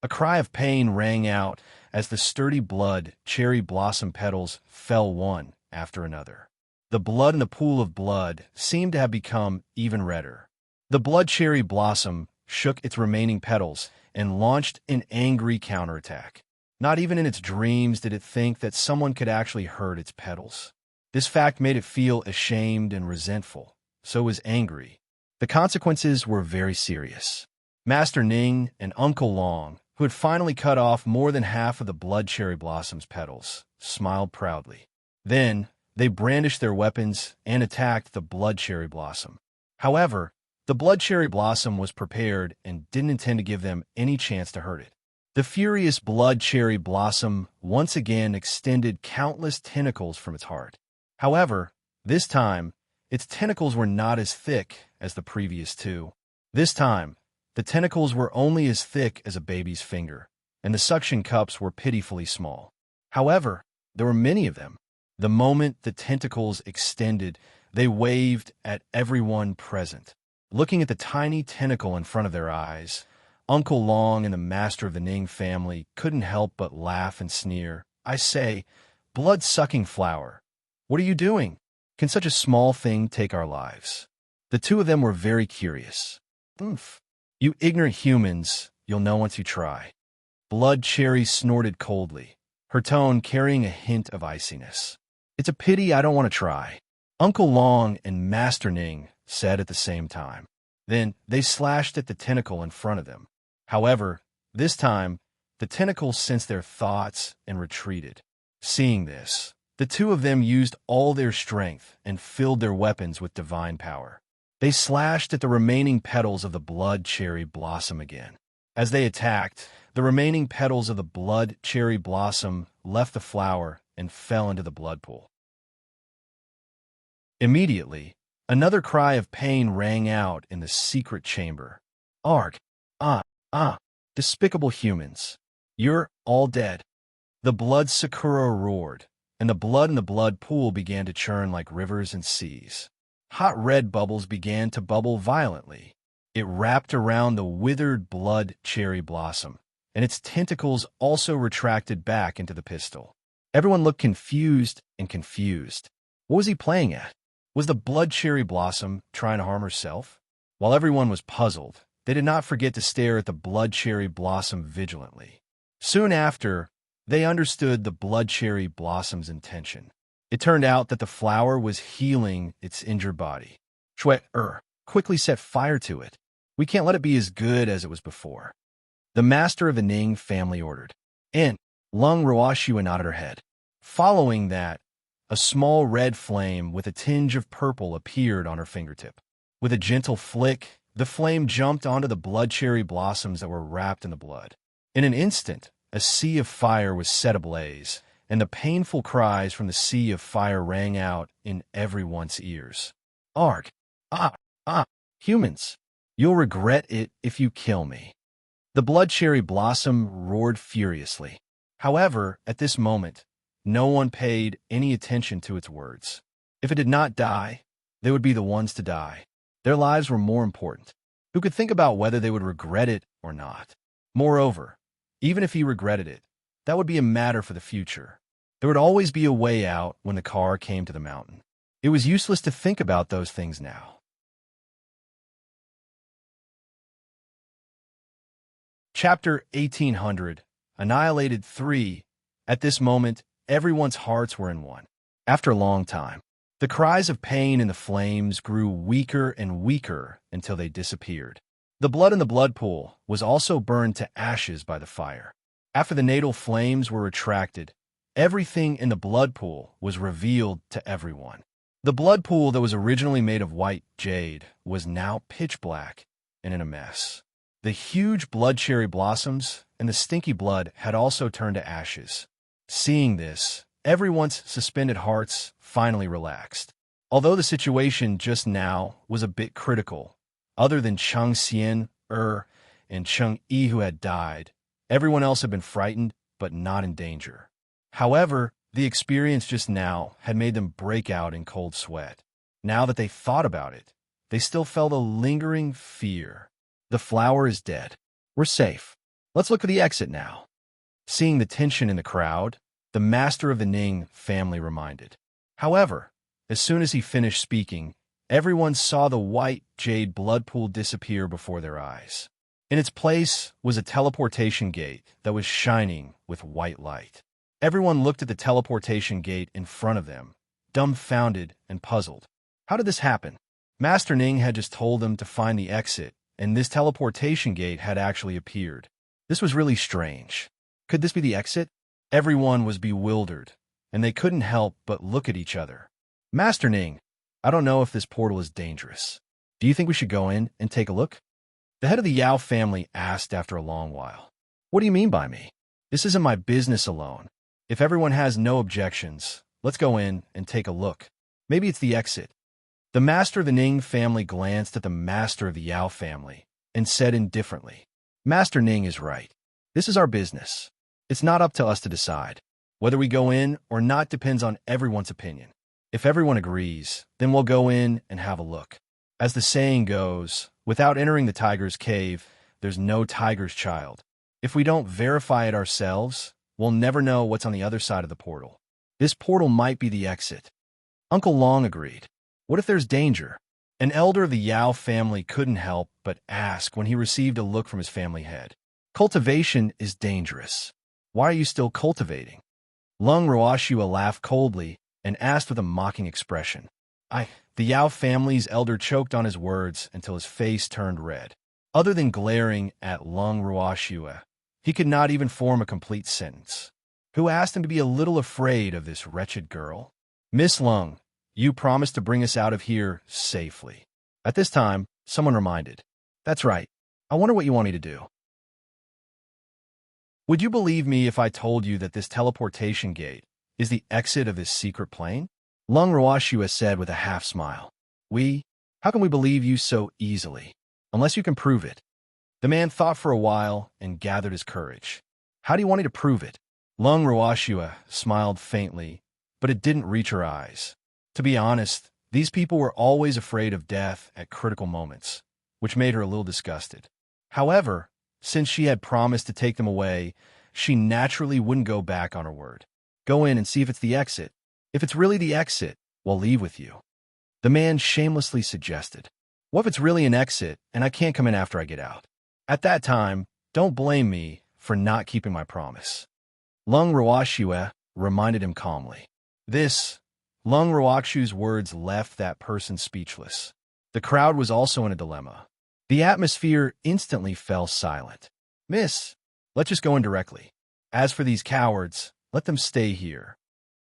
A cry of pain rang out as the sturdy blood cherry blossom petals fell one after another. The blood in the pool of blood seemed to have become even redder. The blood cherry blossom shook its remaining petals and launched an angry counterattack. Not even in its dreams did it think that someone could actually hurt its petals. This fact made it feel ashamed and resentful, so it was angry. The consequences were very serious. Master Ning and Uncle Long, who had finally cut off more than half of the blood cherry blossom's petals, smiled proudly. Then, they brandished their weapons and attacked the blood cherry blossom. However, the blood cherry blossom was prepared and didn't intend to give them any chance to hurt it. The furious blood cherry blossom once again extended countless tentacles from its heart. However, this time, its tentacles were not as thick as the previous two. This time, the tentacles were only as thick as a baby's finger, and the suction cups were pitifully small. However, there were many of them. The moment the tentacles extended, they waved at everyone present. Looking at the tiny tentacle in front of their eyes, Uncle Long and the master of the Ning family couldn't help but laugh and sneer. I say, blood-sucking flower, what are you doing? Can such a small thing take our lives? The two of them were very curious. Oomph. You ignorant humans, you'll know once you try. Blood Cherry snorted coldly, her tone carrying a hint of iciness. It's a pity I don't want to try. Uncle Long and Master Ning said at the same time. Then they slashed at the tentacle in front of them. However, this time, the tentacles sensed their thoughts and retreated. Seeing this, the two of them used all their strength and filled their weapons with divine power. They slashed at the remaining petals of the blood cherry blossom again. As they attacked, the remaining petals of the blood cherry blossom left the flower and fell into the blood pool. Immediately, another cry of pain rang out in the secret chamber. Arg! Despicable humans! You're all dead! The blood Sakura roared, and the blood in the blood pool began to churn like rivers and seas. Hot red bubbles began to bubble violently. It wrapped around the withered blood cherry blossom, and its tentacles also retracted back into the pistol. Everyone looked confused and confused. What was he playing at? Was the blood cherry blossom trying to harm herself? While everyone was puzzled, they did not forget to stare at the blood cherry blossom vigilantly. Soon after, they understood the blood cherry blossom's intention. It turned out that the flower was healing its injured body. Quickly set fire to it. We can't let it be as good as it was before. The master of the Ning family ordered. And Lung Roashua nodded her head. Following that, a small red flame with a tinge of purple appeared on her fingertip. With a gentle flick, the flame jumped onto the blood cherry blossoms that were wrapped in the blood. In an instant, a sea of fire was set ablaze, and the painful cries from the sea of fire rang out in everyone's ears. Arg! Humans! You'll regret it if you kill me. The blood cherry blossom roared furiously. However, at this moment, no one paid any attention to its words. If it did not die, they would be the ones to die. Their lives were more important. Who could think about whether they would regret it or not? Moreover, even if he regretted it, that would be a matter for the future. There would always be a way out when the car came to the mountain. It was useless to think about those things now. Chapter 1800, Annihilated 3. At this moment, everyone's hearts were in one. After a long time, the cries of pain in the flames grew weaker and weaker until they disappeared. The blood in the blood pool was also burned to ashes by the fire. After the natal flames were retracted, everything in the blood pool was revealed to everyone. The blood pool that was originally made of white jade was now pitch black and in a mess. The huge blood cherry blossoms and the stinky blood had also turned to ashes. Seeing this, everyone's suspended hearts finally relaxed. Although the situation just now was a bit critical, other than Cheng Xian, and Cheng Yi who had died, everyone else had been frightened but not in danger. However, the experience just now had made them break out in cold sweat. Now that they thought about it, they still felt a lingering fear. The flower is dead. We're safe. Let's look for the exit now. Seeing the tension in the crowd, the master of the Ning family reminded. However, as soon as he finished speaking, everyone saw the white jade blood pool disappear before their eyes. In its place was a teleportation gate that was shining with white light. Everyone looked at the teleportation gate in front of them, dumbfounded and puzzled. How did this happen? Master Ning had just told them to find the exit, and this teleportation gate had actually appeared. This was really strange. Could this be the exit? Everyone was bewildered, and they couldn't help but look at each other. Master Ning, I don't know if this portal is dangerous. Do you think we should go in and take a look? The head of the Yao family asked after a long while. What do you mean by me? This isn't my business alone. If everyone has no objections, let's go in and take a look. Maybe it's the exit. The master of the Ning family glanced at the master of the Yao family and said indifferently, Master Ning is right. This is our business. It's not up to us to decide. Whether we go in or not depends on everyone's opinion. If everyone agrees, then we'll go in and have a look. As the saying goes, without entering the tiger's cave, there's no tiger's child. If we don't verify it ourselves, we'll never know what's on the other side of the portal. This portal might be the exit. Uncle Long agreed. What if there's danger? An elder of the Yao family couldn't help but ask when he received a look from his family head. Cultivation is dangerous. Why are you still cultivating? Lung Roashua laughed coldly and asked with a mocking expression. The Yao family's elder choked on his words until his face turned red. Other than glaring at Lung Roashua, he could not even form a complete sentence. Who asked him to be a little afraid of this wretched girl? Miss Lung, you promised to bring us out of here safely. At this time, someone reminded. That's right. I wonder what you want me to do. Would you believe me if I told you that this teleportation gate is the exit of this secret plane? Lung Roashua said with a half-smile. How can we believe you so easily? Unless you can prove it. The man thought for a while and gathered his courage. How do you want me to prove it? Lung Roashua smiled faintly, but it didn't reach her eyes. To be honest, these people were always afraid of death at critical moments, which made her a little disgusted. However, since she had promised to take them away, she naturally wouldn't go back on her word. Go in and see if it's the exit. If it's really the exit, we'll leave with you. The man shamelessly suggested. What if it's really an exit and I can't come in after I get out? At that time, don't blame me for not keeping my promise. Lung Roashua reminded him calmly. Lung Roakshu's words left that person speechless. The crowd was also in a dilemma. The atmosphere instantly fell silent. Miss, let's just go in directly. As for these cowards, let them stay here.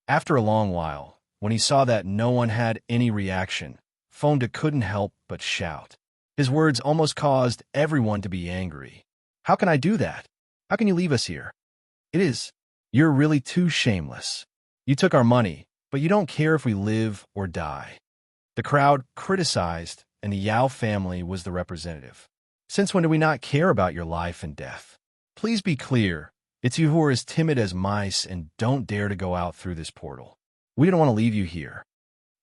After a long while, when he saw that no one had any reaction, Fonda couldn't help but shout. His words almost caused everyone to be angry. How can I do that? How can you leave us here? You're really too shameless. You took our money, but you don't care if we live or die. The crowd criticized, and the Yao family was the representative. Since when do we not care about your life and death? Please be clear. It's you who are as timid as mice and don't dare to go out through this portal. We don't want to leave you here.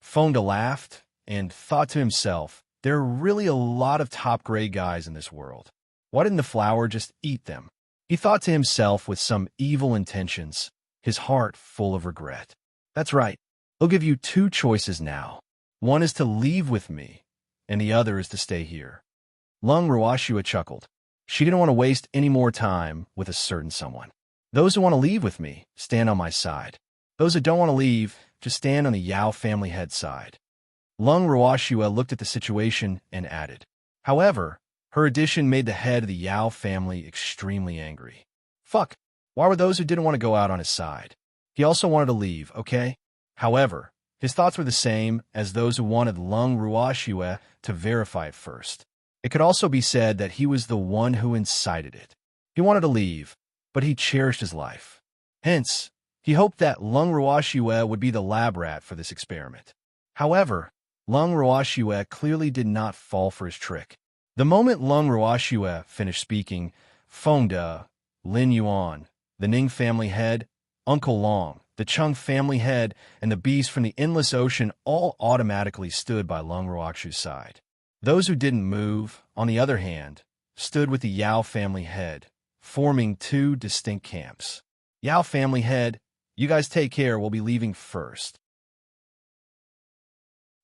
Fonda laughed and thought to himself, there are really a lot of top-grade guys in this world. Why didn't the flower just eat them? He thought to himself with some evil intentions, his heart full of regret. That's right. I'll give you two choices now. One is to leave with me, and the other is to stay here. Lung Roashua chuckled. She didn't want to waste any more time with a certain someone. Those who want to leave with me, stand on my side. Those who don't want to leave, just stand on the Yao family head side. Lung Roashua looked at the situation and added. However, her addition made the head of the Yao family extremely angry. Fuck, why were those who didn't want to go out on his side? He also wanted to leave, okay? However, his thoughts were the same as those who wanted Lung Ruoxue to verify it first. It could also be said that he was the one who incited it. He wanted to leave, but he cherished his life. Hence, he hoped that Lung Ruoxue would be the lab rat for this experiment. However, Lung Ruoxue clearly did not fall for his trick. The moment Lung Ruoxue finished speaking, Feng De, Lin Yuan, the Ning family head, Uncle Long, the Chung family head, and the beast from the Endless Ocean all automatically stood by Lung Ruoxue's side. Those who didn't move, on the other hand, stood with the Yao family head, forming two distinct camps. Yao family head, you guys take care, we'll be leaving first.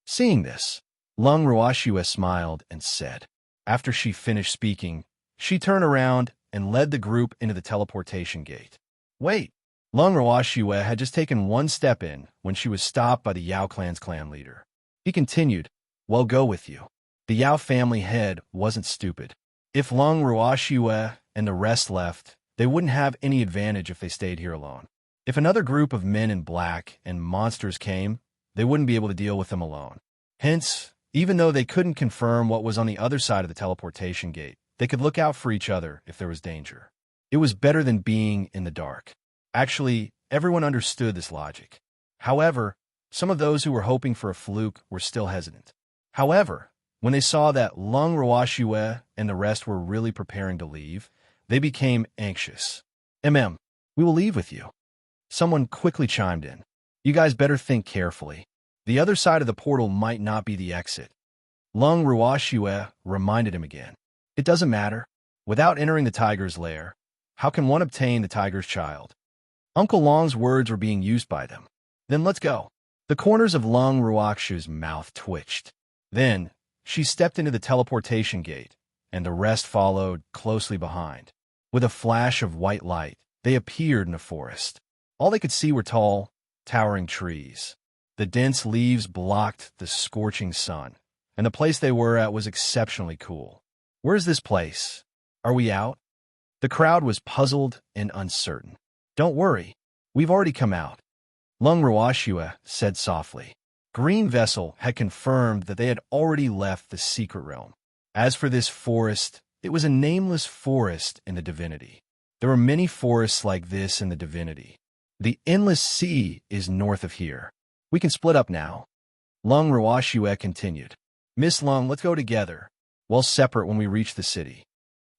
Seeing this, Lung Ruoxue smiled and said. After she finished speaking, she turned around and led the group into the teleportation gate. Wait! Lung Ruoxue had just taken one step in when she was stopped by the Yao clan's clan leader. He continued, "Well, go with you." The Yao family head wasn't stupid. If Lung Ruoxue and the rest left, they wouldn't have any advantage if they stayed here alone. If another group of men in black and monsters came, they wouldn't be able to deal with them alone. Hence, even though they couldn't confirm what was on the other side of the teleportation gate, they could look out for each other if there was danger. It was better than being in the dark. Actually, everyone understood this logic. However, some of those who were hoping for a fluke were still hesitant. However, when they saw that Lung Ruoxue and the rest were really preparing to leave, they became anxious. We will leave with you." Someone quickly chimed in. "You guys better think carefully. The other side of the portal might not be the exit." Lung Ruoxue reminded him again. "It doesn't matter. Without entering the tiger's lair, how can one obtain the tiger's child?" Uncle Long's words were being used by them. "Then let's go." The corners of Lung Ruoxue's mouth twitched. Then, she stepped into the teleportation gate, and the rest followed closely behind. With a flash of white light, they appeared in a forest. All they could see were tall, towering trees. The dense leaves blocked the scorching sun, and the place they were at was exceptionally cool. "Where's this place? Are we out?" The crowd was puzzled and uncertain. "Don't worry, we've already come out," Lung Ruoxue said softly. Green Vessel had confirmed that they had already left the secret realm. As for this forest, it was a nameless forest in the divinity. There were many forests like this in the divinity. The endless sea is north of here. We can split up now. Lung Ruoxue continued. "Miss Lung, let's go together. We'll separate when we reach the city."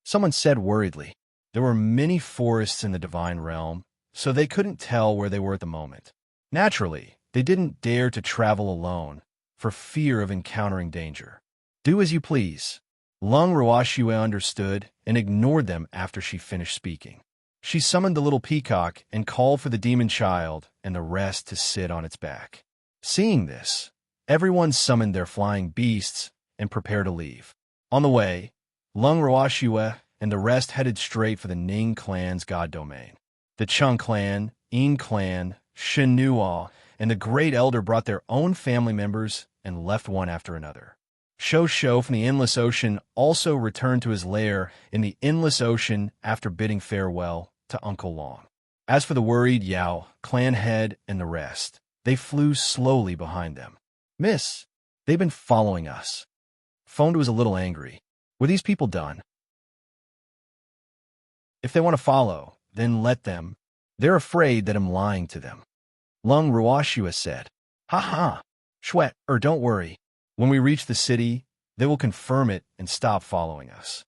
Someone said worriedly. There were many forests in the divine realm, so they couldn't tell where they were at the moment. Naturally, they didn't dare to travel alone, for fear of encountering danger. "Do as you please." Lung Ruoxue understood and ignored them after she finished speaking. She summoned the little peacock and called for the demon child and the rest to sit on its back. Seeing this, everyone summoned their flying beasts and prepared to leave. On the way, Lung Ruoxue and the rest headed straight for the Ning clan's god domain. The Chung clan, Yin clan, Shen Nuo, and the Great Elder brought their own family members and left one after another. Shou from the Endless Ocean also returned to his lair in the Endless Ocean after bidding farewell to Uncle Long. As for the worried Yao, clan head, and the rest, they flew slowly behind them. "Miss, they've been following us." Fonda was a little angry. Were these people done? If they want to follow, then let them. They're afraid that I'm lying to them. Lung Ruoxue said. "Ha ha, don't worry. When we reach the city, they will confirm it and stop following us."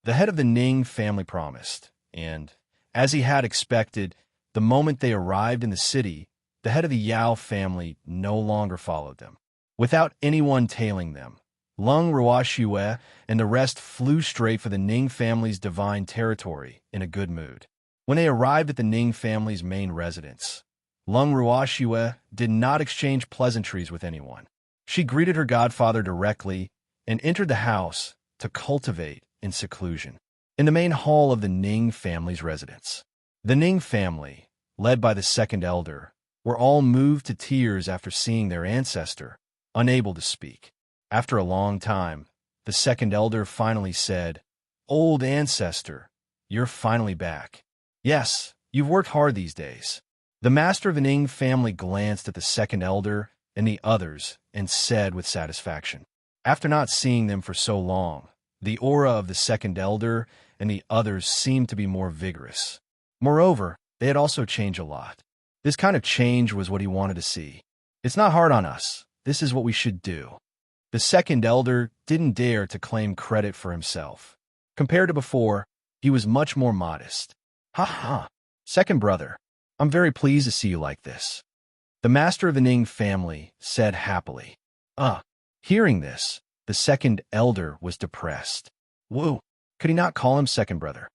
The head of the Ning family promised, and, as he had expected, the moment they arrived in the city, the head of the Yao family no longer followed them. Without anyone tailing them, Lung Ruoxue and the rest flew straight for the Ning family's divine territory in a good mood. When they arrived at the Ning family's main residence, Lung Ruoxue did not exchange pleasantries with anyone. She greeted her godfather directly and entered the house to cultivate in seclusion. In the main hall of the Ning family's residence, the Ning family, led by the second elder, were all moved to tears after seeing their ancestor, unable to speak. After a long time, the second elder finally said, "Old ancestor, you're finally back. Yes, you've worked hard these days. The master of the Ning family glanced at the second elder and the others and said with satisfaction, after not seeing them for so long, the aura of the second elder and the others seemed to be more vigorous. Moreover, they had also changed a lot. This kind of change was what he wanted to see. It's not hard on us. This is what we should do. The second elder didn't dare to claim credit for himself. Compared to before, he was much more modest. Ha ha, second brother, I'm very pleased to see you like this. The master of the Ning family said happily. Hearing this, the second elder was depressed. Whoa, could he not call him second brother?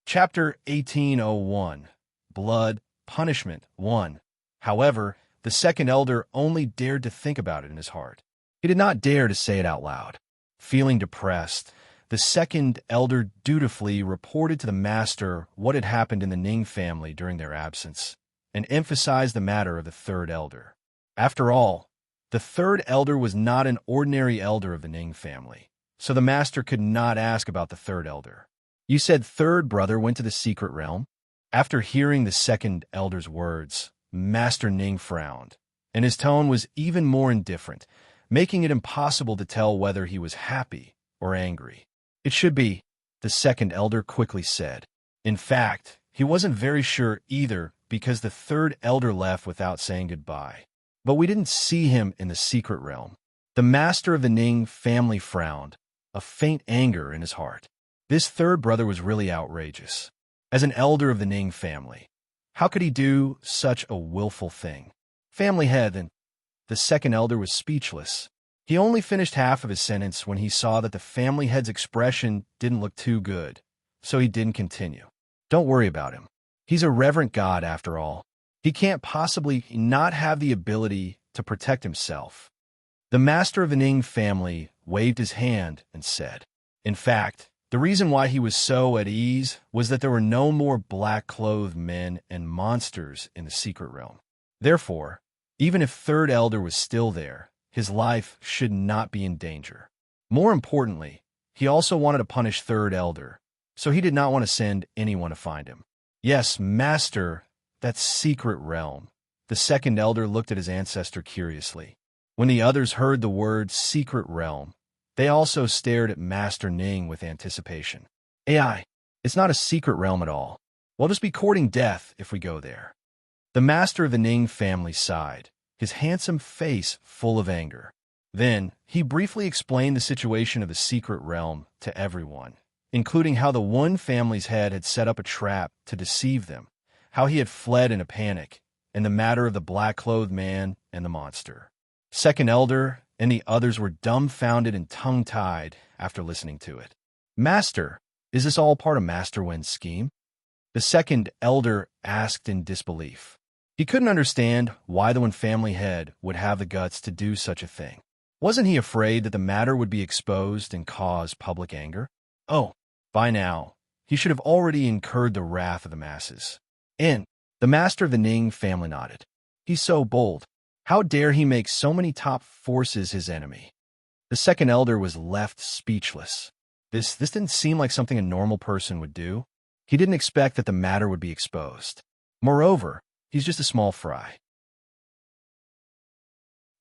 Chapter 1801, Blood, Punishment 1. However, the second elder only dared to think about it in his heart. He did not dare to say it out loud. Feeling depressed, the second elder dutifully reported to the master what had happened in the Ning family during their absence, and emphasized the matter of the third elder. After all, the third elder was not an ordinary elder of the Ning family, so the master could not ask about the third elder. You said third brother went to the secret realm? After hearing the second elder's words, Master Ning frowned, and his tone was even more indifferent, making it impossible to tell whether he was happy or angry. It should be, the second elder quickly said. In fact, he wasn't very sure either because the third elder left without saying goodbye. But we didn't see him in the secret realm. The master of the Ning family frowned, a faint anger in his heart. This third brother was really outrageous. As an elder of the Ning family, how could he do such a willful thing? Family head, and the second elder was speechless. He only finished half of his sentence when he saw that the family head's expression didn't look too good, so he didn't continue. Don't worry about him. He's a reverent god after all. He can't possibly not have the ability to protect himself. The master of the Ning family waved his hand and said, in fact, the reason why he was so at ease was that there were no more black-clothed men and monsters in the secret realm. Therefore, even if third elder was still there, his life should not be in danger. More importantly, he also wanted to punish third elder, so he did not want to send anyone to find him. Yes, master, that secret realm. The second elder looked at his ancestor curiously. When the others heard the word secret realm, they also stared at Master Ning with anticipation. AI, it's not a secret realm at all. We'll just be courting death if we go there. The master of the Ning family sighed, his handsome face full of anger. Then, he briefly explained the situation of the secret realm to everyone, including how the one family's head had set up a trap to deceive them, how he had fled in a panic, and the matter of the black-clothed man and the monster. Second elder and the others were dumbfounded and tongue-tied after listening to it. Master, is this all part of Master Wen's scheme? The second elder asked in disbelief. He couldn't understand why the one family head would have the guts to do such a thing. Wasn't he afraid that the matter would be exposed and cause public anger? Oh, by now, he should have already incurred the wrath of the masses. And the master of the Ning family nodded. He's so bold. How dare he make so many top forces his enemy? The second elder was left speechless. This didn't seem like something a normal person would do. He didn't expect that the matter would be exposed. Moreover, he's just a small fry.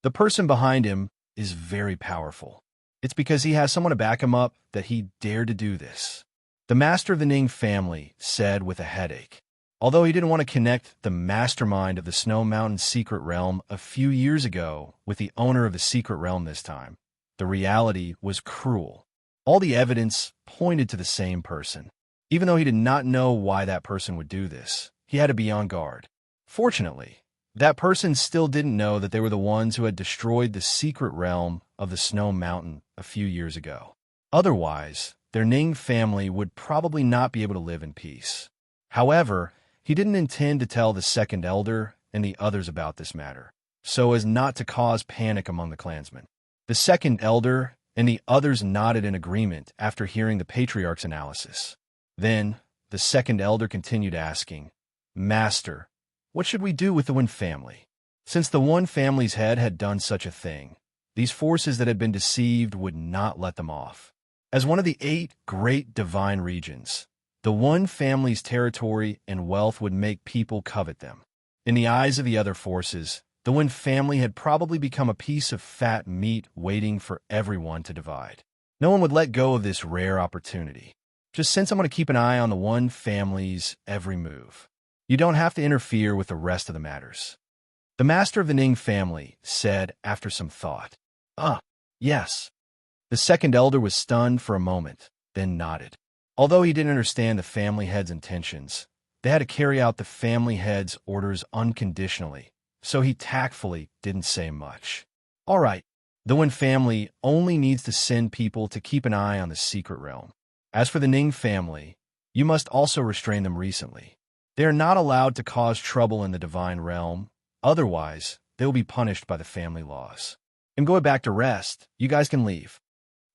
The person behind him is very powerful. It's because he has someone to back him up that he dared to do this. The master of the Ning family said with a headache. Although he didn't want to connect the mastermind of the Snow Mountain secret realm a few years ago with the owner of the secret realm this time, the reality was cruel. All the evidence pointed to the same person. Even though he did not know why that person would do this, he had to be on guard. Fortunately, that person still didn't know that they were the ones who had destroyed the secret realm of the Snow Mountain a few years ago. Otherwise, their Ning family would probably not be able to live in peace. However, he didn't intend to tell the second elder and the others about this matter, so as not to cause panic among the clansmen. The second elder and the others nodded in agreement after hearing the patriarch's analysis. Then, the second elder continued asking, Master, what should we do with the one family? Since the one family's head had done such a thing, these forces that had been deceived would not let them off. As one of the 8 great divine regions, The one family's territory and wealth would make people covet them. In the eyes of the other forces, the one family had probably become a piece of fat meat waiting for everyone to divide. No one would let go of this rare opportunity. Just since I'm going to keep an eye on the one family's every move. You don't have to interfere with the rest of the matters. The master of the Ning family said after some thought. Yes. The second elder was stunned for a moment, then nodded. Although he didn't understand the family head's intentions, they had to carry out the family head's orders unconditionally, so he tactfully didn't say much. All right, the Wen family only needs to send people to keep an eye on the secret realm. As for the Ning family, you must also restrain them recently. They are not allowed to cause trouble in the divine realm, otherwise they will be punished by the family laws. I'm going back to rest. You guys can leave.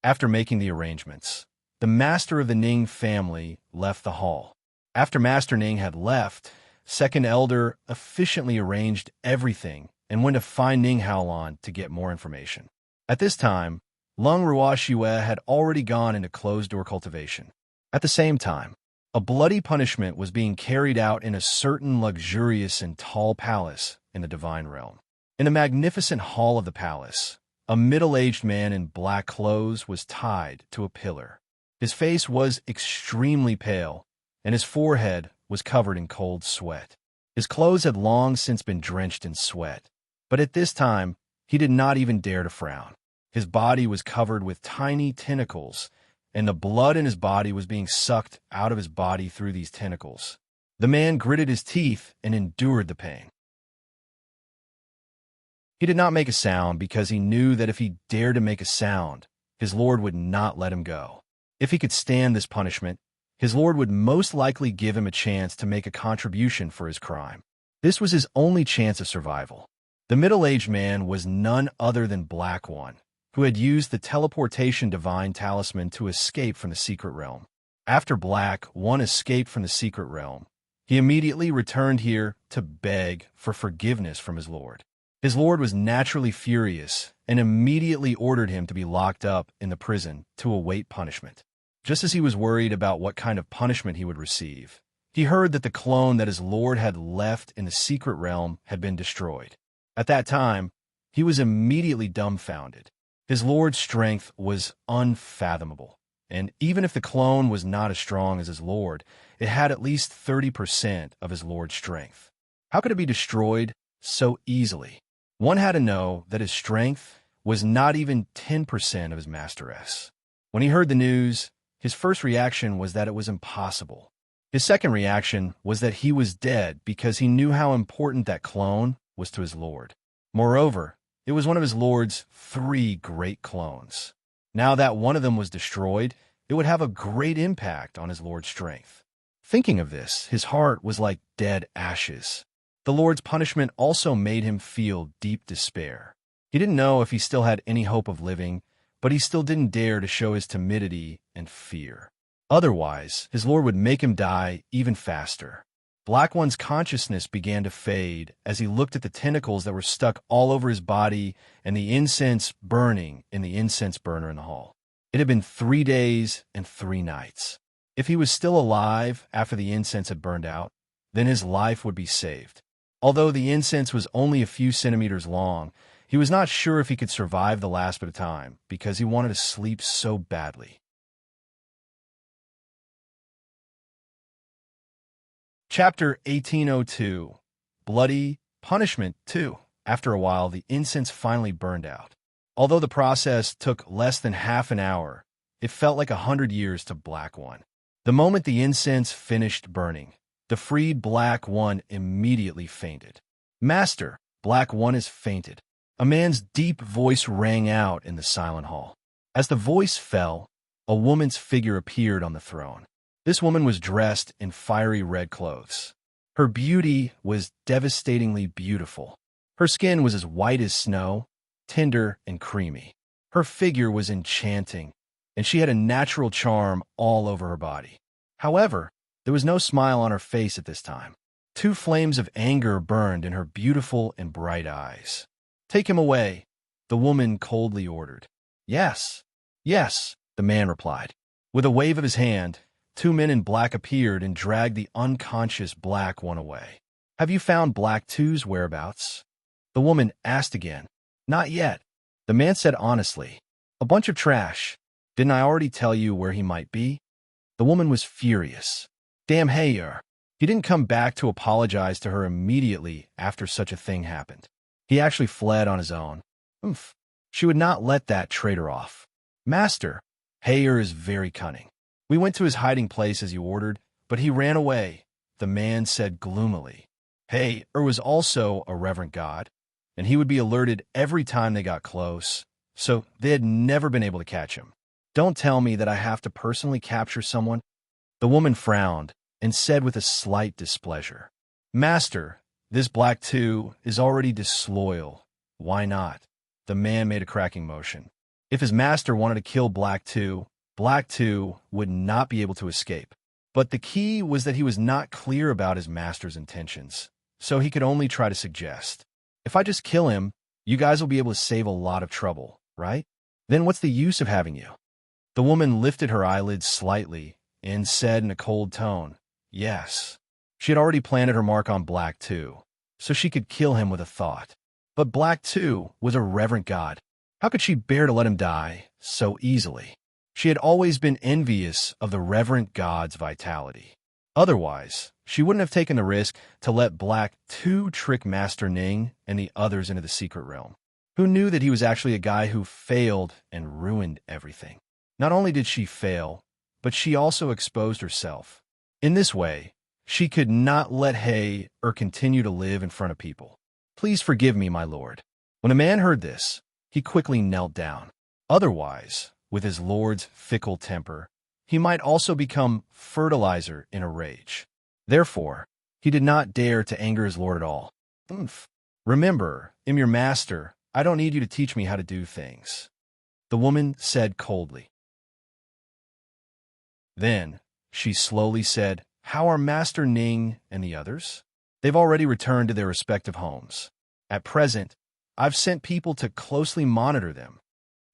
After making the arrangements, the master of the Ning family left the hall. After Master Ning had left, second elder efficiently arranged everything and went to find Ning Haolan to get more information. At this time, Lung Ruoxue had already gone into closed-door cultivation. At the same time, a bloody punishment was being carried out in a certain luxurious and tall palace in the divine realm. In a magnificent hall of the palace, a middle-aged man in black clothes was tied to a pillar. His face was extremely pale, and his forehead was covered in cold sweat. His clothes had long since been drenched in sweat, but at this time, he did not even dare to frown. His body was covered with tiny tentacles, and the blood in his body was being sucked out of his body through these tentacles. The man gritted his teeth and endured the pain. He did not make a sound because he knew that if he dared to make a sound, his lord would not let him go. If he could stand this punishment, his lord would most likely give him a chance to make a contribution for his crime. This was his only chance of survival. The middle-aged man was none other than Black One, who had used the teleportation divine talisman to escape from the secret realm. After Black One escaped from the secret realm, he immediately returned here to beg for forgiveness from his lord. His lord was naturally furious and immediately ordered him to be locked up in the prison to await punishment. Just as he was worried about what kind of punishment he would receive, he heard that the clone that his lord had left in the secret realm had been destroyed. At that time, he was immediately dumbfounded. His lord's strength was unfathomable, and even if the clone was not as strong as his lord, it had at least 30% of his lord's strength. How could it be destroyed so easily? One had to know that his strength was not even 10% of his masteress. When he heard the news, his first reaction was that it was impossible. His second reaction was that he was dead because he knew how important that clone was to his lord. Moreover, it was one of his lord's 3 great clones. Now that one of them was destroyed, it would have a great impact on his lord's strength. Thinking of this, his heart was like dead ashes. The Lord's punishment also made him feel deep despair. He didn't know if he still had any hope of living, but he still didn't dare to show his timidity and fear. Otherwise, his Lord would make him die even faster. Black One's consciousness began to fade as he looked at the tentacles that were stuck all over his body and the incense burning in the incense burner in the hall. It had been 3 days and 3 nights. If he was still alive after the incense had burned out, then his life would be saved. Although the incense was only a few centimeters long, he was not sure if he could survive the last bit of time because he wanted to sleep so badly. Chapter 1802. Bloody Punishment 2. After a while, the incense finally burned out. Although the process took less than half an hour, it felt like 100 years to Black One. The moment the incense finished burning, the freed Black One immediately fainted. "Master, Black One has fainted." A man's deep voice rang out in the silent hall. As the voice fell, a woman's figure appeared on the throne. This woman was dressed in fiery red clothes. Her beauty was devastatingly beautiful. Her skin was as white as snow, tender and creamy. Her figure was enchanting, and she had a natural charm all over her body. However, there was no smile on her face at this time. 2 flames of anger burned in her beautiful and bright eyes. "Take him away," the woman coldly ordered. "Yes, yes," the man replied. With a wave of his hand, two men in black appeared and dragged the unconscious black one away. Have you found Black Two's whereabouts? The woman asked again. Not yet. The man said honestly. A bunch of trash. Didn't I already tell you where he might be? The woman was furious. Damn Hayer. He didn't come back to apologize to her immediately after such a thing happened. He actually fled on his own. Oomph. She would not let that traitor off. Master, Hayer is very cunning. We went to his hiding place as you ordered, but he ran away, the man said gloomily. Hayer was also a reverent god, and he would be alerted every time they got close, so they had never been able to catch him. Don't tell me that I have to personally capture someone. The woman frowned and said with a slight displeasure, Master, this Black Two is already disloyal. Why not? The man made a cracking motion. If his master wanted to kill Black Two would not be able to escape. But the key was that he was not clear about his master's intentions, so he could only try to suggest. If I just kill him, you guys will be able to save a lot of trouble, right? Then what's the use of having you? The woman lifted her eyelids slightly and said in a cold tone, yes. She had already planted her mark on Black Two, so she could kill him with a thought. But Black Two was a reverent god. How could she bear to let him die so easily? She had always been envious of the reverent god's vitality. Otherwise, she wouldn't have taken the risk to let Black Two trick Master Ning and the others into the secret realm. Who knew that he was actually a guy who failed and ruined everything? Not only did she fail, but she also exposed herself. In this way, she could not let Hayer continue to live in front of people. Please forgive me, my lord. When the man heard this, he quickly knelt down. Otherwise, with his lord's fickle temper, he might also become fertilizer in a rage. Therefore, he did not dare to anger his lord at all. Oomph. Remember, I'm your master. I don't need you to teach me how to do things. The woman said coldly. Then, she slowly said, How are Master Ning and the others? They've already returned to their respective homes. At present, I've sent people to closely monitor them.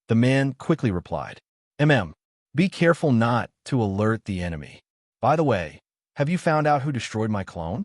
The man quickly replied, Be careful not to alert the enemy. By the way, have you found out who destroyed my clone?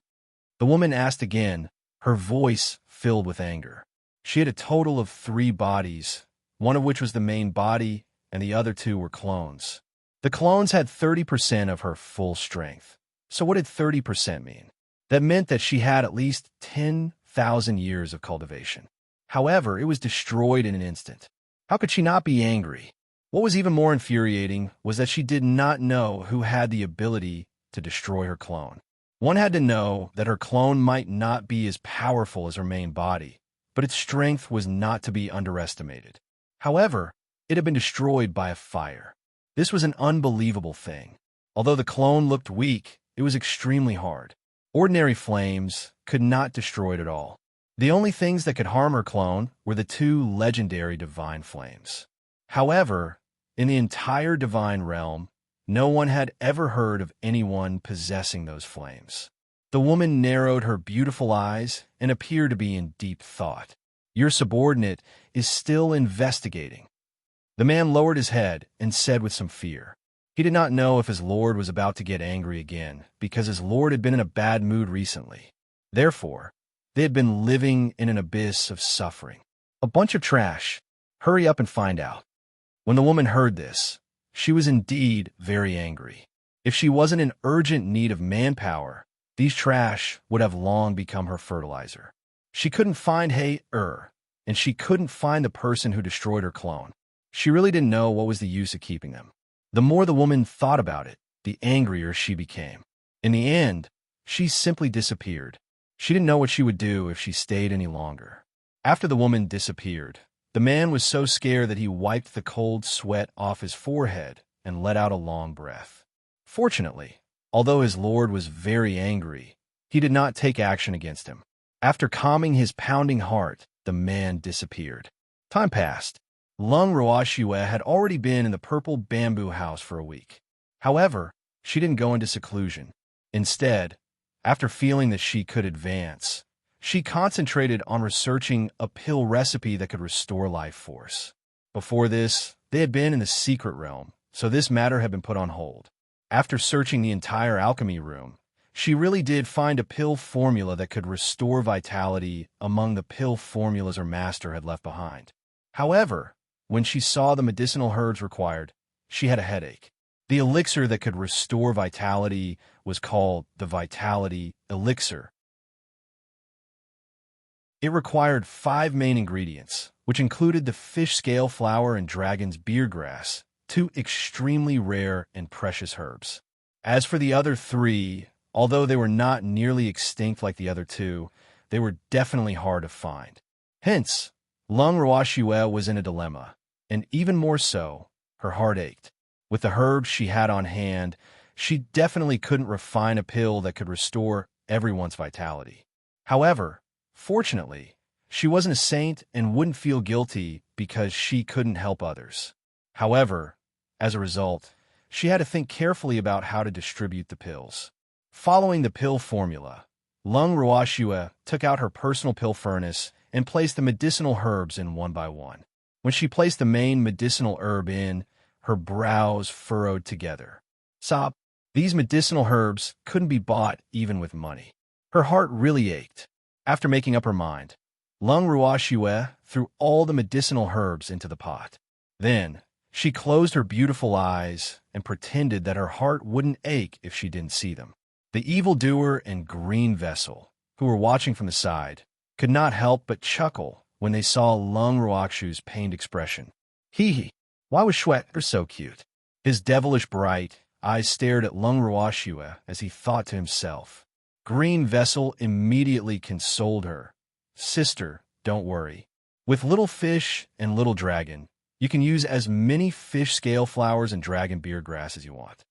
The woman asked again, her voice filled with anger. She had a total of 3 bodies, one of which was the main body, and the other 2 were clones. The clones had 30% of her full strength. So what did 30% mean? That meant that she had at least 10,000 years of cultivation. However, it was destroyed in an instant. How could she not be angry? What was even more infuriating was that she did not know who had the ability to destroy her clone. One had to know that her clone might not be as powerful as her main body, but its strength was not to be underestimated. However, it had been destroyed by a fire. This was an unbelievable thing. Although the clone looked weak, it was extremely hard. Ordinary flames could not destroy it at all. The only things that could harm her clone were the 2 legendary divine flames. However, in the entire divine realm, no one had ever heard of anyone possessing those flames. The woman narrowed her beautiful eyes and appeared to be in deep thought. Your subordinate is still investigating. The man lowered his head and said with some fear. He did not know if his lord was about to get angry again, because his lord had been in a bad mood recently. Therefore, they had been living in an abyss of suffering. A bunch of trash. Hurry up and find out. When the woman heard this, she was indeed very angry. If she wasn't in urgent need of manpower, these trash would have long become her fertilizer. She couldn't find Hayer, and she couldn't find the person who destroyed her clone. She really didn't know what was the use of keeping them. The more the woman thought about it, the angrier she became. In the end, she simply disappeared. She didn't know what she would do if she stayed any longer. After the woman disappeared, the man was so scared that he wiped the cold sweat off his forehead and let out a long breath. Fortunately, although his lord was very angry, he did not take action against him. After calming his pounding heart, the man disappeared. Time passed. Lung Roashue had already been in the purple bamboo house for a week. However, she didn't go into seclusion. Instead, after feeling that she could advance, she concentrated on researching a pill recipe that could restore life force. Before this, they had been in the secret realm, so this matter had been put on hold. After searching the entire alchemy room, she really did find a pill formula that could restore vitality among the pill formulas her master had left behind. However, when she saw the medicinal herbs required, she had a headache. The elixir that could restore vitality was called the Vitality Elixir. It required 5 main ingredients, which included the fish scale flower and dragon's beard grass, 2 extremely rare and precious herbs. As for the other 3, although they were not nearly extinct like the other 2, they were definitely hard to find. Hence, Lung Ruoxue was in a dilemma, and even more so, her heart ached. With the herbs she had on hand, she definitely couldn't refine a pill that could restore everyone's vitality. However, fortunately, she wasn't a saint and wouldn't feel guilty because she couldn't help others. However, as a result, she had to think carefully about how to distribute the pills. Following the pill formula, Lung Ruoxue took out her personal pill furnace and placed the medicinal herbs in one by one. When she placed the main medicinal herb in, her brows furrowed together. Sob, these medicinal herbs couldn't be bought even with money. Her heart really ached. After making up her mind, Lung Ruoxue threw all the medicinal herbs into the pot. Then, she closed her beautiful eyes and pretended that her heart wouldn't ache if she didn't see them. The evildoer and green vessel, who were watching from the side, could not help but chuckle when they saw Lung Ruoxue's pained expression. Hee, why was Schwetter so cute? His devilish bright eyes stared at Lung Ruoxue as he thought to himself. Green Vessel immediately consoled her. Sister, don't worry. With Little Fish and Little Dragon, you can use as many fish scale flowers and dragon beard grass as you want.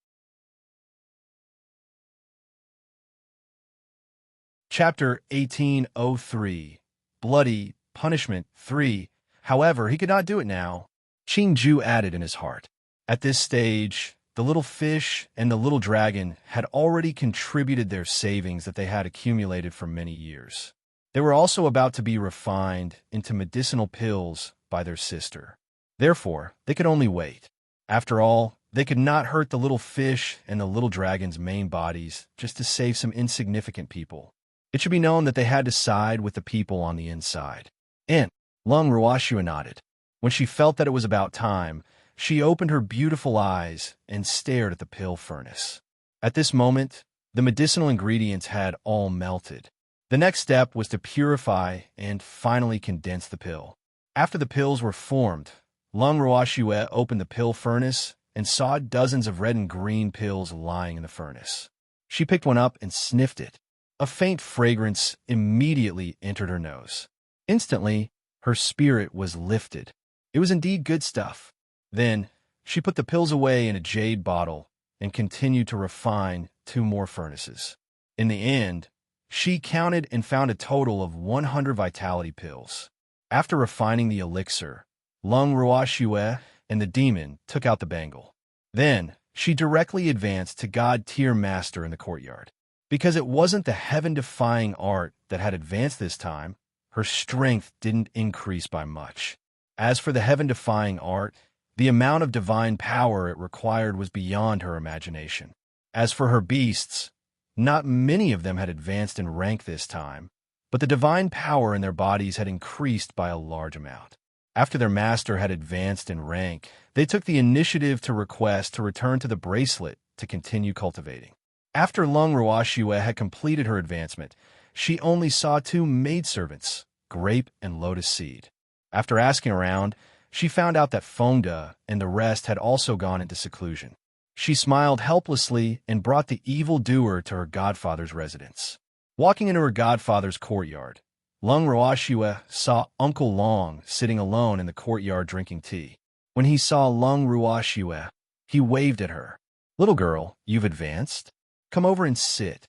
Chapter 1803 Bloody Punishment 3. However, he could not do it now. Qing Ju added in his heart. At this stage, the little fish and the little dragon had already contributed their savings that they had accumulated for many years. They were also about to be refined into medicinal pills by their sister. Therefore, they could only wait. After all, they could not hurt the little fish and the little dragon's main bodies just to save some insignificant people. It should be known that they had to side with the people on the inside. And Lung Ruoxue nodded. When she felt that it was about time, she opened her beautiful eyes and stared at the pill furnace. At this moment, the medicinal ingredients had all melted. The next step was to purify and finally condense the pill. After the pills were formed, Lung Ruoxue opened the pill furnace and saw dozens of red and green pills lying in the furnace. She picked one up and sniffed it. A faint fragrance immediately entered her nose. Instantly, her spirit was lifted. It was indeed good stuff. Then, she put the pills away in a jade bottle and continued to refine 2 more furnaces. In the end, she counted and found a total of 100 vitality pills. After refining the elixir, Lung Ruoxue and the demon took out the bangle. Then, she directly advanced to God-tier master in the courtyard. Because it wasn't the heaven-defying art that had advanced this time, her strength didn't increase by much. As for the heaven-defying art, the amount of divine power it required was beyond her imagination. As for her beasts, not many of them had advanced in rank this time, but the divine power in their bodies had increased by a large amount. After their master had advanced in rank, they took the initiative to request to return to the bracelet to continue cultivating. After Lung Ruoxue had completed her advancement, she only saw 2 maidservants, Grape and Lotus Seed. After asking around, she found out that Fengde and the rest had also gone into seclusion. She smiled helplessly and brought the evildoer to her godfather's residence. Walking into her godfather's courtyard, Lung Ruoxue saw Uncle Long sitting alone in the courtyard drinking tea. When he saw Lung Ruoxue, he waved at her. "Little girl, you've advanced? Come over and sit,"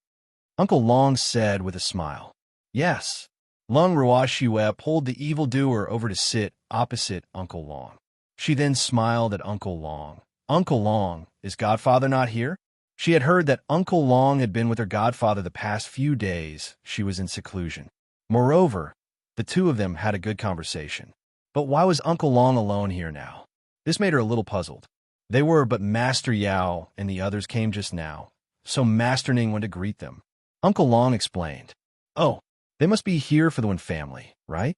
Uncle Long said with a smile. "Yes." Lung Ruoxue pulled the evildoer over to sit opposite Uncle Long. She then smiled at Uncle Long. "Uncle Long, is Godfather not here?" She had heard that Uncle Long had been with her godfather the past few days she was in seclusion. Moreover, the 2 of them had a good conversation. But why was Uncle Long alone here now? This made her a little puzzled. They were, but Master Yao and the others came just now, so Master Ning went to greet them. Uncle Long explained. Oh, they must be here for the Wen family, right?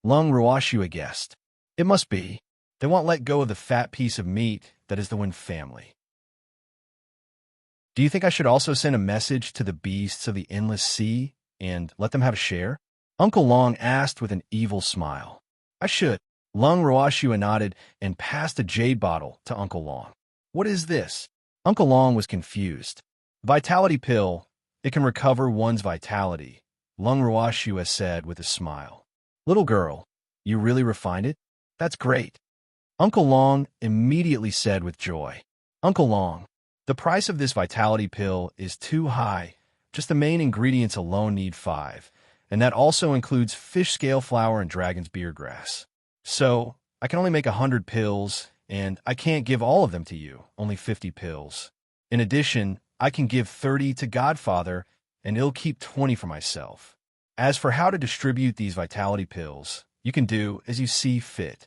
Lung Ruoxue guessed. It must be. They won't let go of the fat piece of meat that is the Wen family. Do you think I should also send a message to the beasts of the endless sea and let them have a share? Uncle Long asked with an evil smile. I should. Lung Ruoxue nodded and passed a jade bottle to Uncle Long. What is this? Uncle Long was confused. Vitality pill. It can recover one's vitality, Lung Ruoxue said with a smile. Little girl, you really refined it? That's great. Uncle Long immediately said with joy. Uncle Long, the price of this vitality pill is too high. Just the main ingredients alone need 5, and that also includes fish scale flour and dragon's beard grass. So, I can only make 100 pills, and I can't give all of them to you, only 50 pills. In addition, I can give 30 to Godfather, and he'll keep 20 for myself. As for how to distribute these vitality pills, you can do as you see fit.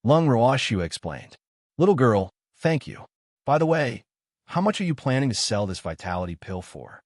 Lung Ruoxue explained. Little girl, thank you. By the way, how much are you planning to sell this vitality pill for?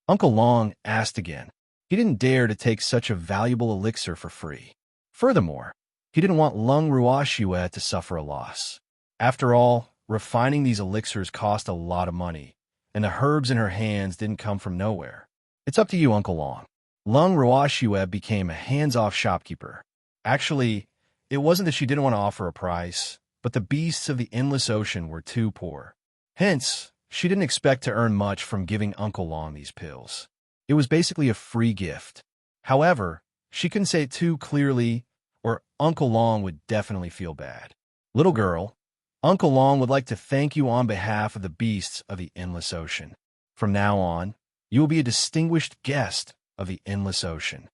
Uncle Long asked again. He didn't dare to take such a valuable elixir for free. Furthermore, he didn't want Lung Ruoxue to suffer a loss. After all, refining these elixirs cost a lot of money, and the herbs in her hands didn't come from nowhere. It's up to you, Uncle Long. Lung Ruoxue became a hands-off shopkeeper. Actually, it wasn't that she didn't want to offer a price, but the beasts of the endless ocean were too poor. Hence, she didn't expect to earn much from giving Uncle Long these pills. It was basically a free gift. However, she couldn't say it too clearly, or Uncle Long would definitely feel bad. Little girl, Uncle Long would like to thank you on behalf of the beasts of the endless ocean. From now on, you will be a distinguished guest of the endless ocean.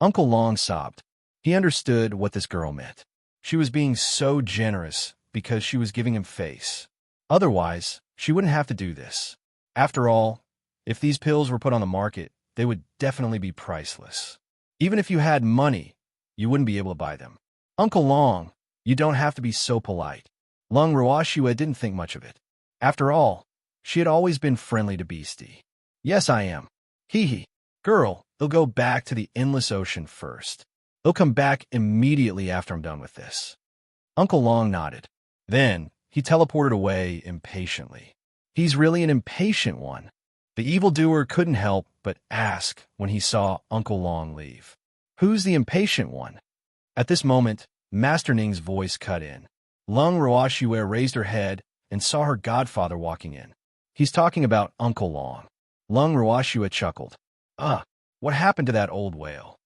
Uncle Long sobbed. He understood what this girl meant. She was being so generous because she was giving him face. Otherwise, she wouldn't have to do this. After all, if these pills were put on the market, they would definitely be priceless. Even if you had money, you wouldn't be able to buy them. Uncle Long, you don't have to be so polite. Lung Ruoxue didn't think much of it. After all, she had always been friendly to Beastie. Yes, I am. Hee. Girl, they'll go back to the endless ocean first. They'll come back immediately after I'm done with this. Uncle Long nodded. Then, he teleported away impatiently. He's really an impatient one. The evildoer couldn't help but ask when he saw Uncle Long leave. Who's the impatient one? At this moment, Master Ning's voice cut in. Lung Ruoxue raised her head and saw her godfather walking in. He's talking about Uncle Long. Lung Ruoxue chuckled. What happened to that old whale?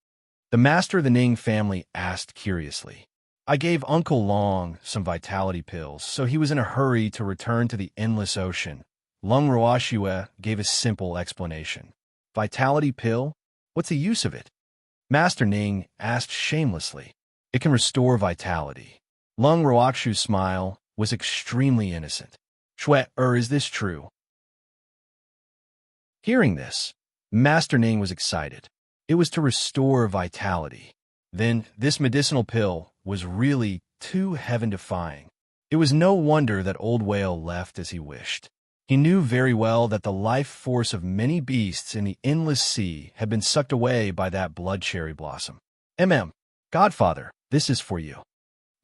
The master of the Ning family asked curiously. I gave Uncle Long some vitality pills, so he was in a hurry to return to the endless ocean. Lung Ruoxue gave a simple explanation. Vitality pill? What's the use of it? Master Ning asked shamelessly. It can restore vitality. Lung Ruoxue's smile was extremely innocent. Is this true? Hearing this, Master Ning was excited. It was to restore vitality. Then, this medicinal pill was really too heaven-defying. It was no wonder that Old Whale left as he wished. He knew very well that the life force of many beasts in the endless sea had been sucked away by that blood cherry blossom. Godfather, this is for you.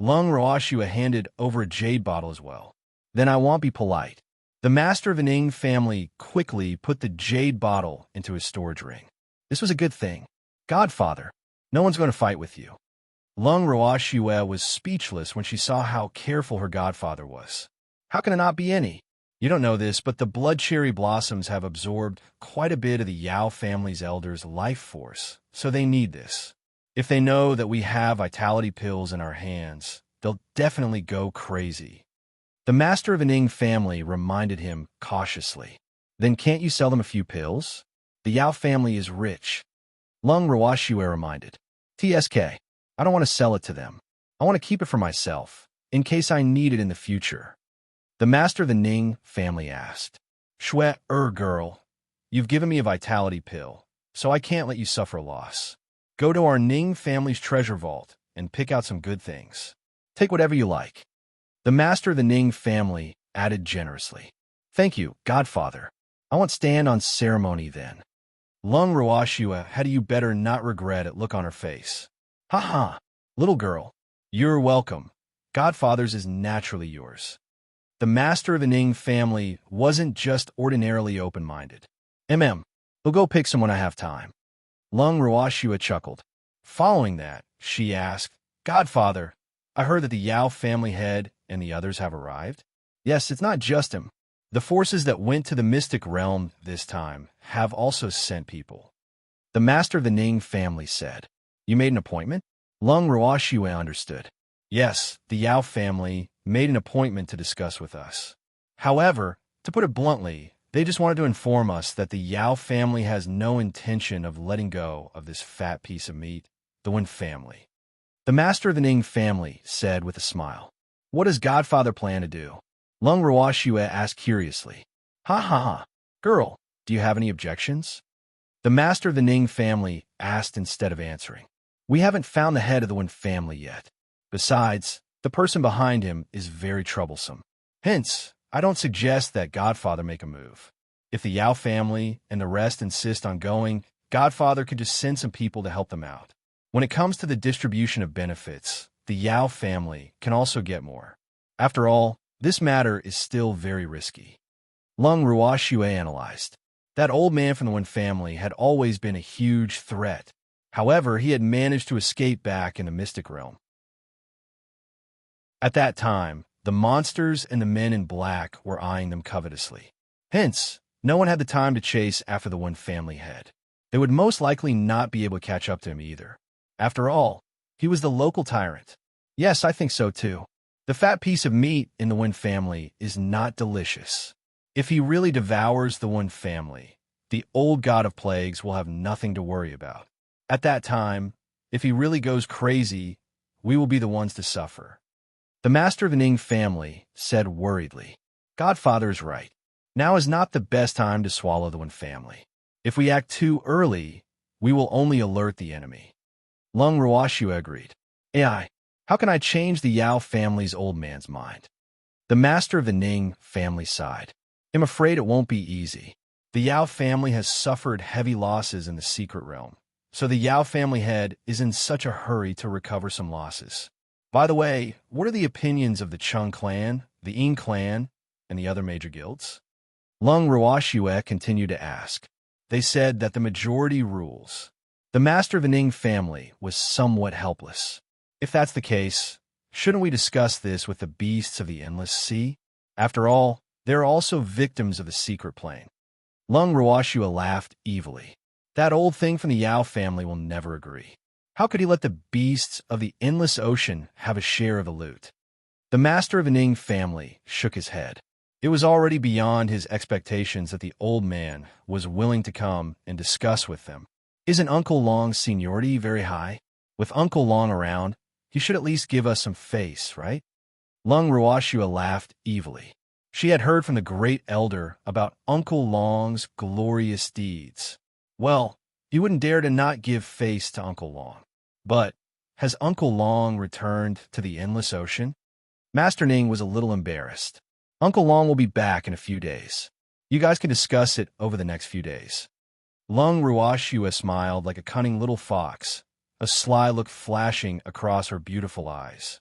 Lung Ruoxue handed over a jade bottle as well. Then I won't be polite. The master of the Ning family quickly put the jade bottle into his storage ring. This was a good thing. Godfather, no one's going to fight with you. Lung Ruoxue was speechless when she saw how careful her godfather was. How can it not be any? You don't know this, but the blood cherry blossoms have absorbed quite a bit of the Yao family's elders' life force, so they need this. If they know that we have vitality pills in our hands, they'll definitely go crazy. The master of the Ning family reminded him cautiously. Then can't you sell them a few pills? The Yao family is rich. Lung Ruoxue reminded. TSK, I don't want to sell it to them. I want to keep it for myself, in case I need it in the future. The master of the Ning family asked. Girl, you've given me a vitality pill, so I can't let you suffer a loss. Go to our Ning family's treasure vault and pick out some good things. Take whatever you like. The master of the Ning family added generously. Thank you, Godfather. I won't stand on ceremony then. Lung Ruashua had you better not regret it look on her face. Ha ha, little girl. You're welcome. Godfather's is naturally yours. The master of the Ning family wasn't just ordinarily open-minded. We'll go pick some when I have time. Lung Ruashua chuckled. Following that, she asked, Godfather, I heard that the Yao family head and the others have arrived? Yes, it's not just him. The forces that went to the mystic realm this time have also sent people. The master of the Ning family said. You made an appointment? Lung Ruashua understood. Yes, the Yao family made an appointment to discuss with us. However, to put it bluntly, they just wanted to inform us that the Yao family has no intention of letting go of this fat piece of meat, the Wen family. The master of the Ning family said with a smile. What does Godfather plan to do? Lung Ruashua asked curiously. Ha ha ha. Girl, do you have any objections? The master of the Ning family asked instead of answering. We haven't found the head of the Wen family yet. Besides, the person behind him is very troublesome. Hence, I don't suggest that Godfather make a move. If the Yao family and the rest insist on going, Godfather could just send some people to help them out. When it comes to the distribution of benefits, the Yao family can also get more. After all, this matter is still very risky. Lung Ruashua analyzed. That old man from the Wen family had always been a huge threat. However, he had managed to escape back in the mystic realm. At that time, the monsters and the men in black were eyeing them covetously. Hence, no one had the time to chase after the Wen family head. They would most likely not be able to catch up to him either. After all, he was the local tyrant. Yes, I think so too. The fat piece of meat in the Wen family is not delicious. If he really devours the Wen family, the old god of plagues will have nothing to worry about. At that time, if he really goes crazy, we will be the ones to suffer. The master of the Ning family said worriedly, Godfather is right. Now is not the best time to swallow the Wen family. If we act too early, we will only alert the enemy. Lung Ruashua agreed. AI, how can I change the Yao family's old man's mind? The master of the Ning family sighed. I'm afraid it won't be easy. The Yao family has suffered heavy losses in the secret realm, so the Yao family head is in such a hurry to recover some losses. By the way, what are the opinions of the Chung clan, the Ying clan, and the other major guilds? Lung Ruashua continued to ask. They said that the majority rules. The master of the Ning family was somewhat helpless. If that's the case, shouldn't we discuss this with the beasts of the endless sea? After all, they're also victims of the secret plane. Lung Ruashua laughed evilly. That old thing from the Yao family will never agree. How could he let the beasts of the endless ocean have a share of the loot? The master of the Ning family shook his head. It was already beyond his expectations that the old man was willing to come and discuss with them. Isn't Uncle Long's seniority very high? With Uncle Long around, he should at least give us some face, right? Lung Ruashua laughed evilly. She had heard from the great elder about Uncle Long's glorious deeds. Well, you wouldn't dare to not give face to Uncle Long. But has Uncle Long returned to the endless ocean? Master Ning was a little embarrassed. Uncle Long will be back in a few days. You guys can discuss it over the next few days. Lung Ruashua smiled like a cunning little fox, a sly look flashing across her beautiful eyes.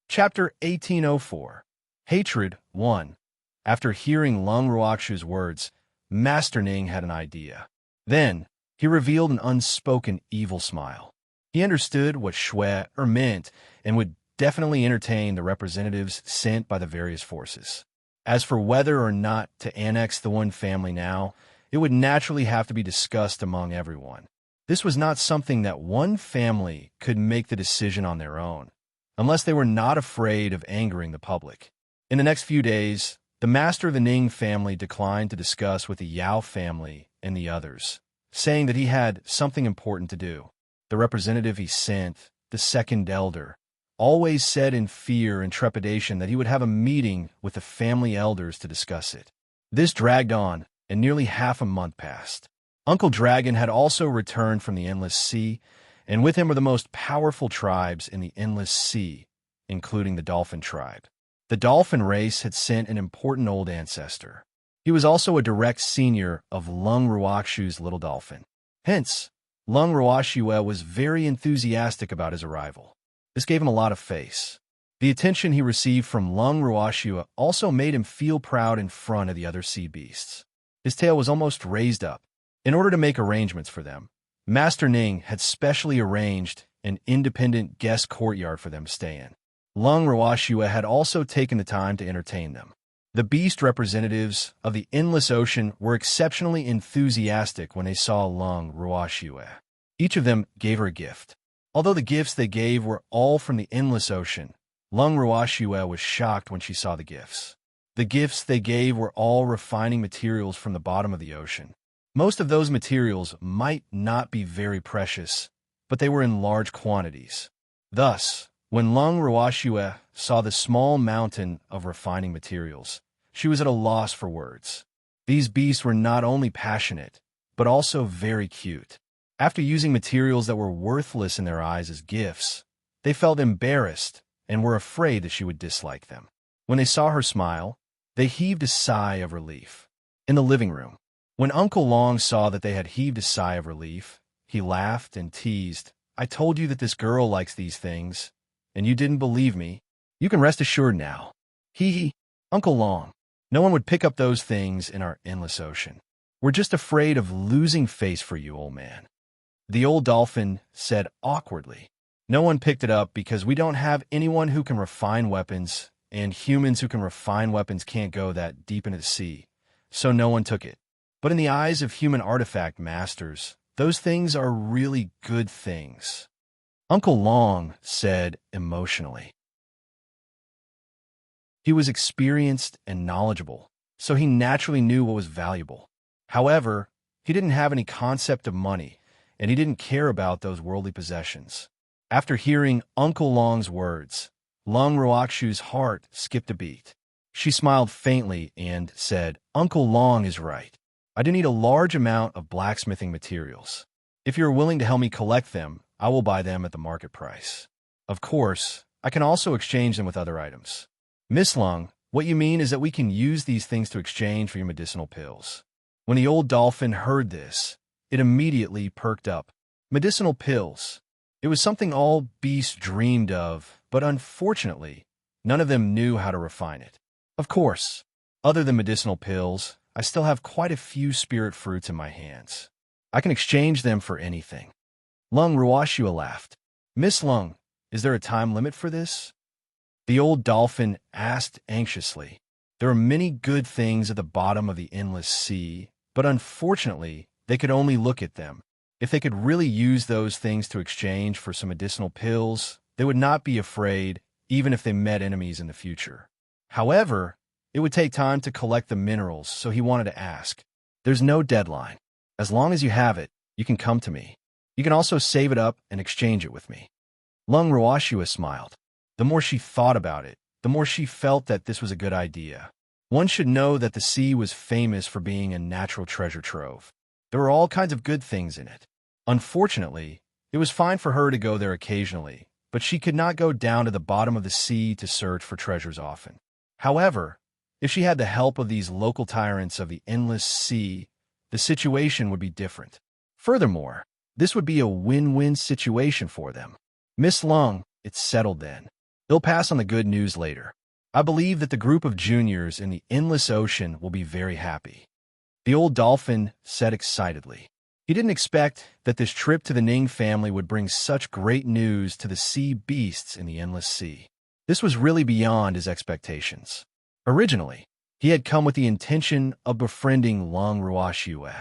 Chapter 1804. Hatred 1. After hearing Lung Ruashua's words, Master Ning had an idea. Then, he revealed an unspoken evil smile. He understood what shui meant and would definitely entertain the representatives sent by the various forces. As for whether or not to annex the Wen family now, it would naturally have to be discussed among everyone. This was not something that one family could make the decision on their own, unless they were not afraid of angering the public. In the next few days, the master of the Ning family declined to discuss with the Yao family and the others, saying that he had something important to do. The representative he sent, the second elder, always said in fear and trepidation that he would have a meeting with the family elders to discuss it. This dragged on, and nearly half a month passed. Uncle Dragon had also returned from the Endless Sea, and with him were the most powerful tribes in the Endless Sea, including the Dolphin tribe. The Dolphin race had sent an important old ancestor. He was also a direct senior of Lung Ruakshu's little dolphin. Hence, Lung Ruashue was very enthusiastic about his arrival. This gave him a lot of face. The attention he received from Lung Ruashue also made him feel proud in front of the other sea beasts. His tail was almost raised up. In order to make arrangements for them, Master Ning had specially arranged an independent guest courtyard for them to stay in. Lung Ruashue had also taken the time to entertain them. The beast representatives of the Endless Ocean were exceptionally enthusiastic when they saw Lung Ruashue. Each of them gave her a gift. Although the gifts they gave were all from the Endless Ocean, Lung Ruashue was shocked when she saw the gifts. The gifts they gave were all refining materials from the bottom of the ocean. Most of those materials might not be very precious, but they were in large quantities. Thus, when Lung Ruashue saw the small mountain of refining materials, she was at a loss for words. These beasts were not only passionate, but also very cute. After using materials that were worthless in their eyes as gifts, they felt embarrassed and were afraid that she would dislike them. When they saw her smile, they heaved a sigh of relief. In the living room, when Uncle Long saw that they had heaved a sigh of relief, he laughed and teased, "I told you that this girl likes these things, and you didn't believe me. You can rest assured now. Hee hee, Uncle Long, no one would pick up those things in our endless ocean. We're just afraid of losing face for you, old man." The old dolphin said awkwardly, "No one picked it up because we don't have anyone who can refine weapons, and humans who can refine weapons can't go that deep into the sea, so no one took it. But in the eyes of human artifact masters, those things are really good things," Uncle Long said emotionally. He was experienced and knowledgeable, so he naturally knew what was valuable. However, he didn't have any concept of money, and he didn't care about those worldly possessions. After hearing Uncle Long's words, Lung Ruakshu's heart skipped a beat. She smiled faintly and said, "Uncle Long is right. I do need a large amount of blacksmithing materials. If you're willing to help me collect them, I will buy them at the market price. Of course, I can also exchange them with other items." "Miss Lung, what you mean is that we can use these things to exchange for your medicinal pills." When the old dolphin heard this, it immediately perked up. Medicinal pills. It was something all beasts dreamed of, but unfortunately, none of them knew how to refine it. "Of course, other than medicinal pills, I still have quite a few spirit fruits in my hands. I can exchange them for anything." Lung Ruashua laughed. "Miss Lung, is there a time limit for this?" The old dolphin asked anxiously. There are many good things at the bottom of the endless sea, but unfortunately, they could only look at them. If they could really use those things to exchange for some medicinal pills, they would not be afraid, even if they met enemies in the future. However, it would take time to collect the minerals, so he wanted to ask. "There's no deadline. As long as you have it, you can come to me. You can also save it up and exchange it with me." Lung Ruashua smiled. The more she thought about it, the more she felt that this was a good idea. One should know that the sea was famous for being a natural treasure trove. There were all kinds of good things in it. Unfortunately, it was fine for her to go there occasionally, but she could not go down to the bottom of the sea to search for treasures often. However, if she had the help of these local tyrants of the endless sea, the situation would be different. Furthermore, this would be a win-win situation for them. "Miss Lung, it's settled then. They'll pass on the good news later. I believe that the group of juniors in the endless ocean will be very happy," the old dolphin said excitedly. He didn't expect that this trip to the Ning family would bring such great news to the sea beasts in the endless sea. This was really beyond his expectations. Originally, he had come with the intention of befriending Lung Ruashue.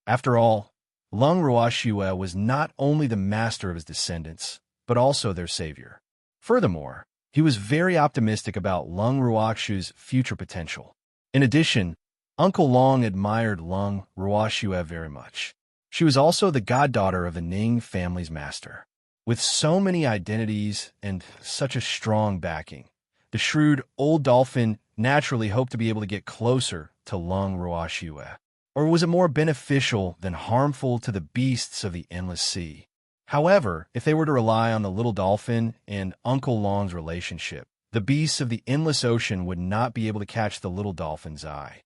After all, Lung Ruashue was not only the master of his descendants, but also their savior. Furthermore, he was very optimistic about Lung Ruakshu's future potential. In addition, Uncle Long admired Lung Ruashue very much. She was also the goddaughter of the Ning family's master. With so many identities and such a strong backing, the shrewd old dolphin naturally hoped to be able to get closer to Lung Ruashue. Or was it more beneficial than harmful to the beasts of the endless sea? However, if they were to rely on the little dolphin and Uncle Long's relationship, the beasts of the endless ocean would not be able to catch the little dolphin's eye.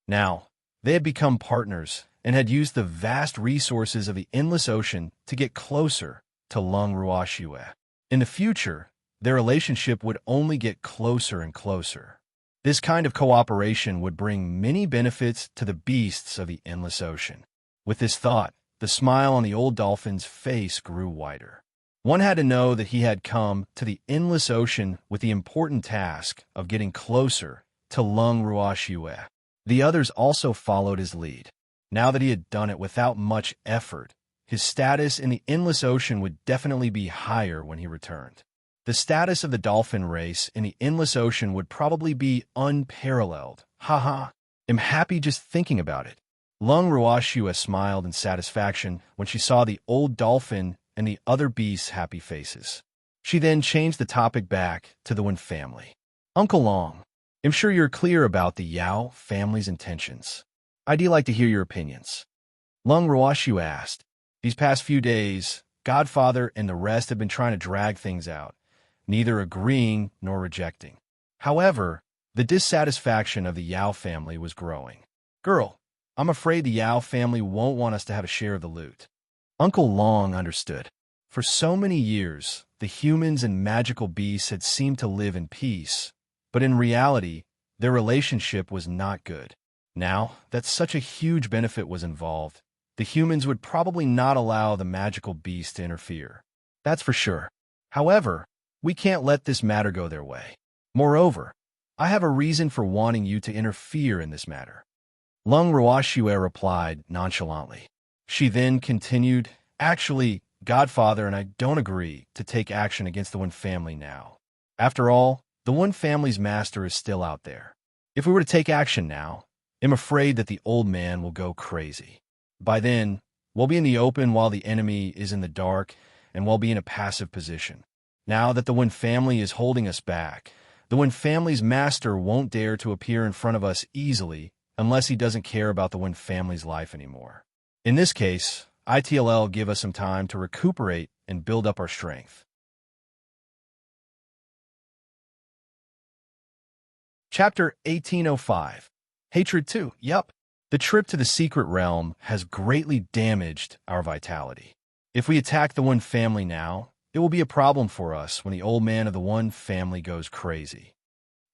Now, they had become partners and had used the vast resources of the endless ocean to get closer to Lung Ruoxue. In the future, their relationship would only get closer and closer. This kind of cooperation would bring many benefits to the beasts of the endless ocean. With this thought, the smile on the old dolphin's face grew wider. One had to know that he had come to the endless ocean with the important task of getting closer to Lung Ruoxue. The others also followed his lead. Now that he had done it without much effort, his status in the endless ocean would definitely be higher when he returned. The status of the dolphin race in the endless ocean would probably be unparalleled. Haha, I'm happy just thinking about it. Lung Ruoxue smiled in satisfaction when she saw the old dolphin and the other beasts' happy faces. She then changed the topic back to the Wen family. Uncle Long, I'm sure you're clear about the Yao family's intentions. I'd like to hear your opinions. Lung Ruoxue asked. These past few days, Godfather and the rest have been trying to drag things out, neither agreeing nor rejecting. However, the dissatisfaction of the Yao family was growing. Girl, I'm afraid the Yao family won't want us to have a share of the loot. Uncle Long understood. For so many years, the humans and magical beasts had seemed to live in peace, but in reality, their relationship was not good. Now that such a huge benefit was involved, the humans would probably not allow the magical beasts to interfere. That's for sure. However, we can't let this matter go their way. Moreover, I have a reason for wanting you to interfere in this matter. Lung Ruoxue replied nonchalantly. She then continued, Actually, Godfather and I don't agree to take action against the Wen family now. After all, the Wen family's master is still out there. If we were to take action now, I'm afraid that the old man will go crazy. By then, we'll be in the open while the enemy is in the dark, and we'll be in a passive position. Now that the Wen family is holding us back, the Wen family's master won't dare to appear in front of us easily unless he doesn't care about the Wen family's life anymore. In this case, ITLL give us some time to recuperate and build up our strength. Chapter 1805. Hatred 2. Yup. The trip to the secret realm has greatly damaged our vitality. If we attack the Wen family now, it will be a problem for us when the old man of the Wen family goes crazy.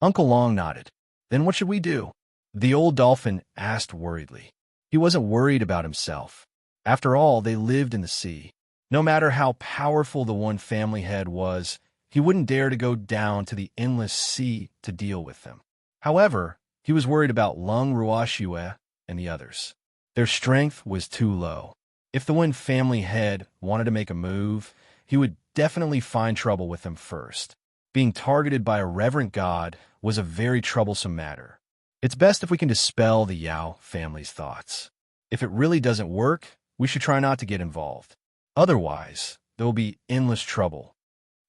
Uncle Long nodded. Then what should we do? The old dolphin asked worriedly. He wasn't worried about himself. After all, they lived in the sea. No matter how powerful the Wen family head was, he wouldn't dare to go down to the endless sea to deal with them. However, he was worried about Lung Ruoxue and the others. Their strength was too low. If the Wen family head wanted to make a move, he would definitely find trouble with them first. Being targeted by a reverent god was a very troublesome matter. It's best if we can dispel the Yao family's thoughts. If it really doesn't work, we should try not to get involved. Otherwise, there will be endless trouble.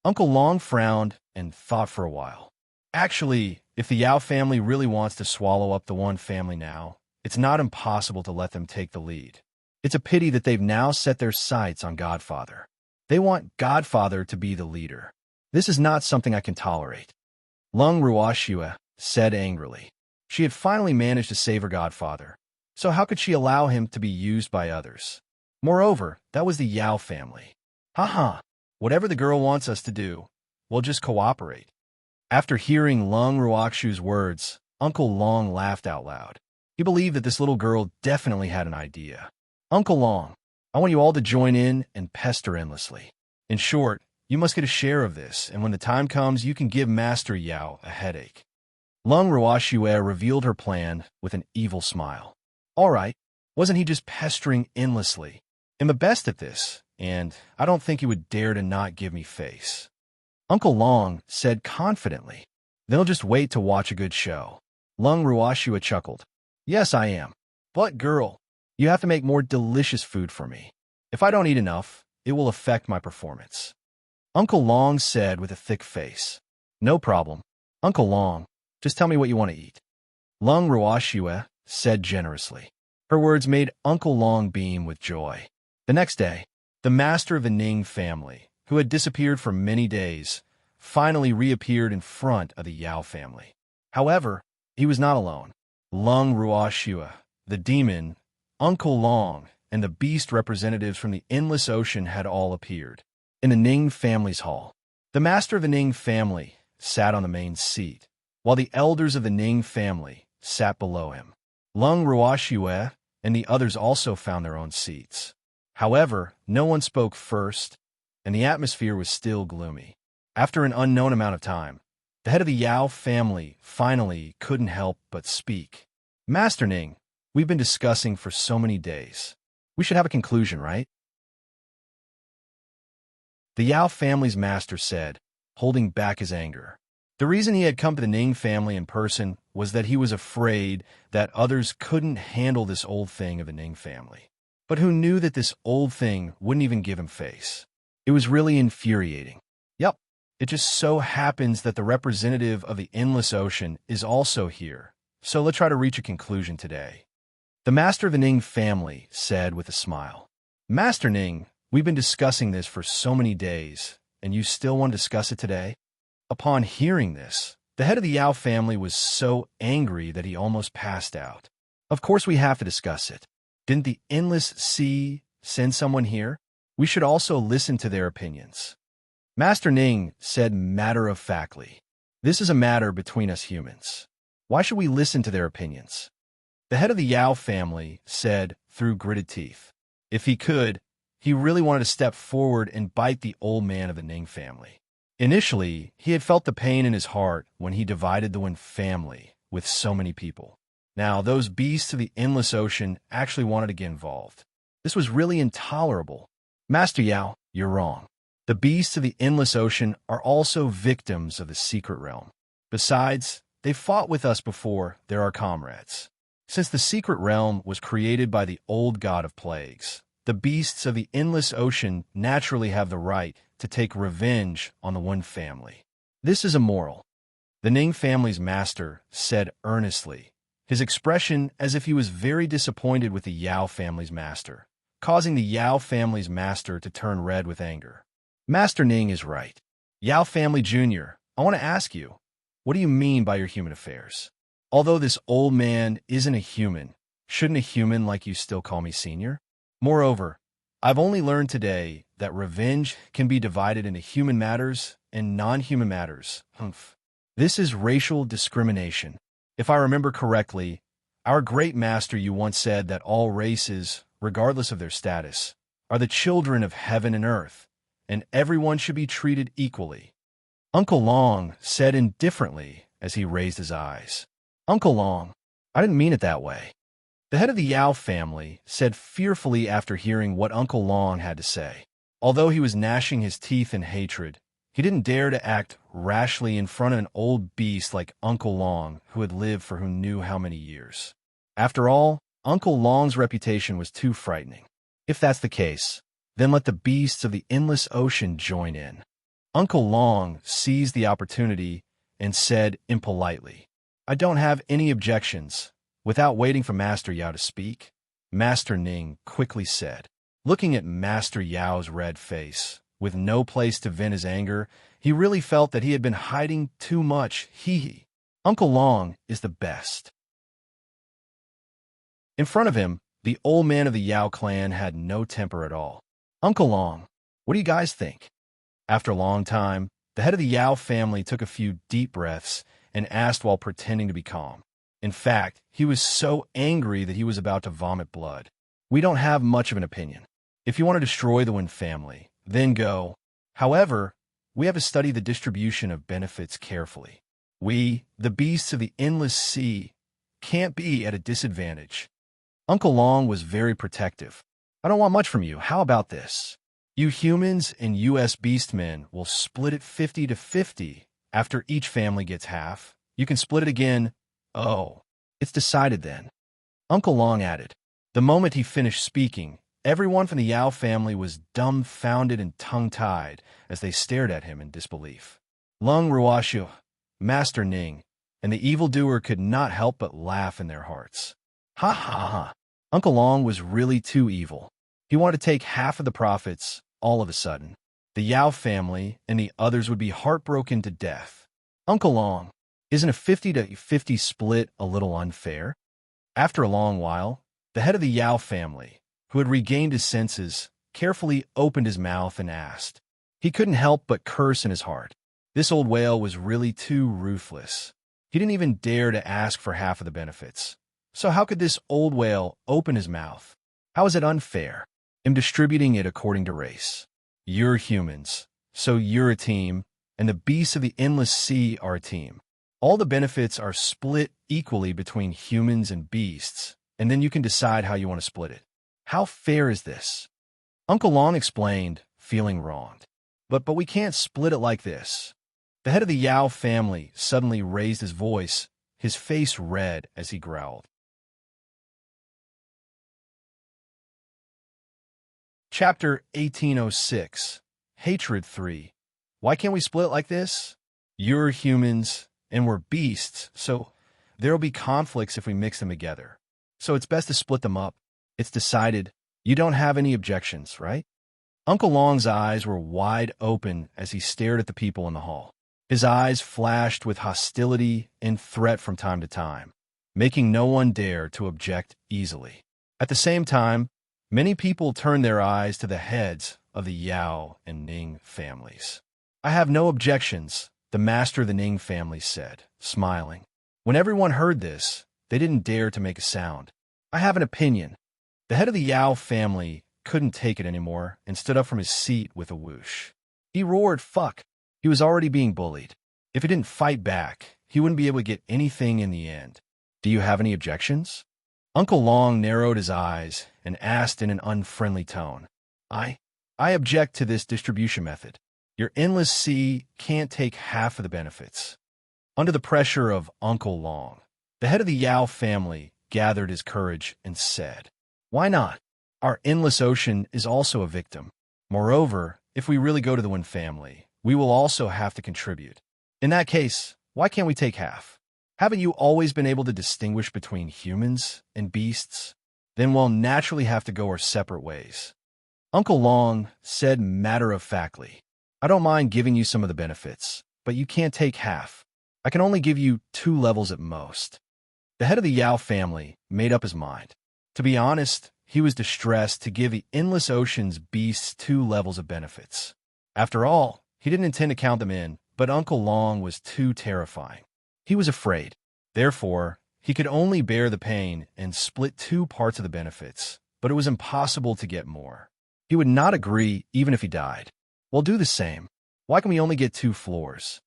Uncle Long frowned and thought for a while. Actually, if the Yao family really wants to swallow up the Wen family now, it's not impossible to let them take the lead. It's a pity that they've now set their sights on Godfather. They want Godfather to be the leader. This is not something I can tolerate. Lung Ruoxue said angrily. She had finally managed to save her Godfather, so how could she allow him to be used by others? Moreover, that was the Yao family. Haha, whatever the girl wants us to do, we'll just cooperate. After hearing Lung Ruoxue's words, Uncle Long laughed out loud. He believed that this little girl definitely had an idea. Uncle Long, I want you all to join in and pester endlessly. In short, you must get a share of this, and when the time comes, you can give Master Yao a headache. Lung Ruoxue revealed her plan with an evil smile. All right, wasn't he just pestering endlessly? I'm the best at this, and I don't think he would dare to not give me face. Uncle Long said confidently. They'll just wait to watch a good show. Lung Ruoxue chuckled. Yes, I am. But girl, you have to make more delicious food for me. If I don't eat enough, it will affect my performance. Uncle Long said with a thick face. No problem. Uncle Long, just tell me what you want to eat. Lung Ruoxue said generously. Her words made Uncle Long beam with joy. The next day, the master of the Ning family, who had disappeared for many days, finally reappeared in front of the Yao family. However, he was not alone. Lung Ruoxue, the demon, Uncle Long, and the beast representatives from the endless ocean had all appeared. In the Ning family's hall, the master of the Ning family sat on the main seat, while the elders of the Ning family sat below him. Lung Ruoxue and the others also found their own seats. However, no one spoke first, and the atmosphere was still gloomy. After an unknown amount of time, the head of the Yao family finally couldn't help but speak. Master Ning, we've been discussing for so many days. We should have a conclusion, right? The Yao family's master said, holding back his anger. The reason he had come to the Ning family in person was that he was afraid that others couldn't handle this old thing of the Ning family. But who knew that this old thing wouldn't even give him face? It was really infuriating. Yep, it just so happens that the representative of the endless ocean is also here, so let's try to reach a conclusion today. The master of the Ning family said with a smile. Master Ning, we've been discussing this for so many days, and you still want to discuss it today? Upon hearing this, the head of the Yao family was so angry that he almost passed out. Of course we have to discuss it. Didn't the endless sea send someone here? We should also listen to their opinions. Master Ning said matter-of-factly, this is a matter between us humans. Why should we listen to their opinions? The head of the Yao family said through gritted teeth. If he could, he really wanted to step forward and bite the old man of the Ning family. Initially, he had felt the pain in his heart when he divided the Wen family with so many people. Now, those beasts of the endless ocean actually wanted to get involved. This was really intolerable. Master Yao, you're wrong. The beasts of the endless ocean are also victims of the secret realm. Besides, they fought with us before, they're our comrades. Since the secret realm was created by the old god of plagues, the beasts of the endless ocean naturally have the right to take revenge on the Wen family. This is immoral. The Ning family's master said earnestly, his expression as if he was very disappointed with the Yao family's master, causing the Yao family's master to turn red with anger. Master Ning is right. Yao family Jr., I want to ask you, what do you mean by your human affairs? Although this old man isn't a human, shouldn't a human like you still call me senior? Moreover, I've only learned today that revenge can be divided into human matters and non-human matters. This is racial discrimination. If I remember correctly, our great master you once said that all races, regardless of their status, are the children of heaven and earth, and everyone should be treated equally. Uncle Long said indifferently as he raised his eyes. Uncle Long, I didn't mean it that way. The head of the Yao family said fearfully after hearing what Uncle Long had to say. Although he was gnashing his teeth in hatred, he didn't dare to act rashly in front of an old beast like Uncle Long, who had lived for who knew how many years. After all, Uncle Long's reputation was too frightening. If that's the case, then let the beasts of the endless ocean join in. Uncle Long seized the opportunity and said impolitely, I don't have any objections. Without waiting for Master Yao to speak, Master Ning quickly said, looking at Master Yao's red face, with no place to vent his anger, he really felt that he had been hiding too much. Uncle Long is the best. In front of him, the old man of the Yao clan had no temper at all. Uncle Long, what do you guys think? After a long time, the head of the Yao family took a few deep breaths and asked while pretending to be calm. In fact, he was so angry that he was about to vomit blood. We don't have much of an opinion. If you want to destroy the Wen family, then go. However, we have to study the distribution of benefits carefully. We, the beasts of the endless sea, can't be at a disadvantage. Uncle Long was very protective. I don't want much from you. How about this? You humans and US beastmen will split it 50-50 after each family gets half. You can split it again. Oh, it's decided then. Uncle Long added. The moment he finished speaking, everyone from the Yao family was dumbfounded and tongue-tied as they stared at him in disbelief. Lung Ruoxue, Master Ning, and the evildoer could not help but laugh in their hearts. Ha ha ha. Uncle Long was really too evil. He wanted to take half of the profits all of a sudden. The Yao family and the others would be heartbroken to death. Uncle Long, isn't a 50-50 split a little unfair? After a long while, the head of the Yao family, who had regained his senses, carefully opened his mouth and asked. He couldn't help but curse in his heart. This old whale was really too ruthless. He didn't even dare to ask for half of the benefits. So how could this old whale open his mouth? How is it unfair? I'm distributing it according to race. You're humans, so you're a team, and the beasts of the endless sea are a team. All the benefits are split equally between humans and beasts, and then you can decide how you want to split it. How fair is this? Uncle Long explained, feeling wronged. But we can't split it like this. The head of the Yao family suddenly raised his voice, his face red as he growled. Chapter 1806, Hatred 3. Why can't we split like this? You're humans, and we're beasts, so there'll be conflicts if we mix them together. So it's best to split them up. It's decided. You don't have any objections, right? Uncle Long's eyes were wide open as he stared at the people in the hall. His eyes flashed with hostility and threat from time to time, making no one dare to object easily. At the same time, many people turned their eyes to the heads of the Yao and Ning families. I have no objections, the master of the Ning family said, smiling. When everyone heard this, they didn't dare to make a sound. I have an opinion. The head of the Yao family couldn't take it anymore and stood up from his seat with a whoosh. He roared, fuck. He was already being bullied. If he didn't fight back, he wouldn't be able to get anything in the end. Do you have any objections? Uncle Long narrowed his eyes and asked in an unfriendly tone. I object to this distribution method. Your endless sea can't take half of the benefits. Under the pressure of Uncle Long, the head of the Yao family gathered his courage and said, why not? Our endless ocean is also a victim. Moreover, if we really go to the one family, we will also have to contribute. In that case, why can't we take half? Haven't you always been able to distinguish between humans and beasts? Then we'll naturally have to go our separate ways. Uncle Long said matter-of-factly, I don't mind giving you some of the benefits, but you can't take half. I can only give you 2 levels at most. The head of the Yao family made up his mind. To be honest, he was distressed to give the endless ocean's beasts 2 levels of benefits. After all, he didn't intend to count them in, but Uncle Long was too terrifying. He was afraid. Therefore, he could only bear the pain and split 2 parts of the benefits, but it was impossible to get more. He would not agree even if he died. Well, do the same. Why can we only get 2 floors?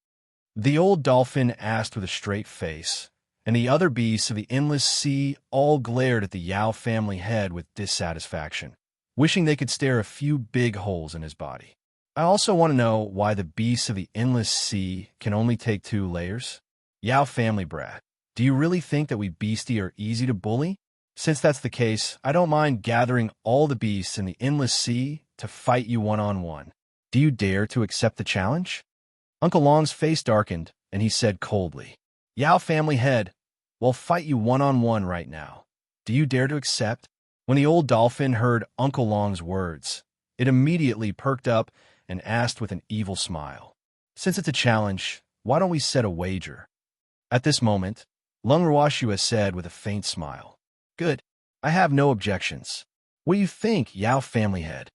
The old dolphin asked with a straight face, and the other beasts of the endless sea all glared at the Yao family head with dissatisfaction, wishing they could stare a few big holes in his body. I also want to know why the beasts of the endless sea can only take 2 layers. Yao family brat, do you really think that we beastie are easy to bully? Since that's the case, I don't mind gathering all the beasts in the endless sea to fight you one-on-one. Do you dare to accept the challenge? Uncle Long's face darkened, and he said coldly, Yao family head, we'll fight you one-on-one right now. Do you dare to accept? When the old dolphin heard Uncle Long's words, it immediately perked up and asked with an evil smile, since it's a challenge, why don't we set a wager? At this moment, Lung Ruashua said with a faint smile, good, I have no objections. What do you think, Yao family head?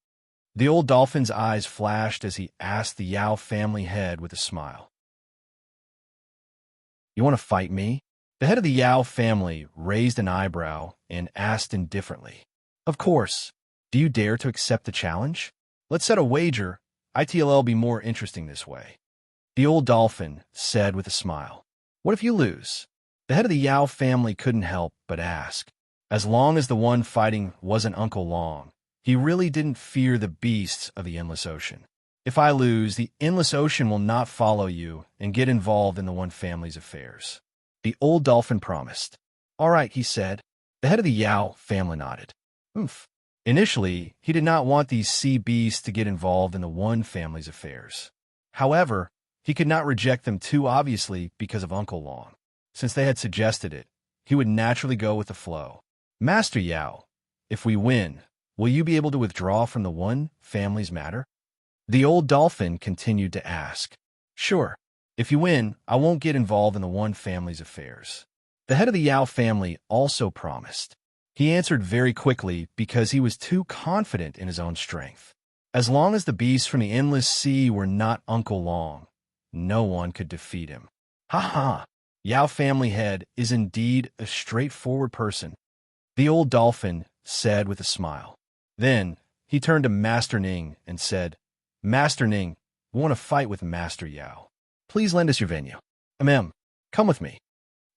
The old dolphin's eyes flashed as he asked the Yao family head with a smile. You want to fight me? The head of the Yao family raised an eyebrow and asked indifferently. Of course. Do you dare to accept the challenge? Let's set a wager. ITLL will be more interesting this way. The old dolphin said with a smile. What if you lose? The head of the Yao family couldn't help but ask. As long as the one fighting wasn't Uncle Long, he really didn't fear the beasts of the endless ocean. If I lose, the endless ocean will not follow you and get involved in the one family's affairs. The old dolphin promised. All right, he said. The head of the Yao family nodded. Oomph. Initially, he did not want these sea beasts to get involved in the one family's affairs. However, he could not reject them too obviously because of Uncle Long. Since they had suggested it, he would naturally go with the flow. Master Yao, if we win, will you be able to withdraw from the one family's matter? The old dolphin continued to ask. Sure. If you win, I won't get involved in the one family's affairs. The head of the Yao family also promised. He answered very quickly because he was too confident in his own strength. As long as the beasts from the endless sea were not Uncle Long, no one could defeat him. Ha ha! Yao family head is indeed a straightforward person, the old dolphin said with a smile. Then he turned to Master Ning and said, Master Ning, we want to fight with Master Yao. Please lend us your venue. Come with me.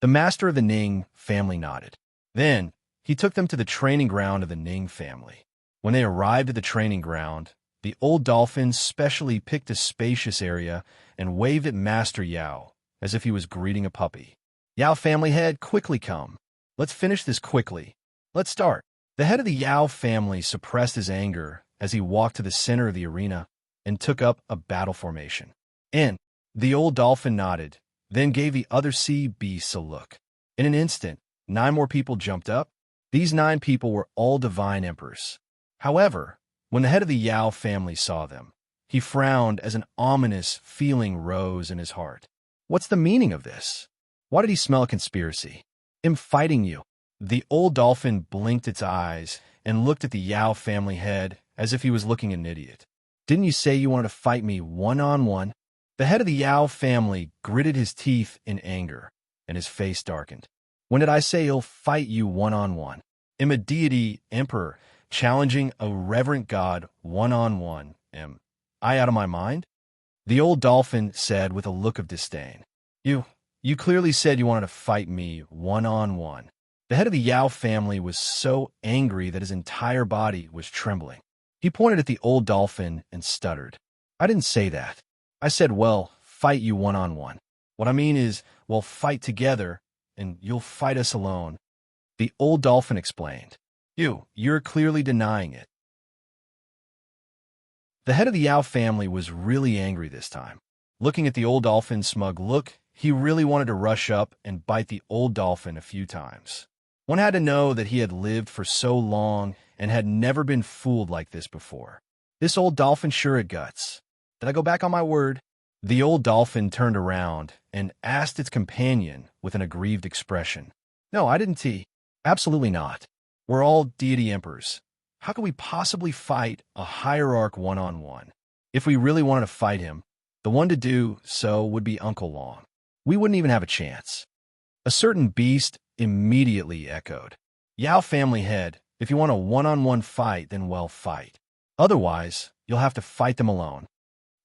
The master of the Ning family nodded. Then he took them to the training ground of the Ning family. When they arrived at the training ground, the old dolphin specially picked a spacious area and waved at Master Yao as if he was greeting a puppy. Yao family head, quickly come. Let's finish this quickly. Let's start. The head of the Yao family suppressed his anger as he walked to the center of the arena and took up a battle formation. The old dolphin nodded, then gave the other sea beasts a look. In an instant, 9 more people jumped up. These 9 people were all divine emperors. However, when the head of the Yao family saw them, he frowned as an ominous feeling rose in his heart. What's the meaning of this? Why did he smell a conspiracy? I'm fighting you. The old dolphin blinked its eyes and looked at the Yao family head as if he was looking at an idiot. Didn't you say you wanted to fight me one-on-one? The head of the Yao family gritted his teeth in anger, and his face darkened. When did I say he'll fight you one-on-one? I'm a deity emperor, challenging a reverent god one-on-one. Am I out of my mind? The old dolphin said with a look of disdain. You clearly said you wanted to fight me one-on-one. The head of the Yao family was so angry that his entire body was trembling. He pointed at the old dolphin and stuttered. I didn't say that. I said, well, fight you one-on-one. What I mean is, well, fight together, and you'll fight us alone. The old dolphin explained. You're clearly denying it. The head of the Yao family was really angry this time. Looking at the old dolphin's smug look, he really wanted to rush up and bite the old dolphin a few times. One had to know that he had lived for so long and had never been fooled like this before. This old dolphin sure had guts. Did I go back on my word? The old dolphin turned around and asked its companion with an aggrieved expression. No, I didn't. Absolutely not. We're all deity emperors. How could we possibly fight a hierarch one-on-one? If we really wanted to fight him, the one to do so would be Uncle Long. We wouldn't even have a chance. A certain beast immediately echoed. Yao family head, if you want a one-on-one fight, then well, fight. Otherwise, you'll have to fight them alone.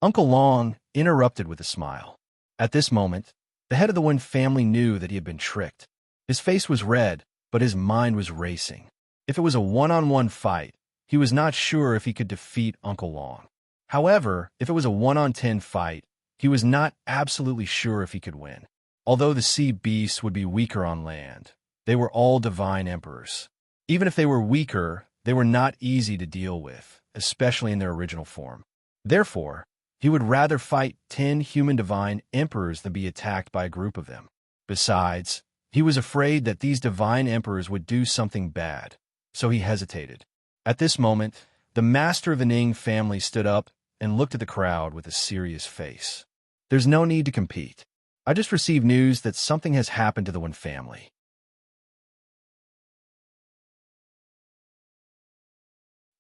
Uncle Long interrupted with a smile. At this moment, the head of the Wen family knew that he had been tricked. His face was red, but his mind was racing. If it was a one-on-one fight, he was not sure if he could defeat Uncle Long. However, if it was a 1-on-10 fight, he was not absolutely sure if he could win. Although the sea beasts would be weaker on land, they were all divine emperors. Even if they were weaker, they were not easy to deal with, especially in their original form. Therefore, he would rather fight 10 human divine emperors than be attacked by a group of them. Besides, he was afraid that these divine emperors would do something bad, so he hesitated. At this moment, the master of the Ning family stood up and looked at the crowd with a serious face. There's no need to compete. I just received news that something has happened to the Wen family.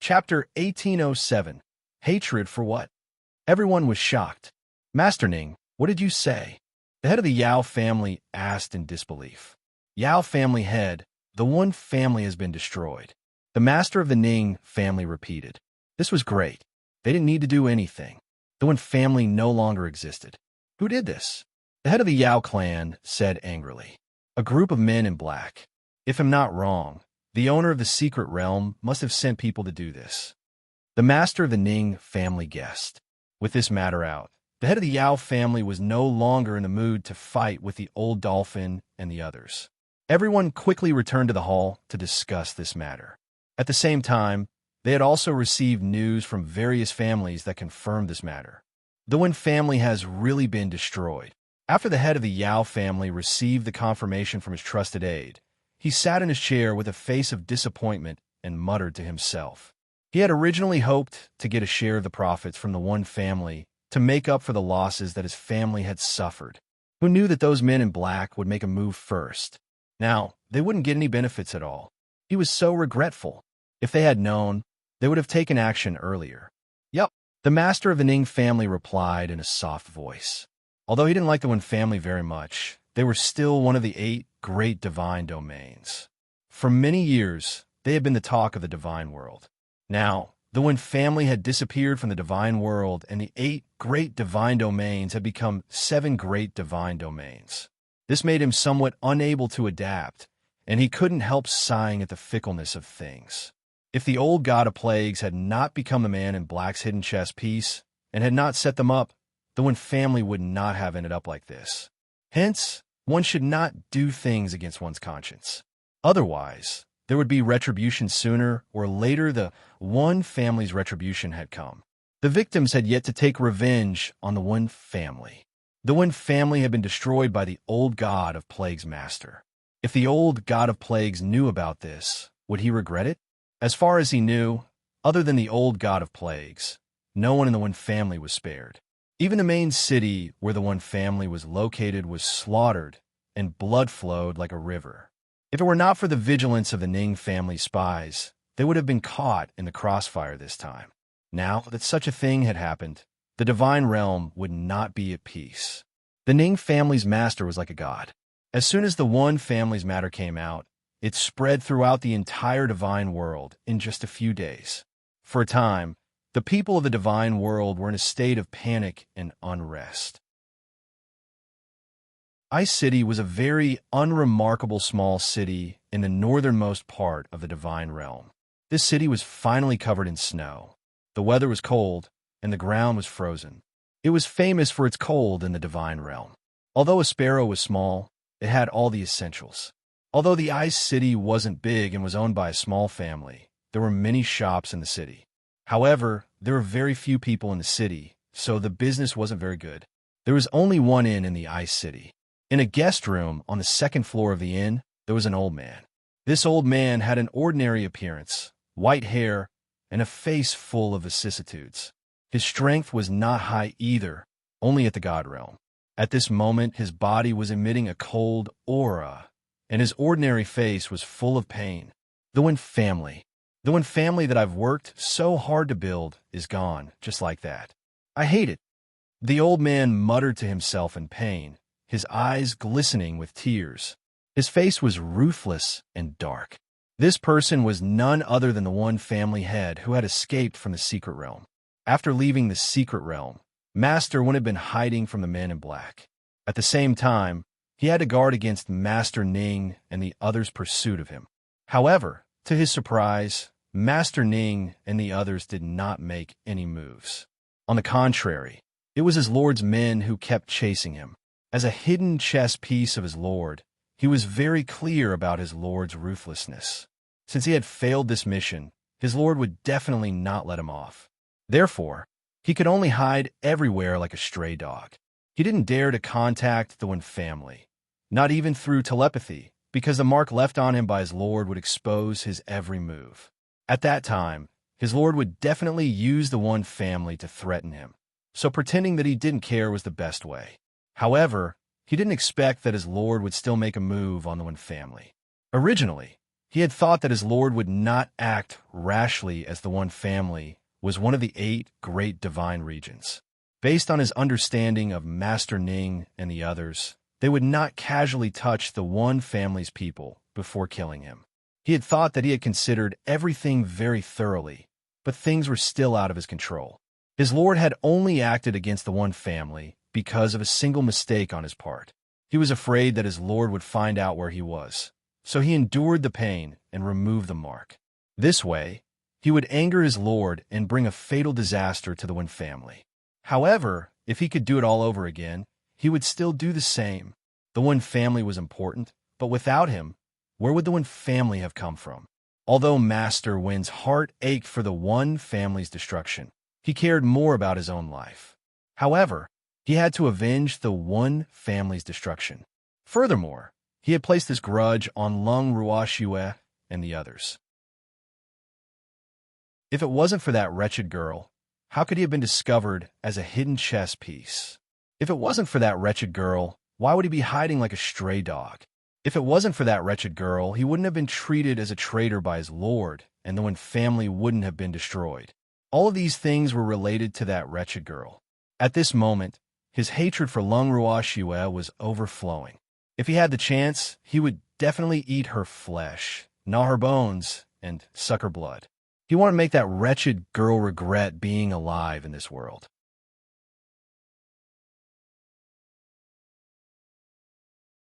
Chapter 1807. Hatred for what? Everyone was shocked. Master Ning, what did you say? The head of the Yao family asked in disbelief. Yao family head, the Wen family has been destroyed. The master of the Ning family repeated. This was great. They didn't need to do anything. The Wen family no longer existed. Who did this? The head of the Yao clan said angrily. A group of men in black. If I'm not wrong, the owner of the secret realm must have sent people to do this. The master of the Ning family guessed. With this matter out, the head of the Yao family was no longer in the mood to fight with the old dolphin and the others. Everyone quickly returned to the hall to discuss this matter. At the same time, they had also received news from various families that confirmed this matter. The Wen family has really been destroyed. After the head of the Yao family received the confirmation from his trusted aide, he sat in his chair with a face of disappointment and muttered to himself. He had originally hoped to get a share of the profits from the one family to make up for the losses that his family had suffered. Who knew that those men in black would make a move first? Now, they wouldn't get any benefits at all. He was so regretful. If they had known, they would have taken action earlier. Yup, the master of the Ning family replied in a soft voice. Although he didn't like the Wen family very much, they were still one of the 8 great divine domains. For many years, they had been the talk of the divine world. Now, the Wen family had disappeared from the divine world, and the 8 great divine domains had become 7 great divine domains. This made him somewhat unable to adapt, and he couldn't help sighing at the fickleness of things. If the old god of plagues had not become the man in black's hidden chess piece, and had not set them up, the Wen family would not have ended up like this. Hence, one should not do things against one's conscience. Otherwise, there would be retribution sooner or later. The Wen family's retribution had come. The victims had yet to take revenge on the Wen family. The Wen family had been destroyed by the old god of plagues master. If the old god of plagues knew about this, would he regret it? As far as he knew, other than the old god of plagues, no one in the Wen family was spared. Even the main city where the Wen family was located was slaughtered, and blood flowed like a river. If it were not for the vigilance of the Ning family spies, they would have been caught in the crossfire this time. Now that such a thing had happened, the divine realm would not be at peace. The Ning family's master was like a god. As soon as the Wen family's matter came out, it spread throughout the entire divine world in just a few days. For a time, the people of the divine world were in a state of panic and unrest. Ice City was a very unremarkable small city in the northernmost part of the divine realm. This city was finally covered in snow. The weather was cold, and the ground was frozen. It was famous for its cold in the divine realm. Although a sparrow was small, it had all the essentials. Although the Ice City wasn't big and was owned by a small family, there were many shops in the city. However, there were very few people in the city, so the business wasn't very good. There was only one inn in the Ice City. In a guest room on the 2nd floor of the inn, there was an old man. This old man had an ordinary appearance, white hair, and a face full of vicissitudes. His strength was not high either, only at the god realm. At this moment, his body was emitting a cold aura, and his ordinary face was full of pain. The Wen family. The Wen family that I've worked so hard to build is gone, just like that. I hate it. The old man muttered to himself in pain, his eyes glistening with tears. His face was ruthless and dark. This person was none other than the Wen family head who had escaped from the secret realm. After leaving the secret realm, Master Wen had been hiding from the men in black. At the same time, he had to guard against Master Ning and the others' pursuit of him. However, to his surprise, Master Ning and the others did not make any moves. On the contrary, it was his lord's men who kept chasing him. As a hidden chess piece of his lord, he was very clear about his lord's ruthlessness. Since he had failed this mission, his lord would definitely not let him off. Therefore, he could only hide everywhere like a stray dog. He didn't dare to contact the Wen family, not even through telepathy, because the mark left on him by his lord would expose his every move. At that time, his lord would definitely use the Wen family to threaten him, so pretending that he didn't care was the best way. However, he didn't expect that his lord would still make a move on the Wen family. Originally, he had thought that his lord would not act rashly, as the Wen family was one of the 8 great divine regions. Based on his understanding of Master Ning and the others, they would not casually touch the Wen family's people before killing him. He had thought that he had considered everything very thoroughly, but things were still out of his control. His lord had only acted against the Wen family because of a single mistake on his part. He was afraid that his lord would find out where he was, so he endured the pain and removed the mark. This way, he would anger his lord and bring a fatal disaster to the Wen family. However, if he could do it all over again, he would still do the same. The Wen family was important, but without him, where would the Wen family have come from? Although Master Wen's heart ached for the Wen family's destruction, he cared more about his own life. However, he had to avenge the Wen family's destruction. Furthermore, he had placed his grudge on Lung Ruoxue and the others. If it wasn't for that wretched girl, how could he have been discovered as a hidden chess piece? If it wasn't for that wretched girl, why would he be hiding like a stray dog? If it wasn't for that wretched girl, he wouldn't have been treated as a traitor by his lord, and the Wen family wouldn't have been destroyed. All of these things were related to that wretched girl. At this moment, his hatred for Lung Ruoxue was overflowing. If he had the chance, he would definitely eat her flesh, gnaw her bones, and suck her blood. He wanted to make that wretched girl regret being alive in this world.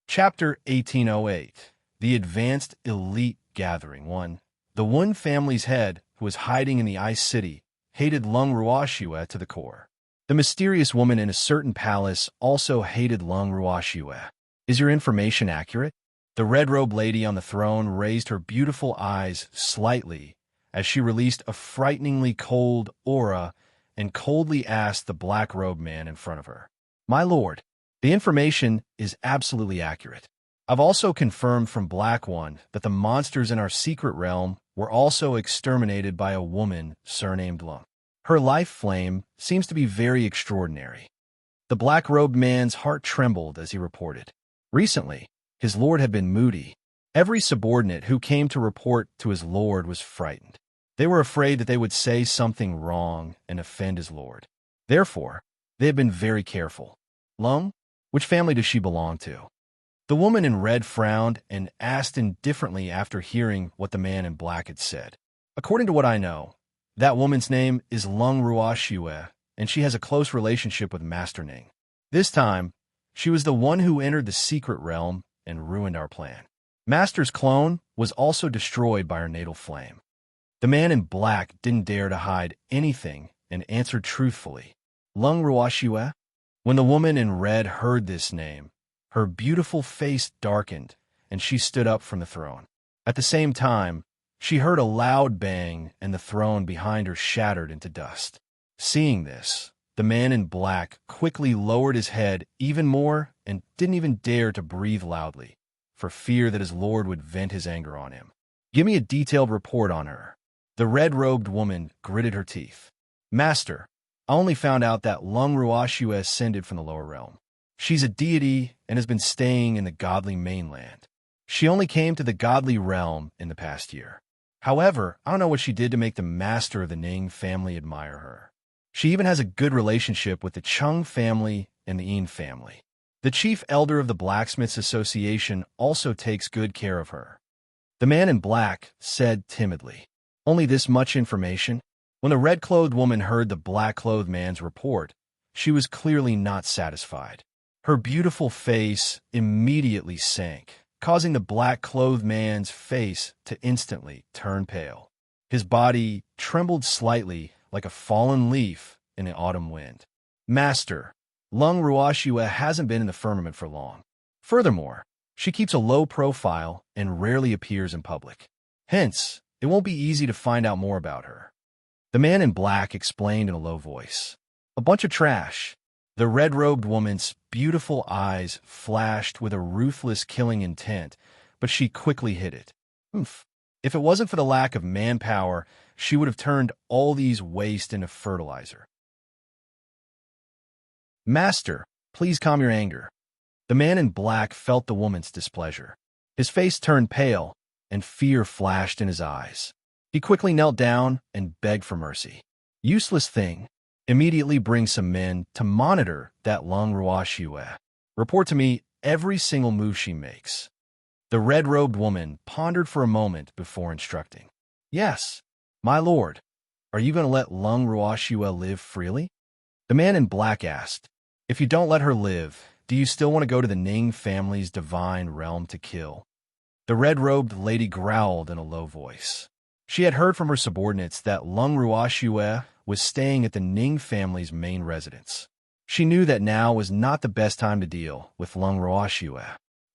Chapter 1808. The Advanced Elite Gathering 1. The Wen family's head, who was hiding in the Ice City, hated Lung Ruoxue to the core. The mysterious woman in a certain palace also hated Lung Ruoxue. Is your information accurate? The red-robed lady on the throne raised her beautiful eyes slightly as she released a frighteningly cold aura and coldly asked the black-robed man in front of her. My lord, the information is absolutely accurate. I've also confirmed from Black One that the monsters in our secret realm were also exterminated by a woman surnamed Lung. Her life flame seems to be very extraordinary. The black-robed man's heart trembled as he reported. Recently, his lord had been moody. Every subordinate who came to report to his lord was frightened. They were afraid that they would say something wrong and offend his lord. Therefore, they had been very careful. Lung? Which family does she belong to? The woman in red frowned and asked indifferently after hearing what the man in black had said. According to what I know, that woman's name is Lung Ruoxue, and she has a close relationship with Master Ning. This time, she was the one who entered the secret realm and ruined our plan. Master's clone was also destroyed by her natal flame. The man in black didn't dare to hide anything and answered truthfully. Lung Ruoxue? When the woman in red heard this name, her beautiful face darkened, and she stood up from the throne. At the same time, she heard a loud bang, and the throne behind her shattered into dust. Seeing this, the man in black quickly lowered his head even more and didn't even dare to breathe loudly, for fear that his lord would vent his anger on him. Give me a detailed report on her. The red-robed woman gritted her teeth. Master, I only found out that Lung Ruoxue ascended from the lower realm. She's a deity and has been staying in the godly mainland. She only came to the godly realm in the past year. However, I don't know what she did to make the master of the Ning family admire her. She even has a good relationship with the Chung family and the Yin family. The chief elder of the Blacksmiths Association also takes good care of her. The man in black said timidly, Only this much information? When the red-clothed woman heard the black-clothed man's report, she was clearly not satisfied. Her beautiful face immediately sank, causing the black-clothed man's face to instantly turn pale. His body trembled slightly like a fallen leaf in an autumn wind. Master, Lung Ruoxue hasn't been in the firmament for long. Furthermore, she keeps a low profile and rarely appears in public. Hence, it won't be easy to find out more about her. The man in black explained in a low voice. A bunch of trash. The red-robed woman's beautiful eyes flashed with a ruthless killing intent, but she quickly hid it. Oomph. If it wasn't for the lack of manpower, she would have turned all these waste into fertilizer. Master, please calm your anger. The man in black felt the woman's displeasure. His face turned pale, and fear flashed in his eyes. He quickly knelt down and begged for mercy. Useless thing. Immediately bring some men to monitor that Lung Ruoxue. Report to me every single move she makes. The red-robed woman pondered for a moment before instructing. Yes, my lord. Are you going to let Lung Ruoxue live freely? The man in black asked. If you don't let her live, do you still want to go to the Ning family's divine realm to kill? The red-robed lady growled in a low voice. She had heard from her subordinates that Lung Ruoxue was staying at the Ning family's main residence. She knew that now was not the best time to deal with Lung Ruoxue.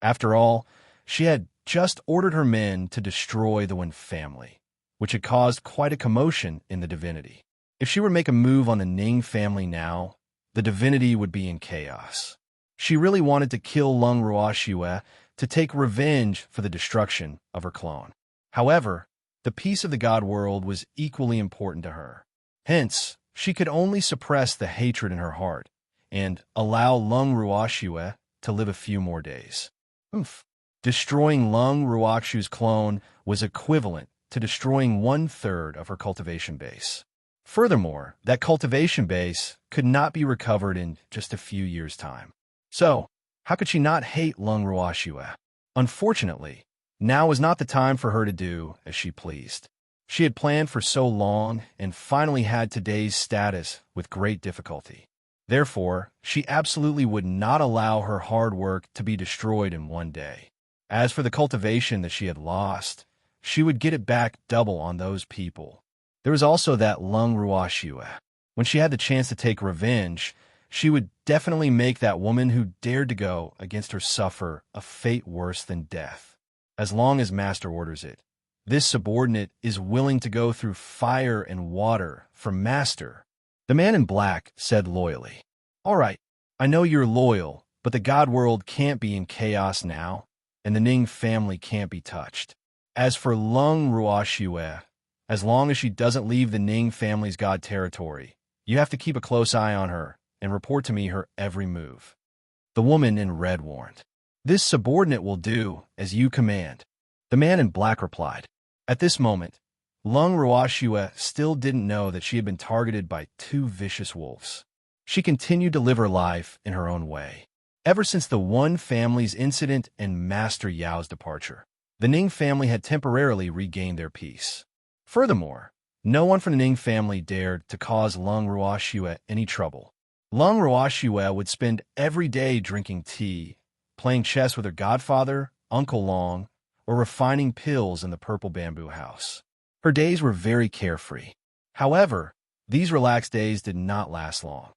After all, she had just ordered her men to destroy the Wen family, which had caused quite a commotion in the divinity. If she were to make a move on the Ning family now, the divinity would be in chaos. She really wanted to kill Lung Ruoxue to take revenge for the destruction of her clone. However, the peace of the god world was equally important to her. Hence, she could only suppress the hatred in her heart and allow Lung Ruoxue to live a few more days. Oof. Destroying Lung Ruoxue's clone was equivalent to destroying 1/3 of her cultivation base. Furthermore, that cultivation base could not be recovered in just a few years' time. So, how could she not hate Lung Ruoxue? Unfortunately, now was not the time for her to do as she pleased. She had planned for so long and finally had today's status with great difficulty. Therefore, she absolutely would not allow her hard work to be destroyed in one day. As for the cultivation that she had lost, she would get it back double on those people. There was also that Lung Ruoxue. When she had the chance to take revenge, she would definitely make that woman who dared to go against her suffer a fate worse than death. As long as Master orders it, this subordinate is willing to go through fire and water for Master. The man in black said loyally, "All right, I know you're loyal, but the god world can't be in chaos now, and the Ning family can't be touched. As for Lung Ruoxue, as long as she doesn't leave the Ning family's god territory, you have to keep a close eye on her and report to me her every move." The woman in red warned, "This subordinate will do as you command." The man in black replied. At this moment, Lung Ruoxue still didn't know that she had been targeted by two vicious wolves. She continued to live her life in her own way. Ever since the One family's incident and Master Yao's departure, the Ning family had temporarily regained their peace. Furthermore, no one from the Ning family dared to cause Lung Ruoxue any trouble. Lung Ruoxue would spend every day drinking tea, playing chess with her godfather, Uncle Long, or refining pills in the purple bamboo house. Her days were very carefree. However, these relaxed days did not last long.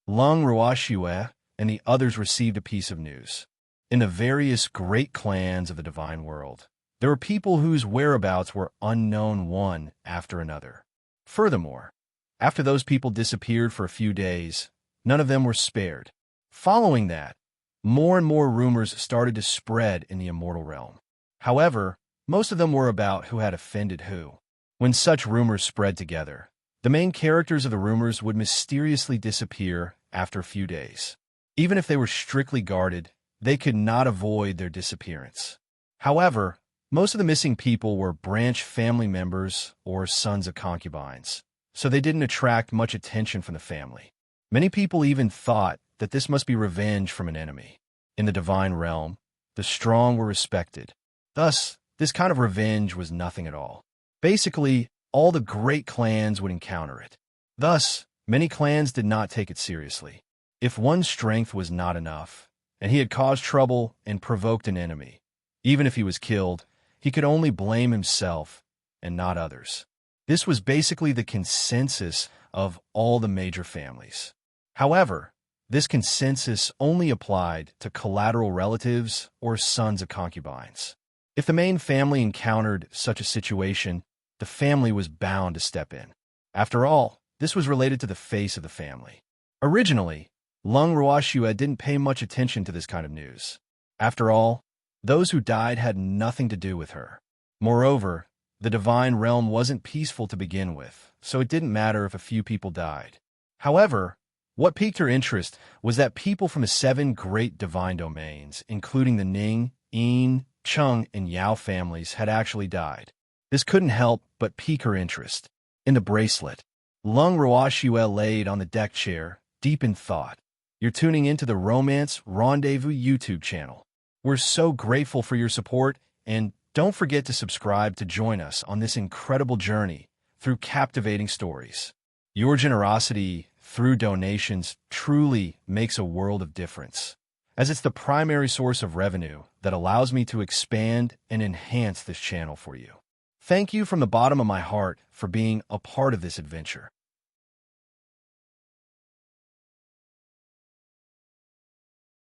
Lung Ruoxue and the others received a piece of news. In the various great clans of the divine world, there were people whose whereabouts were unknown one after another. Furthermore, after those people disappeared for a few days, none of them were spared. Following that, more and more rumors started to spread in the immortal realm. However, most of them were about who had offended who. When such rumors spread together, the main characters of the rumors would mysteriously disappear after a few days. Even if they were strictly guarded, they could not avoid their disappearance. However, most of the missing people were branch family members or sons of concubines, so they didn't attract much attention from the family. Many people even thought that this must be revenge from an enemy. In the divine realm, the strong were respected. Thus, this kind of revenge was nothing at all. Basically, all the great clans would encounter it. Thus, many clans did not take it seriously. If one's strength was not enough, and he had caused trouble and provoked an enemy, even if he was killed, he could only blame himself and not others. This was basically the consensus of all the major families. However, this consensus only applied to collateral relatives or sons of concubines. If the main family encountered such a situation, the family was bound to step in. After all, this was related to the face of the family. Originally, Lung Ruoxue didn't pay much attention to this kind of news. After all, those who died had nothing to do with her. Moreover, the divine realm wasn't peaceful to begin with, so it didn't matter if a few people died. However, what piqued her interest was that people from the 7 great divine domains, including the Ning, Yin, Cheng, and Yao families, had actually died. This couldn't help but pique her interest. In the bracelet, Lung Ruoxue laid on the deck chair, deep in thought. You're tuning into the Romance Rendezvous YouTube channel. We're so grateful for your support, and don't forget to subscribe to join us on this incredible journey through captivating stories. Your generosity through donations truly makes a world of difference, as it's the primary source of revenue that allows me to expand and enhance this channel for you. Thank you from the bottom of my heart for being a part of this adventure.